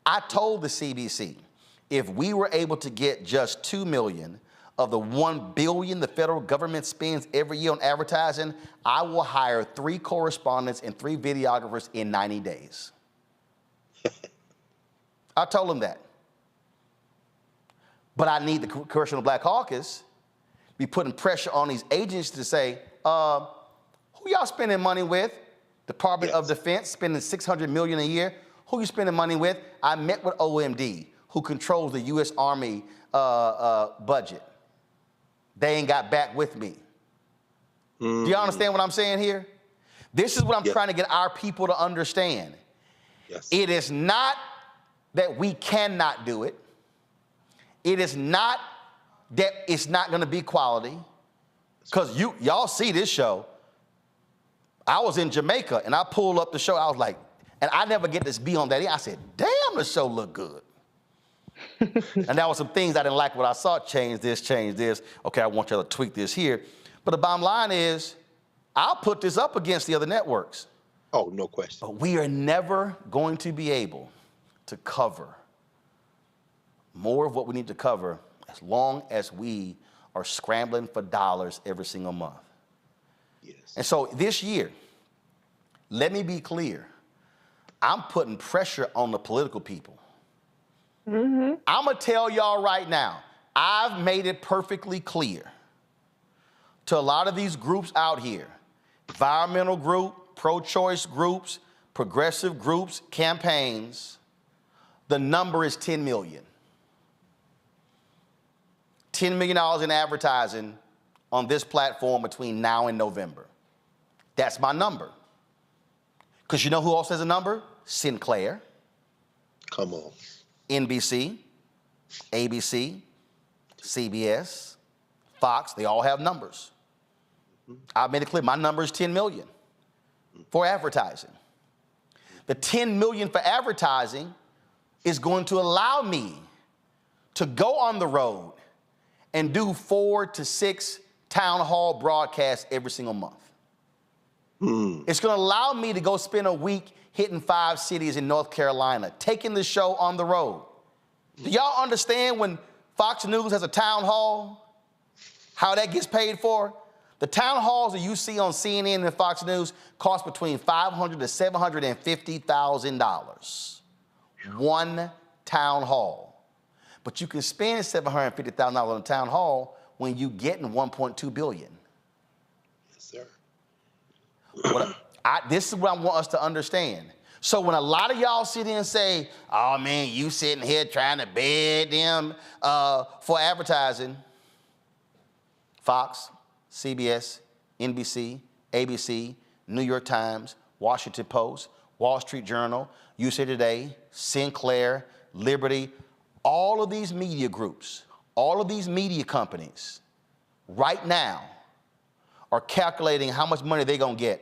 I told the CBC, if we were able to get just $2 million of the $1 billion the federal government spends every year on advertising, I will hire 3 correspondents and 3 videographers in 90 days. I told them that. But I need the Congressional Black Caucus be putting pressure on these agencies to say, who y'all spending money with? Department of Defense spending $600 million a year. Who you spending money with? I met with OMD, who controls the U.S. Army budget. They ain't got back with me. Do you understand what I'm saying here? This is what I'm trying to get our people to understand. Yes. It is not that we cannot do it. It is not that it's not going to be quality. Because y'all see this show. I was in Jamaica and I pulled up the show. I was like, and I never get to be on that. I said, damn, the show look good. And there were some things I didn't like what I saw. Change this, change this. Okay, I want y'all to tweak this here. But the bottom line is, I'll put this up against the other networks. Oh, no question. But we are never going to be able to cover more of what we need to cover as long as we are scrambling for dollars every single month. Yes. And so this year, let me be clear, I'm putting pressure on the political people. I'm gonna tell y'all right now, I've made it perfectly clear to a lot of these groups out here, environmental group, pro-choice groups, progressive groups, campaigns, the number is 10 million. $10 million in advertising on this platform between now and November. That's my number. Because you know who else has a number? Sinclair. Come on. NBC, ABC, CBS, Fox, they all have numbers. I've made it clear, my number is 10 million for advertising. The 10 million for advertising is going to allow me to go on the road and do 4 to 6 town hall broadcasts every single month. It's going to allow me to go spend a week hitting 5 cities in North Carolina, taking the show on the road. Do y'all understand when Fox News has a town hall, how that gets paid for? The town halls that you see on CNN and Fox News cost between $500,000 to $750,000. One town hall. But you can spend $750,000 on a town hall when you getting $1.2 billion. Yes, sir. This is what I want us to understand. So when a lot of y'all sit here and say, oh man, you sitting here trying to beg them for advertising, Fox, CBS, NBC, ABC, New York Times, Washington Post, Wall Street Journal, USA Today, Sinclair, Liberty, all of these media groups, all of these media companies right now are calculating how much money they're gonna get.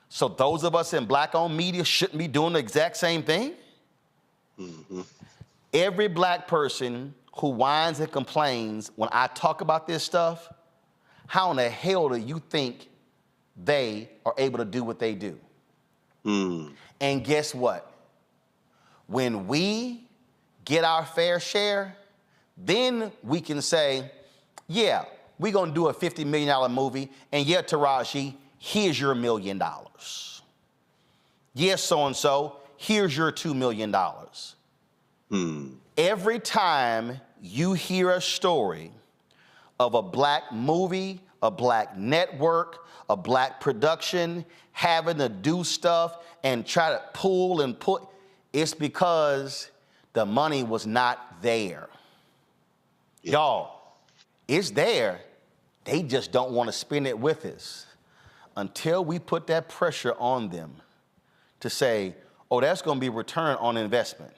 So those of us in black-owned media shouldn't be doing the exact same thing? Every black person who whines and complains when I talk about this stuff, how in the hell do you think they are able to do what they do? And guess what? When we get our fair share, then we can say, yeah, we're gonna do a $50 million movie, and yeah, Taraji, here's your $1 million. Yes, so-and-so, here's your $2 million. Every time you hear a story of a black movie, a black network, a black production having to do stuff and try to pull and put, it's because the money was not there. Y'all, it's there. They just don't want to spend it with us. Until we put that pressure on them to say, oh, that's going to be return on investment.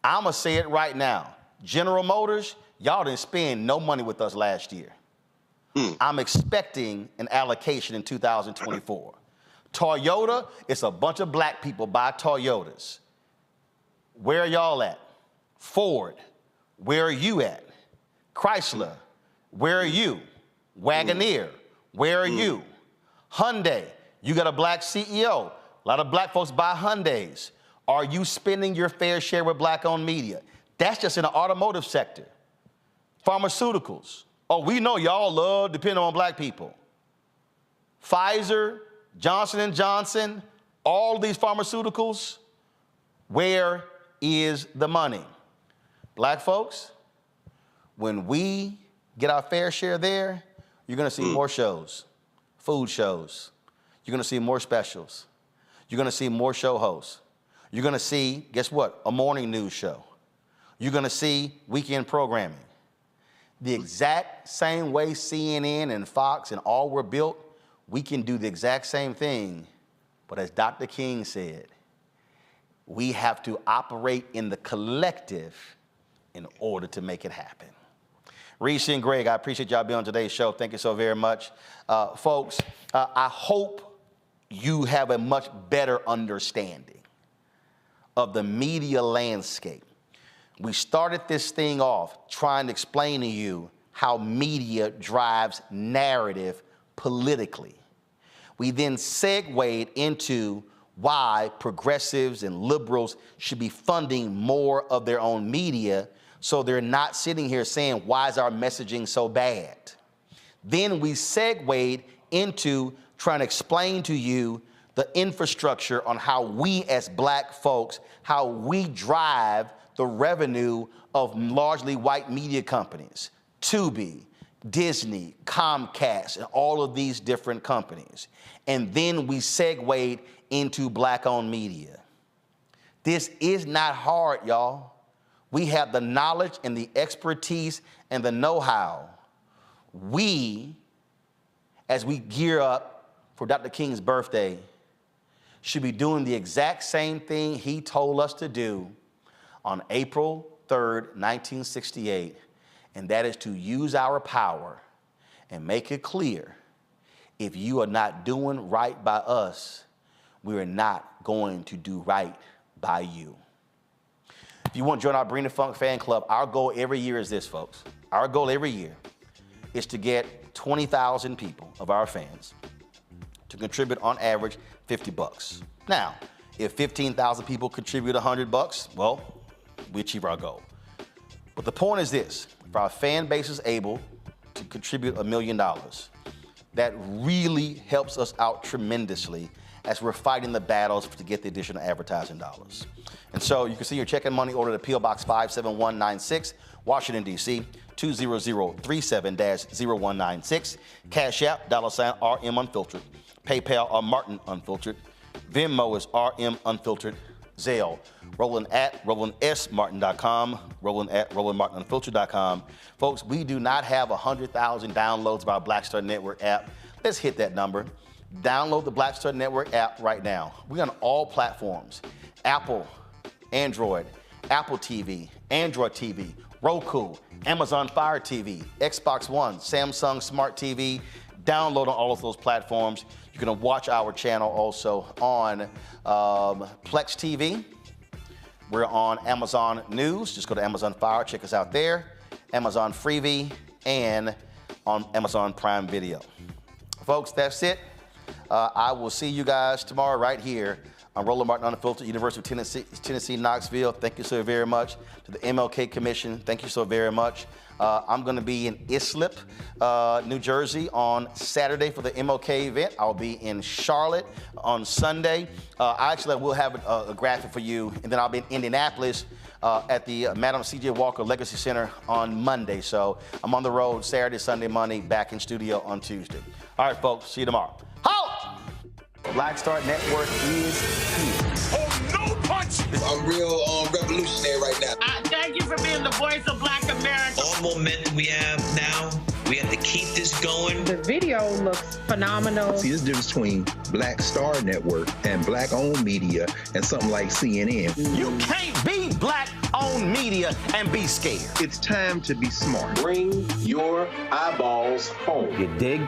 I'm going to say it right now. General Motors, y'all didn't spend no money with us last year. I'm expecting an allocation in 2024. Toyota, it's a bunch of black people buy Toyotas. Where are y'all at? Ford, where are you at? Chrysler, where are you? Wagoneer, where are you? Hyundai, you got a black CEO. A lot of black folks buy Hyundais. Are you spending your fair share with black-owned media? That's just in the automotive sector. Pharmaceuticals. Oh, we know y'all love depending on black people. Pfizer, Johnson & Johnson, all these pharmaceuticals, where is the money? Black folks, when we get our fair share there, you're gonna see more shows, food shows. You're gonna see more specials. You're gonna see more show hosts. You're gonna see, guess what? A morning news show. You're gonna see weekend programming. The exact same way CNN and Fox and all were built, we can do the exact same thing. But as Dr. King said, we have to operate in the collective in order to make it happen. Reese and Greg, I appreciate y'all being on today's show. Thank you so very much. Folks, I hope you have a much better understanding of the media landscape. We started this thing off trying to explain to you how media drives narrative politically. We then segued into why progressives and liberals should be funding more of their own media so they're not sitting here saying, why is our messaging so bad? Then we segued into trying to explain to you the infrastructure on how we as black folks, how we drive the revenue of largely white media companies, Tubi, Disney, Comcast, and all of these different companies. And then we segued into black-owned media. This is not hard, y'all. We have the knowledge and the expertise and the know-how. We, as we gear up for Dr. King's birthday, should be doing the exact same thing he told us to do on April 3rd, 1968, and that is to use our power and make it clear, if you are not doing right by us, we are not going to do right by you. If you want to join our Bring the Funk fan club, our goal every year is this, folks. Our goal every year is to get 20,000 people of our fans to contribute on average $50. Now, if 15,000 people contribute $100, well, we achieve our goal. But the point is this: if our fan base is able to contribute $1 million, that really helps us out tremendously as we're fighting the battles to get the additional advertising dollars. And so you can see your check and money order to P.O. Box 57196, Washington, D.C., 20037-0196. Cash App, $RM Unfiltered. PayPal, Martin Unfiltered. Venmo is RM Unfiltered. Zelle, Roland at RolandSMartin.com, Roland at RolandMartinUnfiltered.com. Folks, we do not have 100,000 downloads of our Black Star Network app. Let's hit that number. Download the Black Star Network app right now. We're on all platforms: Apple, Android, Apple TV, Android TV, Roku, Amazon Fire TV, Xbox One, Samsung Smart TV. Download on all of those platforms. You can watch our channel also on Plex TV. We're on Amazon News. Just go to Amazon Fire, check us out there. Amazon Freevee, and on Amazon Prime Video. Folks, that's it. I will see you guys tomorrow right here on Roland Martin Unfiltered, University of Tennessee, Knoxville. Thank you so very much. To the MLK Commission, thank you so very much. I'm going to be in Islip, New Jersey on Saturday for the MLK event. I'll be in Charlotte on Sunday. I will have a graphic for you, and then I'll be in Indianapolis at the Madam C.J. Walker Legacy Center on Monday. So I'm on the road Saturday, Sunday, Monday, back in studio on Tuesday. All right, folks, see you tomorrow. Halt! Black Star Network is here. Oh, no punch! I'm real revolutionary right now. Thank you for being the voice of Black America. All momentum we have now, we have to keep this going. The video looks phenomenal. See, there's a difference between Black Star Network and black-owned media and something like CNN. You can't be black-owned media and be scared. It's time to be smart. Bring your eyeballs home. You dig?